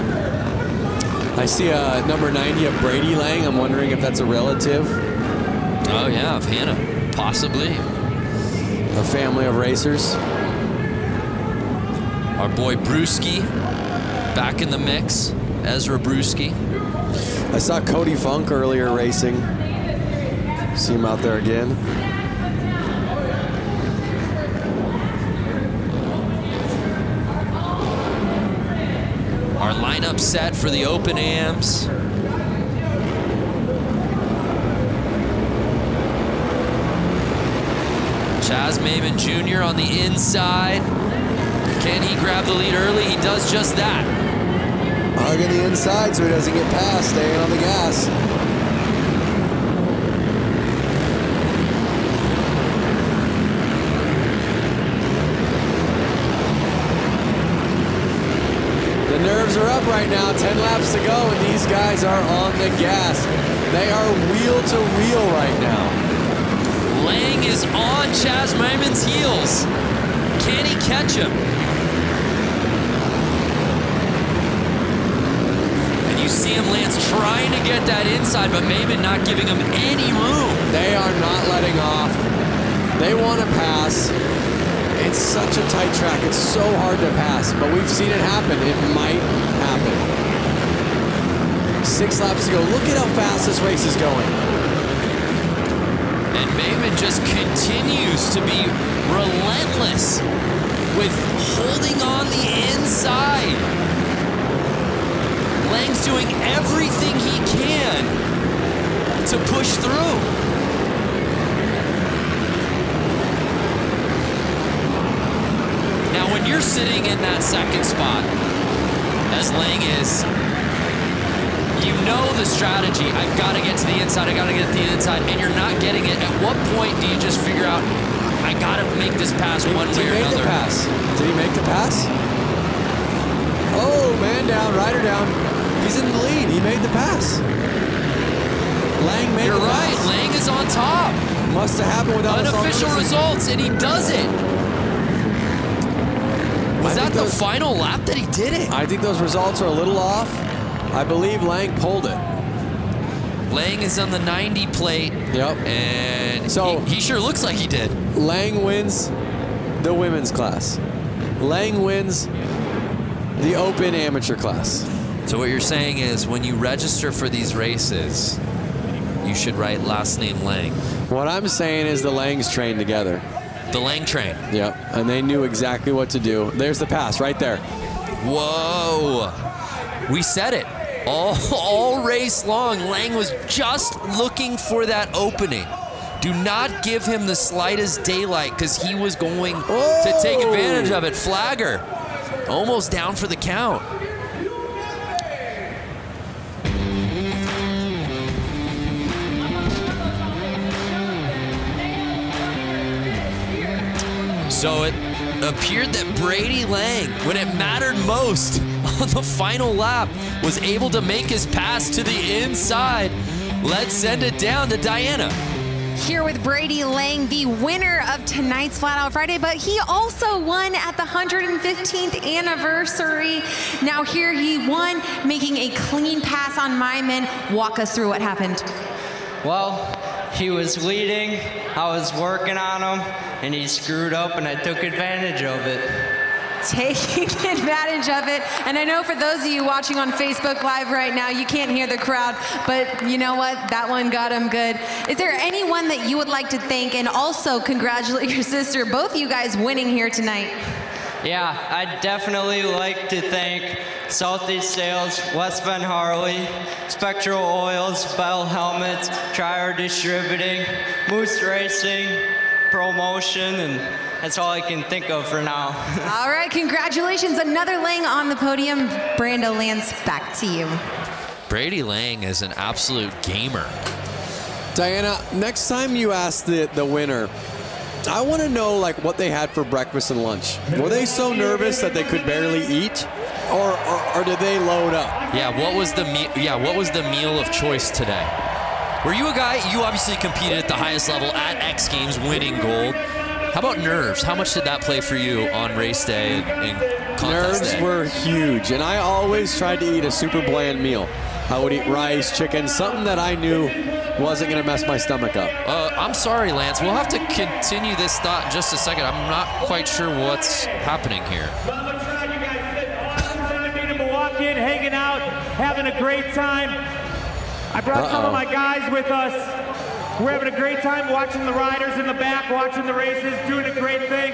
Speaker 4: I see number 90 of Brady Lang. I'm wondering if that's a relative.
Speaker 3: Oh yeah, of Hannah, possibly.
Speaker 4: A family of racers.
Speaker 3: Our boy Brewski, back in the mix. Ezra Brewski.
Speaker 4: I saw Cody Funk earlier racing. See him out there again.
Speaker 3: Our lineup set for the open AMs. Chaz Maimon Jr. on the inside. Can he grab the lead early? He does just that.
Speaker 4: Hugging the inside so he doesn't get past, staying on the gas. The nerves are up right now, 10 laps to go, and these guys are on the gas. They are wheel to wheel right now.
Speaker 3: Lang is on Chaz Maimon's heels. Can he catch him? And you see him, Lance, trying to get that inside, but Maimon not giving him any room.
Speaker 4: They are not letting off. They want to pass. It's such a tight track. It's so hard to pass, but we've seen it happen. It might happen. 6 laps to go. Look at how fast this race is going.
Speaker 3: And Maimon just continues to be relentless with holding on the inside. Lang's doing everything he can to push through. Now, when you're sitting in that second spot, as Lang is, you know the strategy. I've got to get to the inside. I got to get to the inside, and you're not getting it. At what point do you just figure out, I got to make this pass one way or another?
Speaker 4: Did he make the pass? Did he make the pass? Oh, man down, rider down. He's in the lead. He made the pass. Lang made the pass. You're right.
Speaker 3: Lang is on top.
Speaker 4: Must have happened without
Speaker 3: unofficial results, and he does it. Was that the final lap that he did it?
Speaker 4: I think those results are a little off. I believe Lang pulled it.
Speaker 3: Lang is on the 90 plate.
Speaker 4: Yep.
Speaker 3: And
Speaker 4: so
Speaker 3: he sure looks like he did.
Speaker 4: Lang wins the women's class. Lang wins the open amateur class.
Speaker 3: So what you're saying is when you register for these races, you should write last name Lang.
Speaker 4: What I'm saying is the Langs trained together.
Speaker 3: The Lang train.
Speaker 4: Yep. And they knew exactly what to do. There's the pass right there.
Speaker 3: Whoa. We said it. All race long, Lang was just looking for that opening. Do not give him the slightest daylight because he was going to take advantage of it. Flagger, almost down for the count. So it appeared that Brady Lang, when it mattered most on the final lap, was able to make his pass to the inside. Let's send it down to Diana.
Speaker 5: Here with Brady Lang, the winner of tonight's Flat Out Friday, but he also won at the 115th anniversary. Now here he won, making a clean pass on Maimon. Walk us through what happened.
Speaker 7: Well, he was leading, I was working on him, and he screwed up and I took advantage of it.
Speaker 5: Taking advantage of it. And I know for those of you watching on Facebook Live right now, you can't hear the crowd, but you know what? That one got him good. Is there anyone that you would like to thank and also congratulate your sister, both of you guys winning here tonight?
Speaker 7: Yeah, I'd definitely like to thank Southeast Sales, West Bend Harley, Spectral Oils, Bell Helmets, Trier Distributing, Moose Racing, Promotion, and that's all I can think of for now.
Speaker 5: All right, congratulations. Another Lang on the podium. Brando, Lance, back to you.
Speaker 3: Brady Lang is an absolute gamer.
Speaker 4: Diana, next time you ask the winner, I want to know like what they had for breakfast and lunch. Were they so nervous that they could barely eat, or did they load up?
Speaker 3: Yeah, what was the meal of choice today? Were you a guy? You obviously competed at the highest level at X Games, winning gold. How about nerves? How much did that play for you on race day and contest
Speaker 4: Nerves
Speaker 3: day?
Speaker 4: were huge, and I always tried to eat a super bland meal. I would eat rice, chicken, something that I knew wasn't going to mess my stomach up.
Speaker 3: I'm sorry, Lance. We'll have to continue this thought in just a second. I'm not quite sure what's happening here.
Speaker 8: Being in Milwaukee and hanging out, having a great time. I brought some of my guys with us. We're having a great time watching the riders in the back, watching the races, doing a great thing.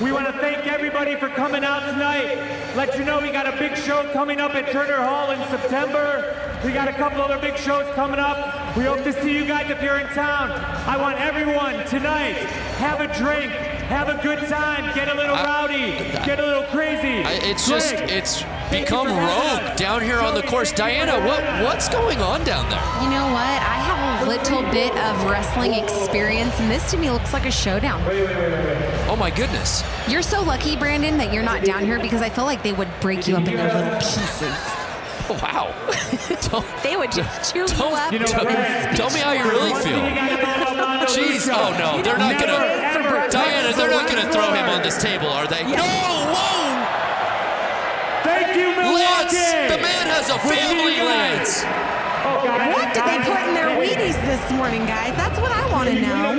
Speaker 8: We want to thank everybody for coming out tonight. Let you know we got a big show coming up at Turner Hall in September. We got a couple other big shows coming up. We hope to see you guys if you're in town. I want everyone tonight, have a drink, have a good time, get a little rowdy, get a little crazy.
Speaker 3: It's become rogue down here on the course. Diana, what's going on down there?
Speaker 5: You know what? I have a little bit of wrestling experience, and this to me looks like a showdown.
Speaker 3: Oh my goodness.
Speaker 5: You're so lucky, Brandon, that you're not down here because I feel like they would break you up into little pieces.
Speaker 3: Oh, wow.
Speaker 5: They would just chew you up.
Speaker 3: Tell me how you really feel. Jeez. Oh, no. They're not going to. Diana, they're not going to throw him on this table, are they? No. Whoa.
Speaker 8: Thank you, Milwaukee.
Speaker 3: Lance, the man has a family, Lance.
Speaker 5: What did they put in their Wheaties this morning, guys? That's what I want to know.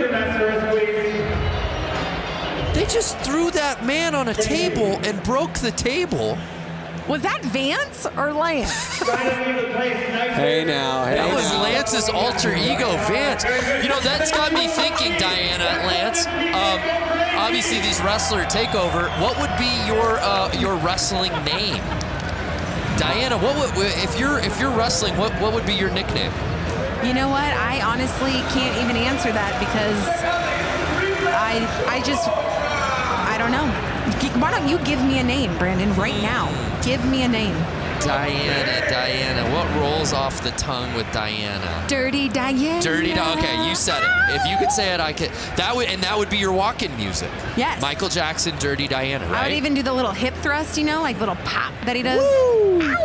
Speaker 3: They just threw that man on a table and broke the table.
Speaker 5: Was that Vance or Lance?
Speaker 4: Hey now,
Speaker 3: that was Lance's alter ego, Vance. You know, that's got me thinking, Diana, Lance. Obviously, these wrestler takeover. What would be your wrestling name, Diana? What would if you're wrestling? What would be your nickname?
Speaker 5: You know what? I honestly can't even answer that because I don't know. Why don't you give me a name, Brandon, right now? Give me a name.
Speaker 3: Diana. What rolls off the tongue with Diana?
Speaker 5: Dirty Diana.
Speaker 3: Okay, you said it. If you could say it, I could. That would be your walk-in music.
Speaker 5: Yes.
Speaker 3: Michael Jackson, Dirty Diana, right?
Speaker 5: I would even do the little hip thrust, you know, like little pop that he does.
Speaker 3: Woo!
Speaker 5: Ow!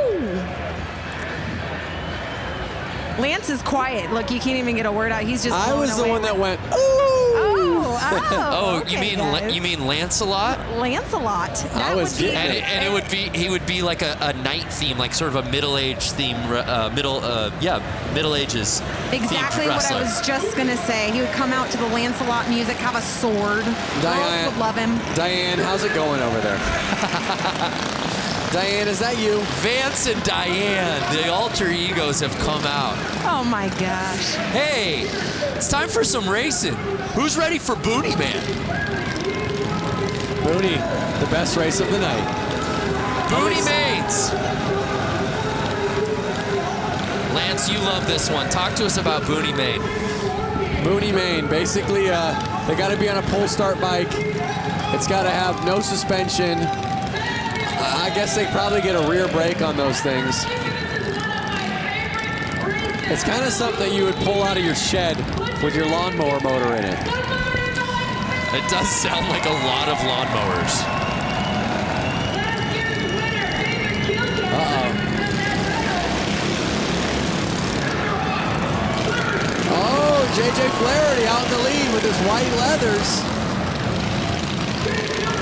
Speaker 5: Lance is quiet. Look, you can't even get a word out. He's just.
Speaker 4: I was the one that went.
Speaker 5: Ooh.
Speaker 3: Oh,
Speaker 5: okay,
Speaker 3: you mean Lancelot?
Speaker 5: Lancelot.
Speaker 4: That was good.
Speaker 3: And it would be he would be like a knight theme, like sort of a middle-aged theme, Middle Ages.
Speaker 5: Exactly what I was just gonna say. He would come out to the Lancelot music, have a sword. Girls would love him.
Speaker 4: Diane, how's it going over there? Diane, is that you?
Speaker 3: Vance and Diane, the alter egos have come out.
Speaker 5: Oh my gosh.
Speaker 3: Hey, it's time for some racing. Who's ready for Booty Man?
Speaker 4: Booty, the best race of the night.
Speaker 3: Booty Mains. Lance, you love this one. Talk to us about Booty Main.
Speaker 4: Booty Main, basically, they got to be on a pull start bike. It's got to have no suspension. I guess they probably get a rear brake on those things. It's kind of something that you would pull out of your shed with your lawnmower motor in it.
Speaker 3: It does sound like a lot of lawnmowers.
Speaker 4: Oh, JJ Flaherty out in the lead with his white leathers.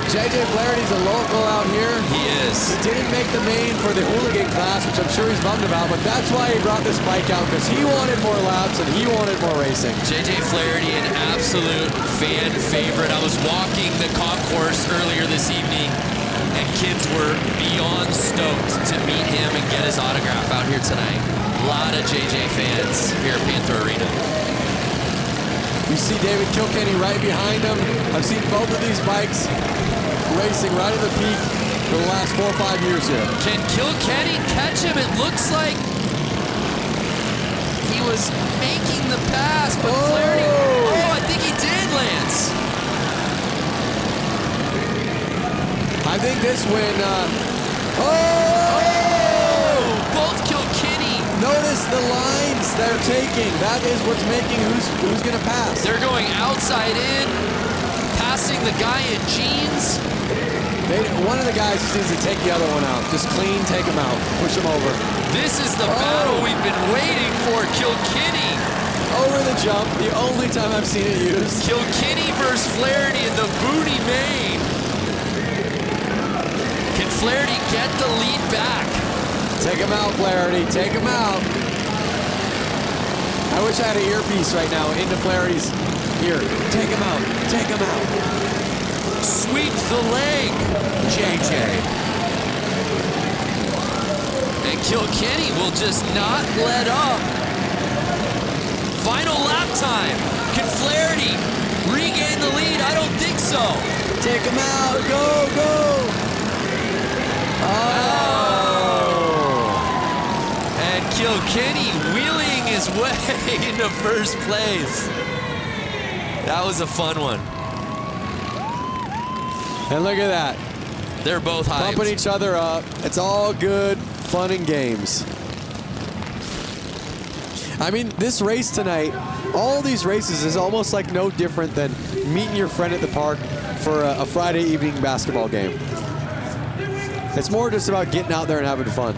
Speaker 4: JJ Flaherty's a local out here.
Speaker 3: He is.
Speaker 4: He didn't make the main for the hooligan class, which I'm sure he's bummed about, but that's why he brought this bike out, because he wanted more laps and he wanted more racing.
Speaker 3: JJ Flaherty, an absolute fan favorite. I was walking the concourse earlier this evening, and kids were beyond stoked to meet him and get his autograph out here tonight. A lot of JJ fans here at Panther Arena.
Speaker 4: You see David Kilkenny right behind him. I've seen both of these bikes racing right at the peak. for the last 4 or 5 years here.
Speaker 3: Can Kilkenny catch him? It looks like he was making the pass, but Flaherty. Oh, I think he did, Lance.
Speaker 4: I think this win.
Speaker 3: Both Kilkenny.
Speaker 4: Notice the lines they're taking. That is what's making who's going to pass.
Speaker 3: They're going outside in, passing the guy in jeans.
Speaker 4: One of the guys just needs to take the other one out. Just clean, take him out, push him over.
Speaker 3: This is the battle we've been waiting for. Kilkenny.
Speaker 4: Over the jump, the only time I've seen it used.
Speaker 3: Kilkenny versus Flaherty in the booty main. Can Flaherty get the lead back?
Speaker 4: Take him out, Flaherty. Take him out. I wish I had an earpiece right now into Flaherty's ear. Take him out. Take him out.
Speaker 3: Sweep the leg, JJ. And Kilkenny will just not let up. Final lap time. Can Flaherty regain the lead? I don't think so.
Speaker 4: Take him out. Go, go.
Speaker 3: And Kilkenny wheeling his way into first place. That was a fun one.
Speaker 4: And look at that.
Speaker 3: They're both hyped.
Speaker 4: Pumping each other up. It's all good fun and games. I mean, this race tonight, all these races is almost like no different than meeting your friend at the park for a Friday evening basketball game. It's more just about getting out there and having fun.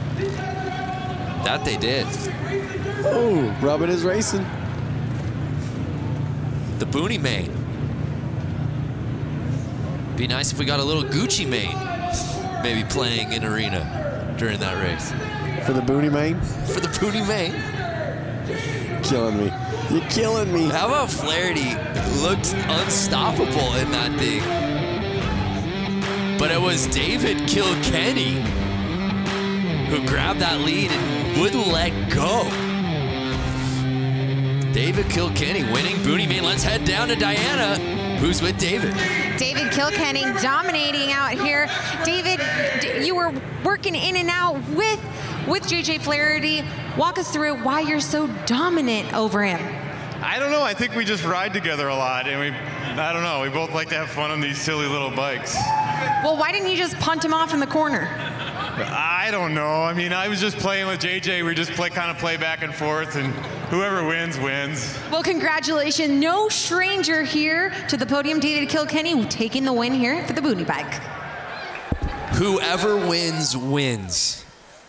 Speaker 3: That they did.
Speaker 4: Ooh, rubbing is racing.
Speaker 3: The Booney main. Be nice if we got a little Gucci main maybe playing in arena during that race.
Speaker 4: For the Booney main?
Speaker 3: For the Booney main.
Speaker 4: Killing me. You're killing me.
Speaker 3: How about Flaherty looked unstoppable in that thing? But it was David Kilkenny who grabbed that lead and wouldn't let go. David Kilkenny winning Booney main. Let's head down to Diana, who's with David.
Speaker 5: David Kilkenny dominating out here. David, you were working in and out with JJ Flaherty. Walk us through why you're so dominant over him.
Speaker 9: I don't know. I think we just ride together a lot, and I don't know. We both like to have fun on these silly little bikes.
Speaker 5: Well, why didn't you just punt him off in the corner?
Speaker 9: I don't know. I mean, I was just playing with JJ. We just kind of play back and forth, and whoever wins, wins.
Speaker 5: Well, congratulations. No stranger here to the podium. David Kilkenny taking the win here for the Booney bike.
Speaker 3: Whoever wins, wins.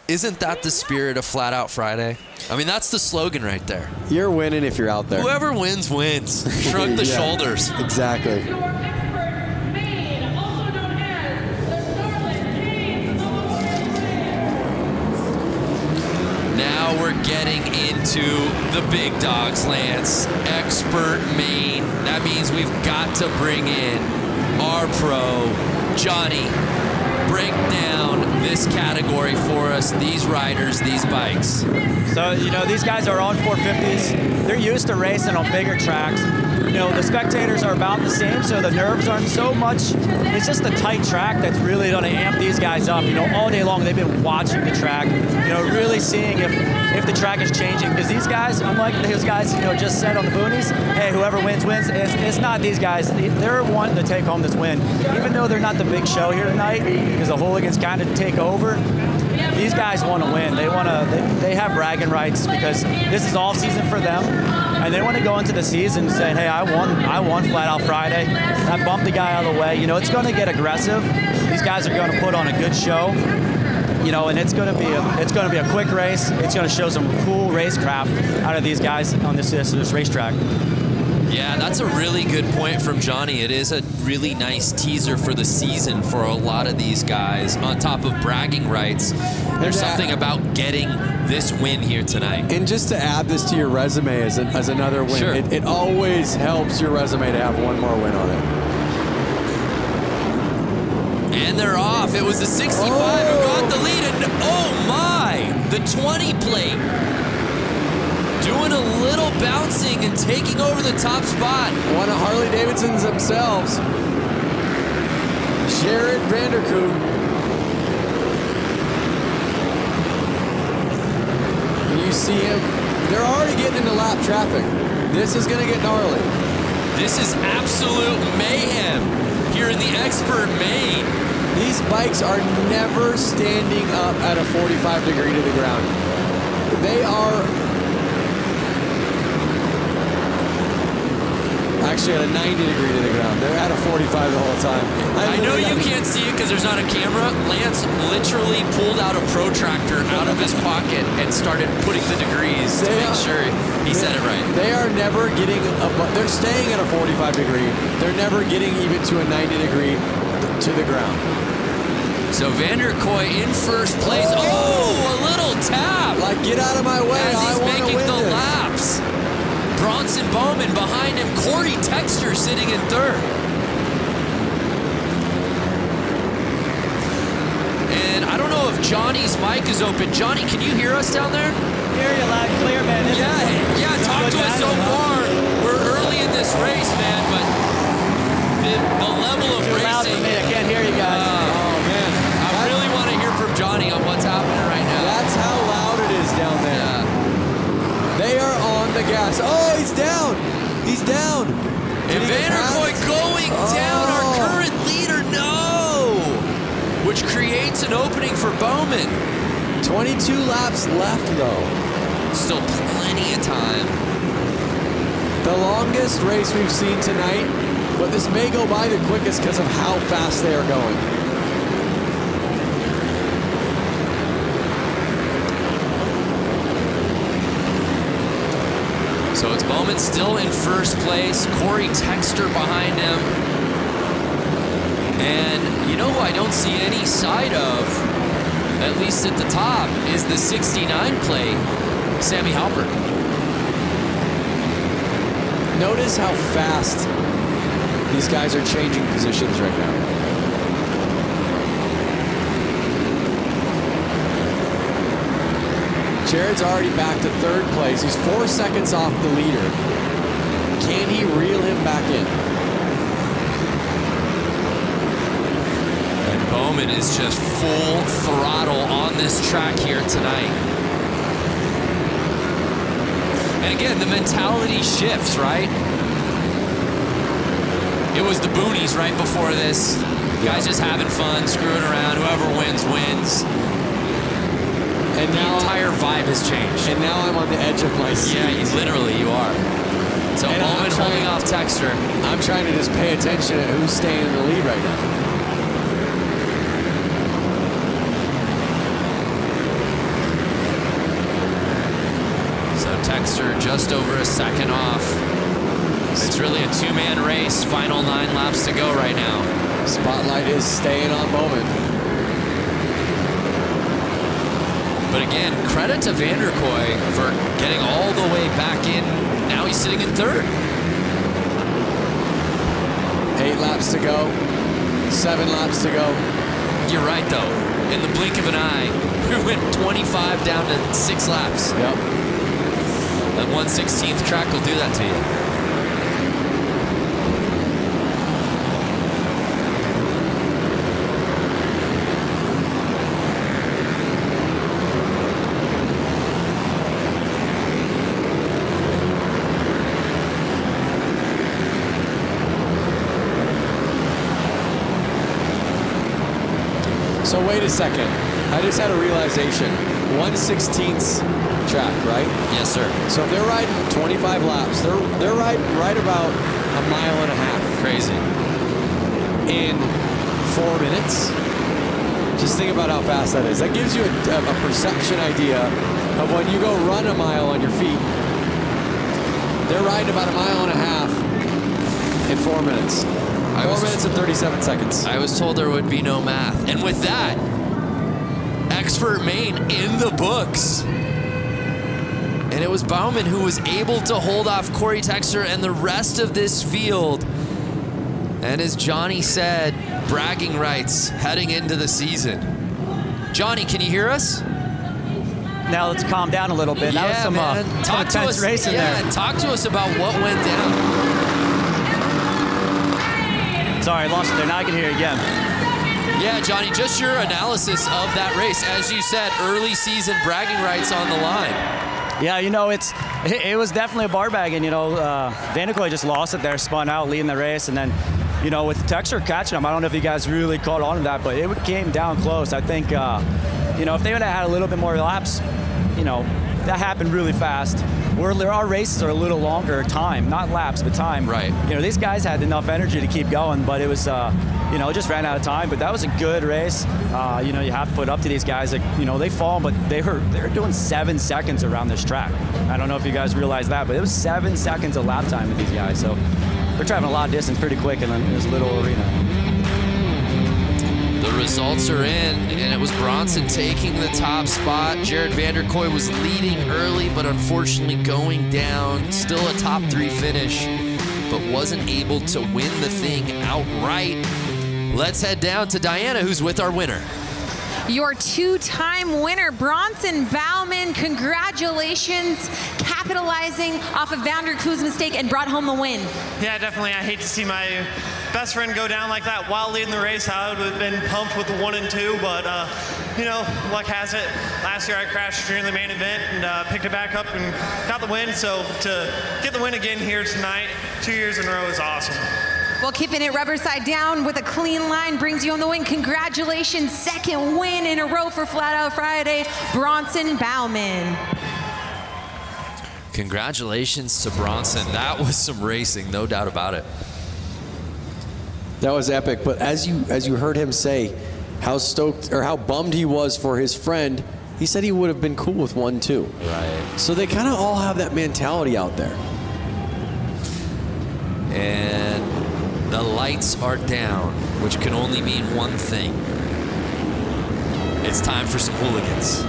Speaker 3: Isn't that the spirit of Flat Out Friday? I mean, that's the slogan right there.
Speaker 4: You're winning if you're out there.
Speaker 3: Whoever wins, wins. Shrug the shoulders.
Speaker 4: Exactly.
Speaker 3: Now we're getting into the big dogs, Lance. Expert main. That means we've got to bring in our pro, Johnny. Break down this category for us, these riders, these bikes.
Speaker 6: So, you know, these guys are on 450s. They're used to racing on bigger tracks. You know, the spectators are about the same, so the nerves aren't so much. It's just a tight track that's really going to amp these guys up. You know, all day long they've been watching the track, you know, really seeing if the track is changing. Because these guys, unlike those guys, you know, just said on the boonies, hey, whoever wins, wins. It's not these guys. They're wanting to take home this win. Even though they're not the big show here tonight, because the hooligans kind of take over, these guys want to win. They have bragging rights because this is off season for them, and they want to go into the season saying, hey, I won Flat Out Friday. I bumped the guy out of the way. You know, it's going to get aggressive. These guys are going to put on a good show. You know, and it's going to be a quick race. It's going to show some cool racecraft out of these guys on this racetrack.
Speaker 3: Yeah, that's a really good point from Johnny. It is a really nice teaser for the season for a lot of these guys. On top of bragging rights, there's something about getting this win here tonight.
Speaker 4: And just to add this to your resume as another win,
Speaker 3: sure.
Speaker 4: it always helps your resume to have one more win on it.
Speaker 3: And they're off. It was the 65 who got the lead. And oh my, the 20 plate. Doing a little bouncing and taking over the top spot.
Speaker 4: One of Harley-Davidson's themselves. Jared Vanderkoop. you see him, they're already getting into lap traffic. This is gonna get gnarly.
Speaker 3: This is absolute mayhem here in the expert main.
Speaker 4: These bikes are never standing up at a 45 degree to the ground. They are actually at a 90 degree to the ground. They're at a 45 the whole time.
Speaker 3: I know you can't see it because there's not a camera. Lance literally pulled out a protractor out of his pocket and started putting the degrees to make sure he said it right.
Speaker 4: They are never getting they're staying at a 45 degree. They're never getting even to a 90 degree to the ground.
Speaker 3: So Vanderkoy in first place. Oh, a little tap.
Speaker 4: Like, get out of my way.
Speaker 3: As he's making the
Speaker 4: this.
Speaker 3: laps. Bronson Bowman behind him. Corey Texter sitting in third. And I don't know if Johnny's mic is open. Johnny, can you hear us down there?
Speaker 6: Hear you loud and clear, man.
Speaker 3: Yeah, talk to us so far. We're early in this race, man, but the level of racing.
Speaker 6: Loud for me. I can't hear you guys.
Speaker 3: Oh, man. I really want to hear from Johnny on what's happening right now.
Speaker 4: That's how loud it is down there.
Speaker 3: Yeah.
Speaker 4: They are on the gas. Oh, he's down. He's down.
Speaker 3: And Vanderkoy going down, our current leader, no! Which creates an opening for Bowman.
Speaker 4: 22 laps left, though.
Speaker 3: Still plenty of time.
Speaker 4: The longest race we've seen tonight, but this may go by the quickest because of how fast they are going.
Speaker 3: So it's Bowman still in first place, Corey Texter behind him. And you know who I don't see any side of, at least at the top, is the 69 plate, Sammy Halpert.
Speaker 4: Notice how fast these guys are changing positions right now. Jared's already back to third place. He's 4 seconds off the leader. Can he reel him back in?
Speaker 3: And Bowman is just full throttle on this track here tonight. And again, the mentality shifts, right? It was the boonies right before this. Guys just having fun, screwing around. Whoever wins, wins.
Speaker 4: And
Speaker 3: the
Speaker 4: now
Speaker 3: entire vibe has changed.
Speaker 4: And now I'm on the edge of my seat.
Speaker 3: Yeah, literally, you are. So Bowman holding off Texter.
Speaker 4: I'm trying to just pay attention to who's staying in the lead right now.
Speaker 3: So Texter just over a second off. It's really a two-man race. Final 9 laps to go right now.
Speaker 4: Spotlight is staying on Bowman.
Speaker 3: But again, credit to Vanderkoy for getting all the way back in. Now he's sitting in third.
Speaker 4: 8 laps to go. 7 laps to go.
Speaker 3: You're right, though. In the blink of an eye, we went 25 down to 6 laps.
Speaker 4: Yep.
Speaker 3: That 1/16th track will do that to you.
Speaker 4: So wait a second. I just had a realization. 1/16th track, right?
Speaker 3: Yes, sir.
Speaker 4: So if they're riding 25 laps, they're riding right about a mile and a half.
Speaker 3: Crazy.
Speaker 4: In 4 minutes. Just think about how fast that is. That gives you a perception idea of when you go run a mile on your feet. They're riding about a mile and a half in 4 minutes. 4 minutes and 37 seconds.
Speaker 3: I was told there would be no math. And with that, expert main in the books. And it was Bowman who was able to hold off Corey Texter and the rest of this field. And as Johnny said, bragging rights heading into the season. Johnny, can you hear us?
Speaker 6: Now let's calm down a little bit.
Speaker 3: Yeah,
Speaker 6: that was some
Speaker 3: talk to
Speaker 6: intense
Speaker 3: us,
Speaker 6: racing there.
Speaker 3: Talk to us about what went down.
Speaker 6: Sorry, I lost it there. Now I can hear you again.
Speaker 3: Yeah, Johnny, just your analysis of that race. As you said, early season bragging rights on the line.
Speaker 6: Yeah, you know, it was definitely a bar bag, and, you know, Vanderkoy just lost it there, spun out, leading the race, and then, you know, with Texter catching him, I don't know if you guys really caught on to that, but it came down close. I think, you know, if they would have had a little bit more laps, you know, that happened really fast. Our races are a little longer time, not laps, but time.
Speaker 3: Right.
Speaker 6: You know, these guys had enough energy to keep going, but it was, you know, it just ran out of time. But that was a good race. You know, you have to put up to these guys. Like, you know, they fall, but they're doing 7 seconds around this track. I don't know if you guys realize that, but it was 7 seconds of lap time with these guys. So they're traveling a lot of distance pretty quick in this little arena.
Speaker 3: The results are in, and it was Bronson taking the top spot. Jared Vanderkoy was leading early, but unfortunately going down. Still a top 3 finish, but wasn't able to win the thing outright. Let's head down to Diana, who's with our winner.
Speaker 5: Your 2-time winner, Bronson Bauman. Congratulations, capitalizing off of Vanderkoy's mistake and brought home the win.
Speaker 10: Yeah, definitely. I hate to see my best friend go down like that while leading the race. I would have been pumped with the 1 and 2, but you know, luck has it. Last year I crashed during the main event and picked it back up and got the win. So to get the win again here tonight, 2 years in a row, is awesome.
Speaker 5: Well, keeping it rubber side down with a clean line brings you on the win. Congratulations, 2nd win in a row for Flat Out Friday, Bronson Bauman.
Speaker 3: Congratulations to Bronson. That was some racing, no doubt about it.
Speaker 4: That was epic, but as you heard him say how stoked or how bummed he was for his friend, he said he would have been cool with 1 too.
Speaker 3: Right.
Speaker 4: So they kind of all have that mentality out there.
Speaker 3: And the lights are down, which can only mean one thing. It's time for some hooligans.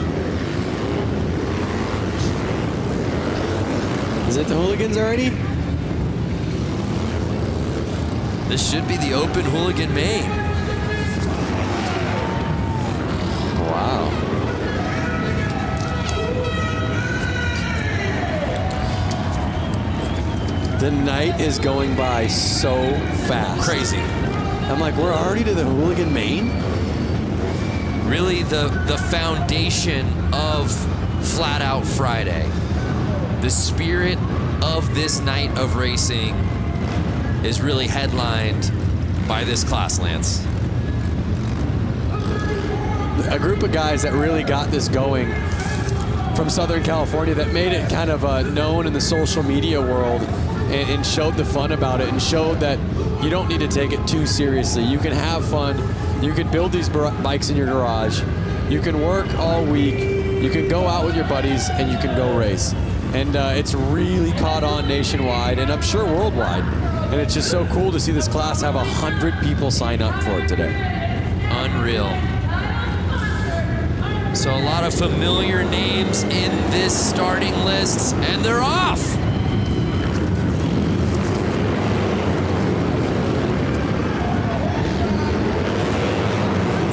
Speaker 4: Is it the hooligans already?
Speaker 3: This should be the open hooligan main.
Speaker 4: Wow. The night is going by so fast.
Speaker 3: Crazy.
Speaker 4: I'm like, we're already to the hooligan main?
Speaker 3: Really the foundation of Flat Out Friday. The spirit of this night of racing is really headlined by this class, Lance.
Speaker 4: A group of guys that really got this going from Southern California that made it kind of known in the social media world and showed the fun about it and showed that you don't need to take it too seriously. You can have fun. You can build these bikes in your garage. You can work all week. You can go out with your buddies and you can go race. And it's really caught on nationwide and I'm sure worldwide. And it's just so cool to see this class have 100 people sign up for it today.
Speaker 3: Unreal. So a lot of familiar names in this starting list, and they're off.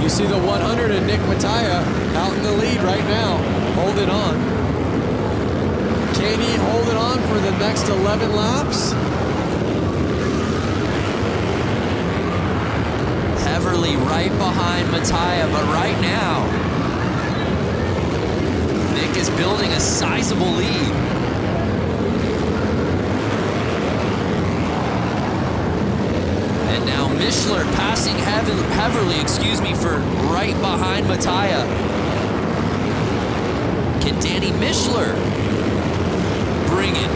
Speaker 4: You see the 100 and Nick Mattia out in the lead right now, holding on. Can he hold it on for the next 11 laps?
Speaker 3: Heverly right behind Mattia, but right now, Nick is building a sizable lead. And now Mishler passing Heverly, for right behind Mattia. Can Danny Mishler bring it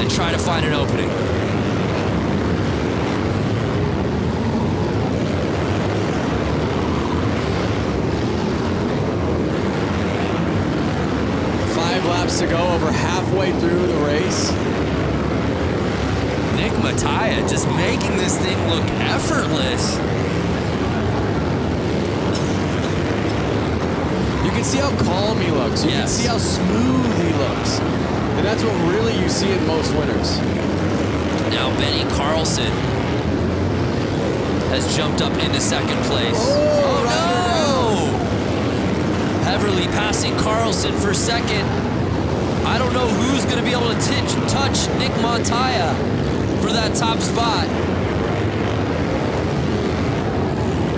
Speaker 3: and try to find an opening?
Speaker 4: Laps to go, over halfway through the race.
Speaker 3: Nick Mattia just making this thing look effortless.
Speaker 4: You can see how calm he looks. You can see how smooth he looks. And that's what really you see in most winners.
Speaker 3: Now Benny Carlson has jumped up into second place. Oh no! Heverly passing Carlson for second. I don't know who's going to be able to touch Nick Mattia for that top spot.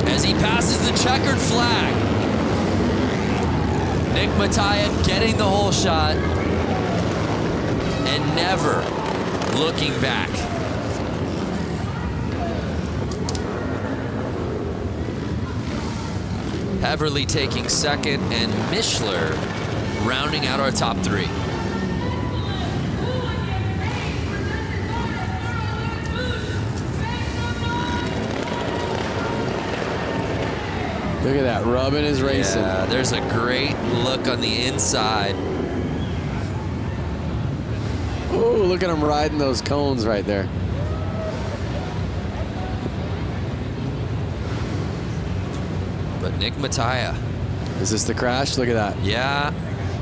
Speaker 3: As he passes the checkered flag. Nick Mattia getting the whole shot. and never looking back. Heverly taking second, and Mishler rounding out our top three.
Speaker 4: Look at that, rubbing his racing.
Speaker 3: Yeah, there's a great look on the inside.
Speaker 4: Oh, look at him riding those cones right there.
Speaker 3: But Nick Mattia.
Speaker 4: Is this the crash? Look at that.
Speaker 3: Yeah.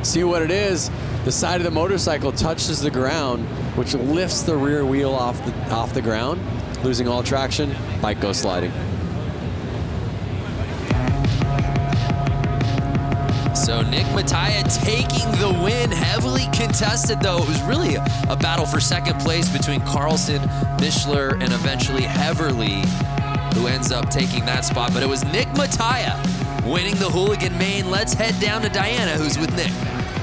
Speaker 4: See what it is? The side of the motorcycle touches the ground, which lifts the rear wheel off the ground, losing all traction. Bike goes sliding.
Speaker 3: So Nick Mattia taking the win, heavily contested though. It was really a battle for second place between Carlson, Mishler, and eventually Heverly, who ends up taking that spot. But it was Nick Mattia winning the Hooligan Main. Let's head down to Diana, who's with Nick.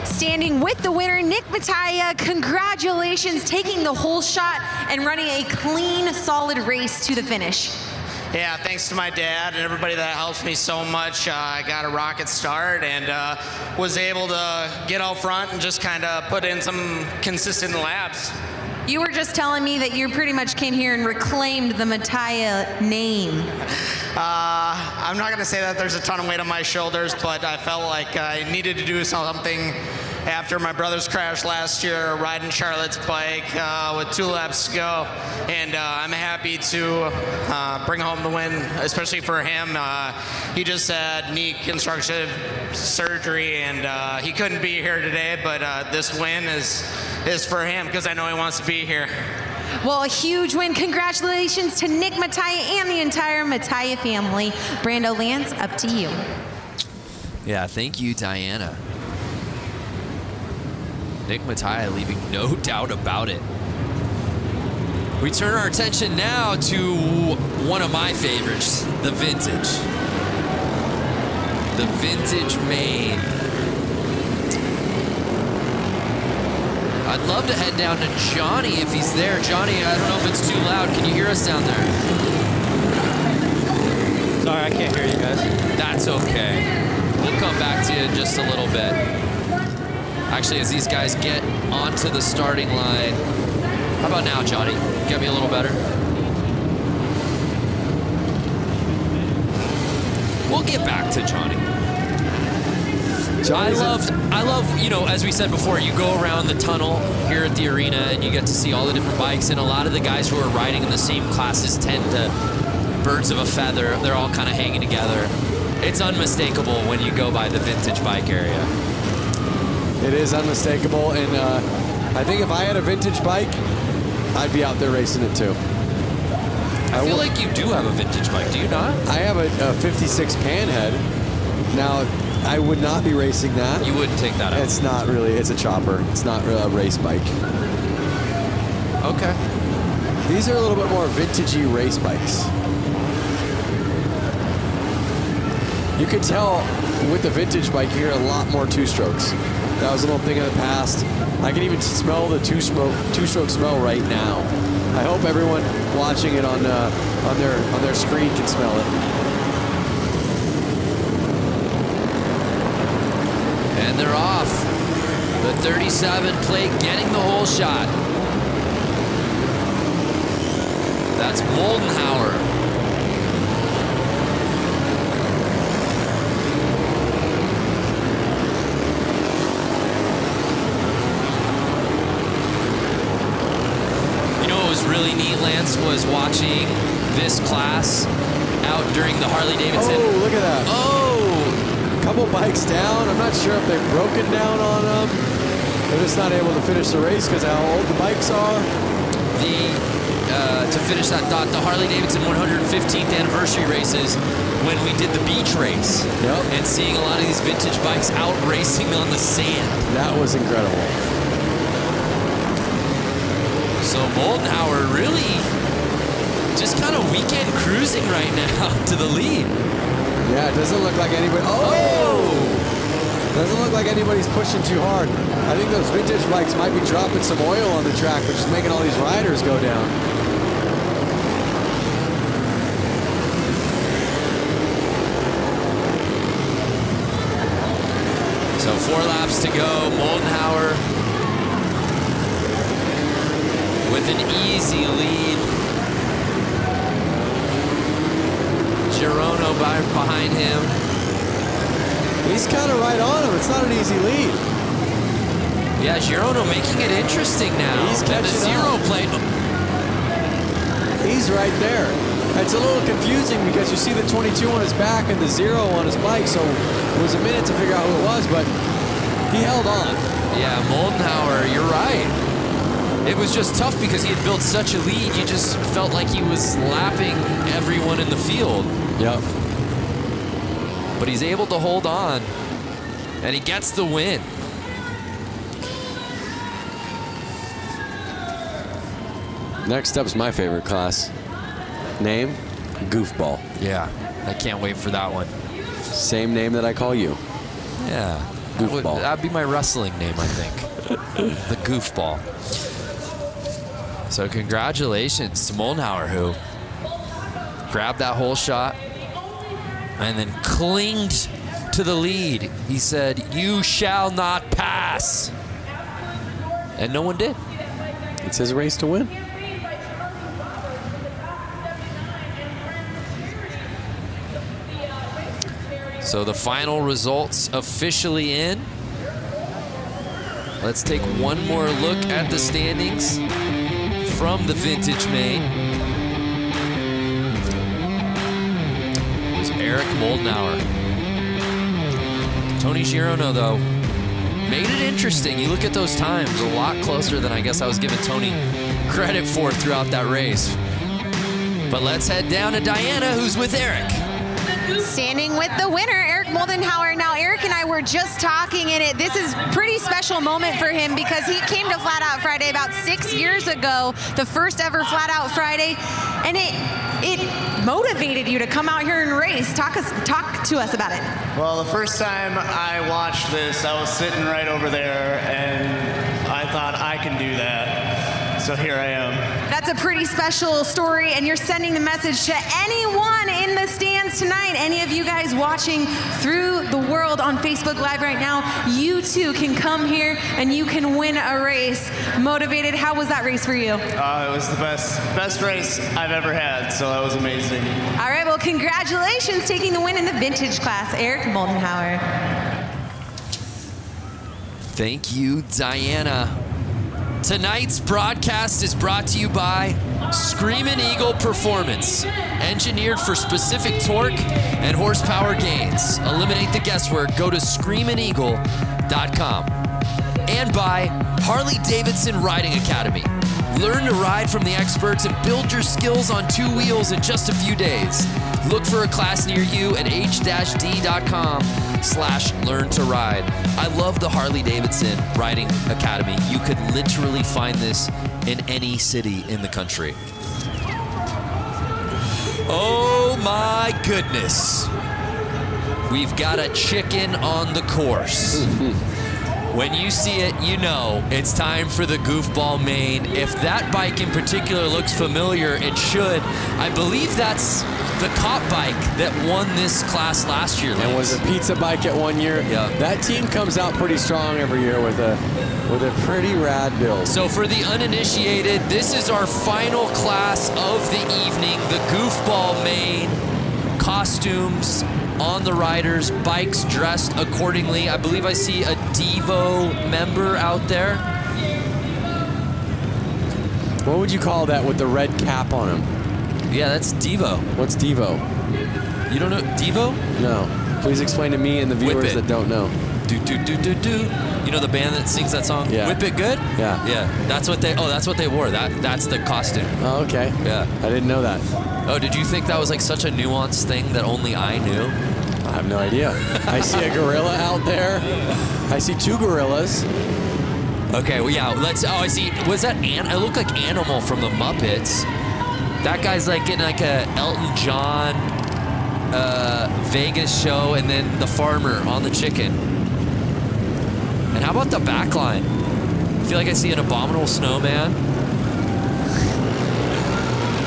Speaker 5: Standing with the winner, Nick Mattia, congratulations, taking the whole shot and running a clean, solid race to the finish.
Speaker 11: Yeah, thanks to my dad and everybody that helps me so much. I got a rocket start and was able to get out front and just kind of put in some consistent laps.
Speaker 5: You were just telling me that you pretty much came here and reclaimed the Mattia name.
Speaker 11: I'm not going to say that there's a ton of weight on my shoulders, but I felt like I needed to do something after my brother's crash last year, riding Charlotte's bike with 2 laps to go. And I'm happy to bring home the win, especially for him. He just had knee constructive surgery, and he couldn't be here today, but this win is for him because I know he wants to be here.
Speaker 5: Well, a huge win. Congratulations to Nick Mattia and the entire Mattia family. Brando Lance, up to you.
Speaker 3: Yeah, thank you, Diana. Nick Mattia leaving no doubt about it. We turn our attention now to one of my favorites, the vintage. The vintage main. I'd love to head down to Johnny if he's there. Johnny, I don't know if it's too loud. Can you hear us down there?
Speaker 6: Sorry, I can't hear you guys.
Speaker 3: That's okay. We'll come back to you in just a little bit. Actually, as these guys get onto the starting line. How about now, Johnny? Get me a little better. We'll get back to Johnny. I love, you know, as we said before, you go around the tunnel here at the arena and you get to see all the different bikes, and a lot of the guys who are riding in the same classes tend to birds of a feather. They're all kind of hanging together. It's unmistakable when you go by the vintage bike area.
Speaker 4: It is unmistakable, and I think if I had a vintage bike, I'd be out there racing it too.
Speaker 3: I feel like you do have a vintage bike, do you not?
Speaker 4: I have a 56 Panhead. Now, I would not be racing that.
Speaker 3: You wouldn't take that out?
Speaker 4: It's not really, it's a chopper. It's not really a race bike.
Speaker 3: Okay.
Speaker 4: These are a little bit more vintagey race bikes. You could tell with the vintage bike here, a lot more two-strokes. That was a little thing in the past. I can even smell the two-stroke smell right now. I hope everyone watching it on their screen can smell it.
Speaker 3: And they're off. The 37 plate getting the whole shot. That's Moldenhauer. Really neat, Lance, was watching this class out during the Harley-Davidson.
Speaker 4: Oh, look at that.
Speaker 3: Oh!
Speaker 4: Couple bikes down. I'm not sure if they've broken down on them. They're just not able to finish the race because of how old the bikes are.
Speaker 3: To finish that thought, the Harley-Davidson 115th anniversary races, when we did the beach race, and seeing a lot of these vintage bikes out racing on the sand.
Speaker 4: That was incredible.
Speaker 3: So Moldenhauer really just kind of weekend cruising right now to the lead.
Speaker 4: Yeah, it doesn't look like anybody. Oh! Doesn't look like anybody's pushing too hard. I think those vintage bikes might be dropping some oil on the track, which is making all these riders go down.
Speaker 3: So 4 laps to go. Moldenhauer with an easy lead. Girono behind him.
Speaker 4: He's kind of right on him. It's not an easy lead.
Speaker 3: Yeah, Girono making it interesting now.
Speaker 4: He's catching
Speaker 3: the zero
Speaker 4: up.
Speaker 3: plate.
Speaker 4: He's right there. It's a little confusing because you see the 22 on his back and the 0 on his bike, so it was a minute to figure out who it was, but he held on.
Speaker 3: Yeah, Moldenhauer, you're right. It was just tough because he had built such a lead. You just felt like he was lapping everyone in the field.
Speaker 4: Yep.
Speaker 3: But he's able to hold on, and he gets the win.
Speaker 4: Next up's my favorite class. Name, Goofball.
Speaker 3: Yeah, I can't wait for that one.
Speaker 4: Same name that I call you.
Speaker 3: Yeah,
Speaker 4: Goofball.
Speaker 3: That'd be my wrestling name, I think. The Goofball. So congratulations to Moldenhauer, who grabbed that whole shot and then clinged to the lead. He said, "You shall not pass." And no one did.
Speaker 4: It's his race to win.
Speaker 3: So the final results officially in. Let's take one more look at the standings from the Vintage Main. It was Eric Moldenhauer. Tony Girono, though, made it interesting. You look at those times, a lot closer than I guess I was giving Tony credit for throughout that race. But let's head down to Diana, who's with Eric.
Speaker 5: Standing with the winner, Eric Moldenhauer. Now, Eric and I were just talking in it. This is a pretty special moment for him because he came to Flat Out Friday about 6 years ago, the first ever Flat Out Friday, and it motivated you to come out here and race. Talk to us about it.
Speaker 12: Well, the first time I watched this, I was sitting right over there, and I thought I can do that. So here I am.
Speaker 5: That's a pretty special story, and you're sending the message to anyone in the stands tonight. Any of you guys watching through the world on Facebook Live right now, you too can come here and you can win a race. Motivated, how was that race for you?
Speaker 12: It was the best race I've ever had, so that was amazing.
Speaker 5: All right, well, congratulations taking the win in the vintage class, Eric Moldenhauer.
Speaker 3: Thank you, Diana. Tonight's broadcast is brought to you by Screamin' Eagle Performance, engineered for specific torque and horsepower gains. Eliminate the guesswork. Go to screamin'eagle.com. And by Harley-Davidson Riding Academy. Learn to ride from the experts and build your skills on 2 wheels in just a few days. Look for a class near you at h-d.com/learn-to-ride. I love the Harley-Davidson Riding Academy. You could literally find this in any city in the country. Oh my goodness. We've got a chicken on the course. When you see it, you know it's time for the Goofball Main. If that bike in particular looks familiar, it should. I believe that's the cop bike that won this class last year.
Speaker 4: And was a pizza bike at 1 year.
Speaker 3: Yeah.
Speaker 4: That team comes out pretty strong every year with a pretty rad build.
Speaker 3: So for the uninitiated, this is our final class of the evening, the Goofball Main. Costumes on the riders, bikes dressed accordingly. I believe I see a Devo member out there.
Speaker 4: What would you call that with the red cap on him?
Speaker 3: Yeah, that's Devo.
Speaker 4: What's Devo?
Speaker 3: You don't know Devo?
Speaker 4: No. Please explain to me and the viewers that don't know.
Speaker 3: Do do do do do. You know the band that sings that song?
Speaker 4: Yeah.
Speaker 3: Whip It Good?
Speaker 4: Yeah.
Speaker 3: Yeah. That's what they wore. That's the costume.
Speaker 4: Oh, okay.
Speaker 3: Yeah.
Speaker 4: I didn't know that.
Speaker 3: Oh, did you think that was like such a nuanced thing that only I knew?
Speaker 4: I have no idea. I see a gorilla out there. I see 2 gorillas.
Speaker 3: Okay, well, yeah, I see, was that, it looked like Animal from the Muppets. That guy's like in like a Elton John Vegas show, and then the farmer on the chicken. And how about the back line? I feel like I see an abominable snowman.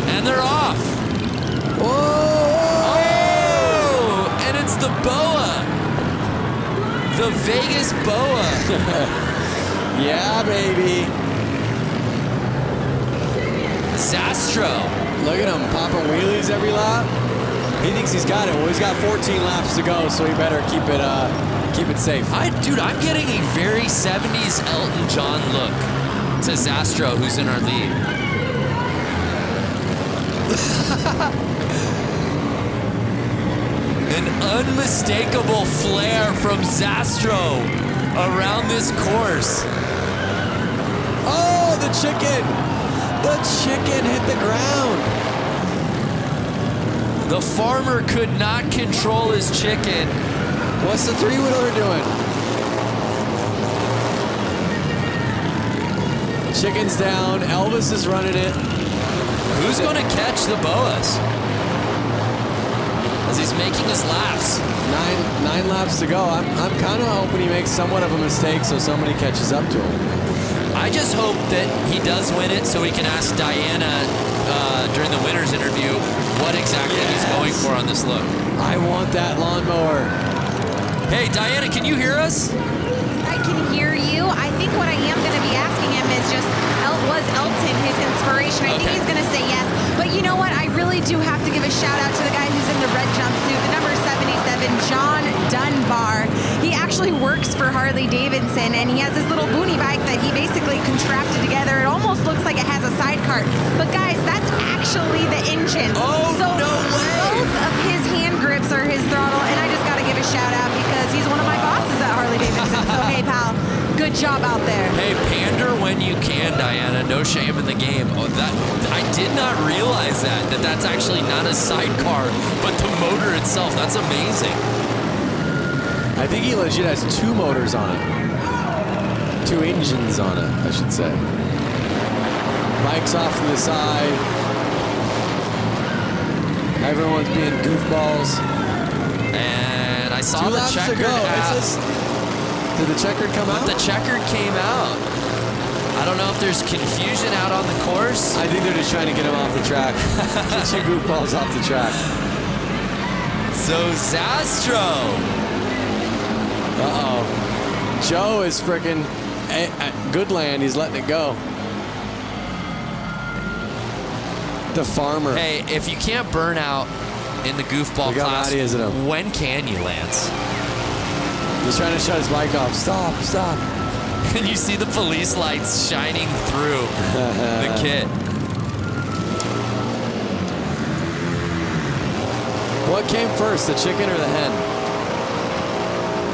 Speaker 3: And they're off.
Speaker 4: Whoa!
Speaker 3: Oh! And it's the boa. The Vegas boa.
Speaker 4: Yeah, baby.
Speaker 3: Zastro.
Speaker 4: Look at him popping wheelies every lap. He thinks he's got it. Well, he's got 14 laps to go, so he better keep it safe.
Speaker 3: Dude, I'm getting a very 70s Elton John look to Zastro, who's in our lead. An unmistakable flair from Zastro around this course.
Speaker 4: Oh, the chicken! The chicken hit the ground.
Speaker 3: The farmer could not control his chicken.
Speaker 4: What's the three-wheeler doing? Chicken's down. Elvis is running it.
Speaker 3: Who's going to catch the boas? As he's making his laps.
Speaker 4: Nine laps to go. I'm kind of hoping he makes somewhat of a mistake so somebody catches up to him.
Speaker 3: I just hope that he does win it so he can ask Diana during the winner's interview what exactly he's going for on this look.
Speaker 4: I want that lawnmower.
Speaker 3: Hey, Diana, can you hear us?
Speaker 5: I can hear you. I think what I am going to be asking him is just, was Elton his inspiration? I think he's going to say yes. But you know what? I really do have to give a shout out to the guy who's in the red jumpsuit, the number 77, John Dunbar. He actually works for Harley-Davidson, and he has this little boonie bike that he basically contrapted together. It almost looks like it has a sidecar. But guys, that's actually the engine.
Speaker 3: Oh,
Speaker 5: so
Speaker 3: no way!
Speaker 5: Both of his hand grips are his throttle, and I just got to give a shout out because he's one of my bosses at Harley-Davidson. So hey, pal, good job out there.
Speaker 3: Hey, pander when you can, Diana. No shame in the game. Oh, I did not realize that's actually not a sidecar, but the motor itself. That's amazing.
Speaker 4: I think he legit has two motors on it. Two engines on it, I should say. Bike's off to the side. Everyone's being goofballs.
Speaker 3: And I saw
Speaker 4: 2
Speaker 3: the
Speaker 4: laps
Speaker 3: checkered
Speaker 4: to go.
Speaker 3: out.
Speaker 4: Did the checkered come out?
Speaker 3: The checkered came out. I don't know if there's confusion out on the course.
Speaker 4: I think they're just trying to get him off the track. Get your goofballs off the track.
Speaker 3: So Zastro.
Speaker 4: Uh-oh. Joe is freaking at Goodland. He's letting it go. The farmer.
Speaker 3: Hey, if you can't burn out in the goofball class, when can you, Lance?
Speaker 4: He's trying to shut his bike off. Stop, stop.
Speaker 3: And you see the police lights shining through the kit.
Speaker 4: What came first, the chicken or the hen?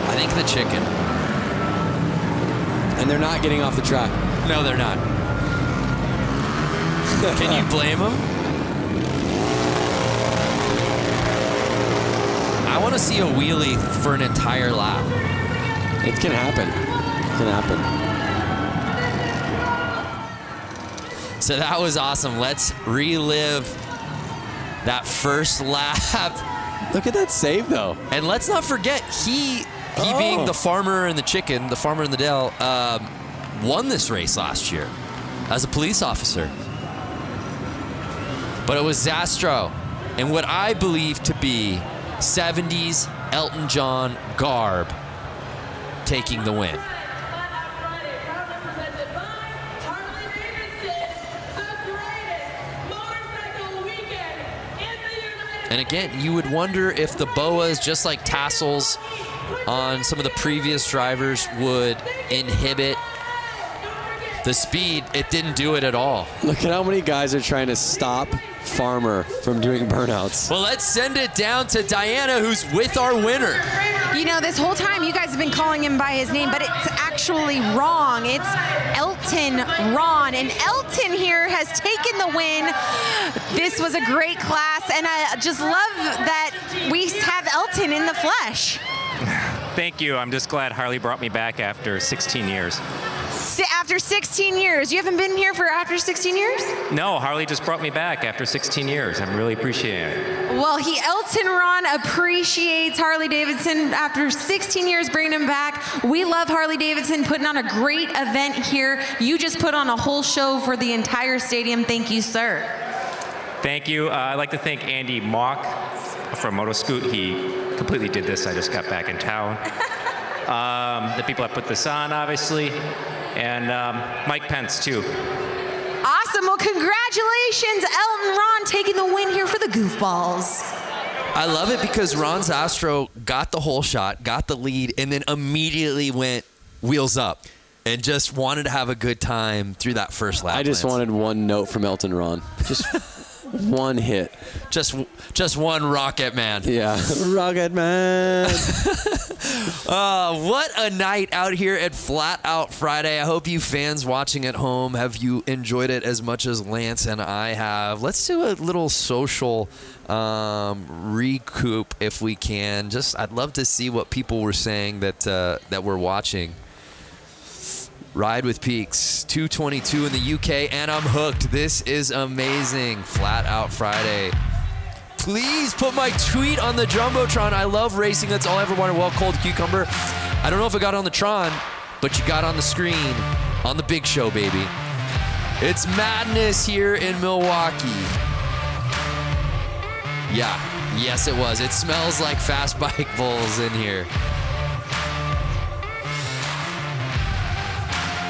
Speaker 3: I think the chicken.
Speaker 4: And they're not getting off the track.
Speaker 3: No, they're not. Can you blame them? I want to see a wheelie for an entire lap.
Speaker 4: It can happen. It can happen.
Speaker 3: So that was awesome. Let's relive that first lap.
Speaker 4: Look at that save, though.
Speaker 3: And let's not forget, he being the farmer and the chicken, the farmer in the Dell, won this race last year as a police officer. But it was Zastro in what I believe to be 70s Elton John garb taking the win. And again, you would wonder if the boas, just like tassels on some of the previous drivers, would inhibit the speed. It didn't do it at all.
Speaker 4: Look at how many guys are trying to stop Farmer from doing burnouts.
Speaker 3: Well, let's send it down to Diana, who's with our winner.
Speaker 5: You know, this whole time you guys have been calling him by his name, but it's actually wrong. It's Elton Ron, and Elton here has taken the win. This was a great class, and I just love that we have Elton in the flesh.
Speaker 13: Thank you. I'm just glad Harley brought me back after 16 years.
Speaker 5: After after 16 years. You haven't been here for after 16 years?
Speaker 13: No, Harley just brought me back after 16 years. I'm really appreciating it.
Speaker 5: Well, Elton Ron appreciates Harley-Davidson after 16 years bringing him back. We love Harley-Davidson putting on a great event here. You just put on a whole show for the entire stadium. Thank you, sir.
Speaker 13: Thank you. I'd like to thank Andy Mock from Motoscoot. He completely did this. I just got back in town. The people that put this on, obviously, and Mike Pence, too.
Speaker 5: Awesome. Well, congratulations, Elton Ron, taking the win here for the Goofballs.
Speaker 3: I love it because Ron Zastro got the whole shot, got the lead, and then immediately went wheels up and just wanted to have a good time through that first lap.
Speaker 4: I just wanted one note from Elton Ron. Just one hit.
Speaker 3: Just one Rocket Man.
Speaker 4: Yeah. Rocket Man.
Speaker 3: What a night out here at Flat Out Friday. I hope you fans watching at home, have you enjoyed it as much as Lance and I have. Let's do a little social recoup if we can. I'd love to see what people were saying that we're watching. Ride with Peaks, 2:22 in the UK, and I'm hooked. This is amazing. Flat Out Friday. Please put my tweet on the Jumbotron. I love racing. That's all I ever wanted. Well, Cold Cucumber. I don't know if it got on the Tron, but you got on the screen on the big show, baby. It's madness here in Milwaukee. Yeah, yes it was. It smells like fast bike bulls in here.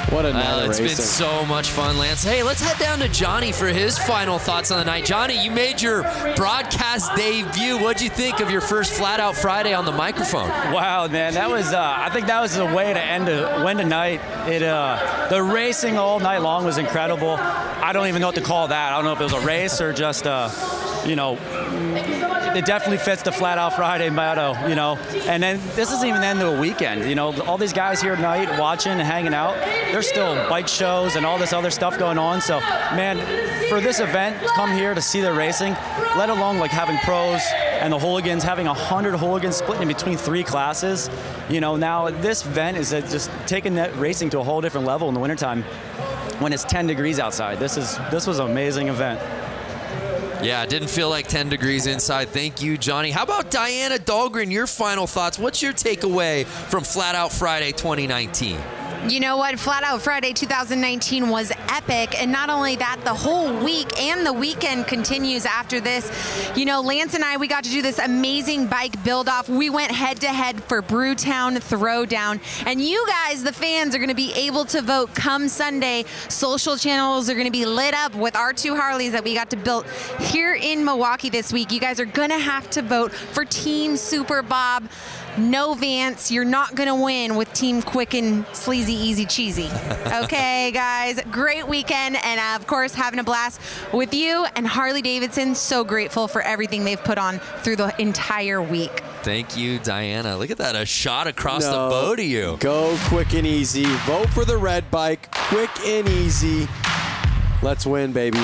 Speaker 4: What a night of
Speaker 3: It's
Speaker 4: racing.
Speaker 3: been so much fun, Lance. Hey, let's head down to Johnny for his final thoughts on the night. Johnny, you made your broadcast debut. What'd you think of your first Flat Out Friday on the microphone?
Speaker 6: Wow, man, that was. I think that was the way to end a night. The racing all night long was incredible. I don't even know what to call that. I don't know if it was a race or just, it definitely fits the Flat Out Friday motto, And then this isn't even the end of the weekend, All these guys here tonight watching and hanging out, there's still bike shows and all this other stuff going on. So, man, for this event, come here to see the racing, let alone like having pros and the hooligans, having 100 hooligans split in between 3 classes. Now this event is just taking that racing to a whole different level in the wintertime when it's 10 degrees outside. This was an amazing event.
Speaker 3: Yeah, it didn't feel like 10 degrees inside. Thank you, Johnny. How about Diana Dahlgren, your final thoughts? What's your takeaway from Flat Out Friday 2019?
Speaker 5: You know what? Flat Out Friday 2019 was epic. And not only that, the whole week and the weekend continues after this. Lance and I, we got to do this amazing bike build-off. We went head-to-head for Brewtown Throwdown. And you guys, the fans, are going to be able to vote come Sunday. Social channels are going to be lit up with our 2 Harleys that we got to build here in Milwaukee this week. You guys are going to have to vote for Team Super Bob. No Vance, you're not going to win with Team Quick and Sleazy Easy Cheesy. Okay, guys, great weekend, and of course, having a blast with you and Harley-Davidson. So grateful for everything they've put on through the entire week.
Speaker 3: Thank you, Diana. Look at that, a shot across the bow to you.
Speaker 4: Go Quick and Easy. Vote for the red bike. Quick and Easy. Let's win, baby.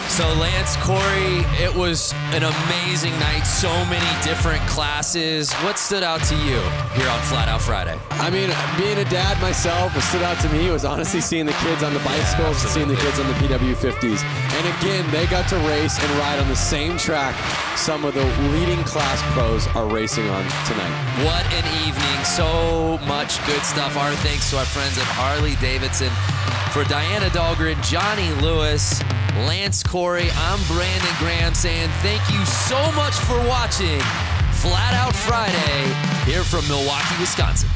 Speaker 3: So Lance, Corey, it was an amazing night. So many different classes. What stood out to you here on Flat Out Friday?
Speaker 4: I mean, being a dad myself, what stood out to me was honestly seeing the kids on the bicycles and seeing the kids on the PW50s. And again, they got to race and ride on the same track some of the leading class pros are racing on tonight.
Speaker 3: What an evening. So much good stuff. Our thanks to our friends at Harley-Davidson. For Diana Dahlgren, Johnny Lewis, Lance Corey, I'm Brandon Graham saying thank you so much for watching Flat Out Friday here from Milwaukee, Wisconsin.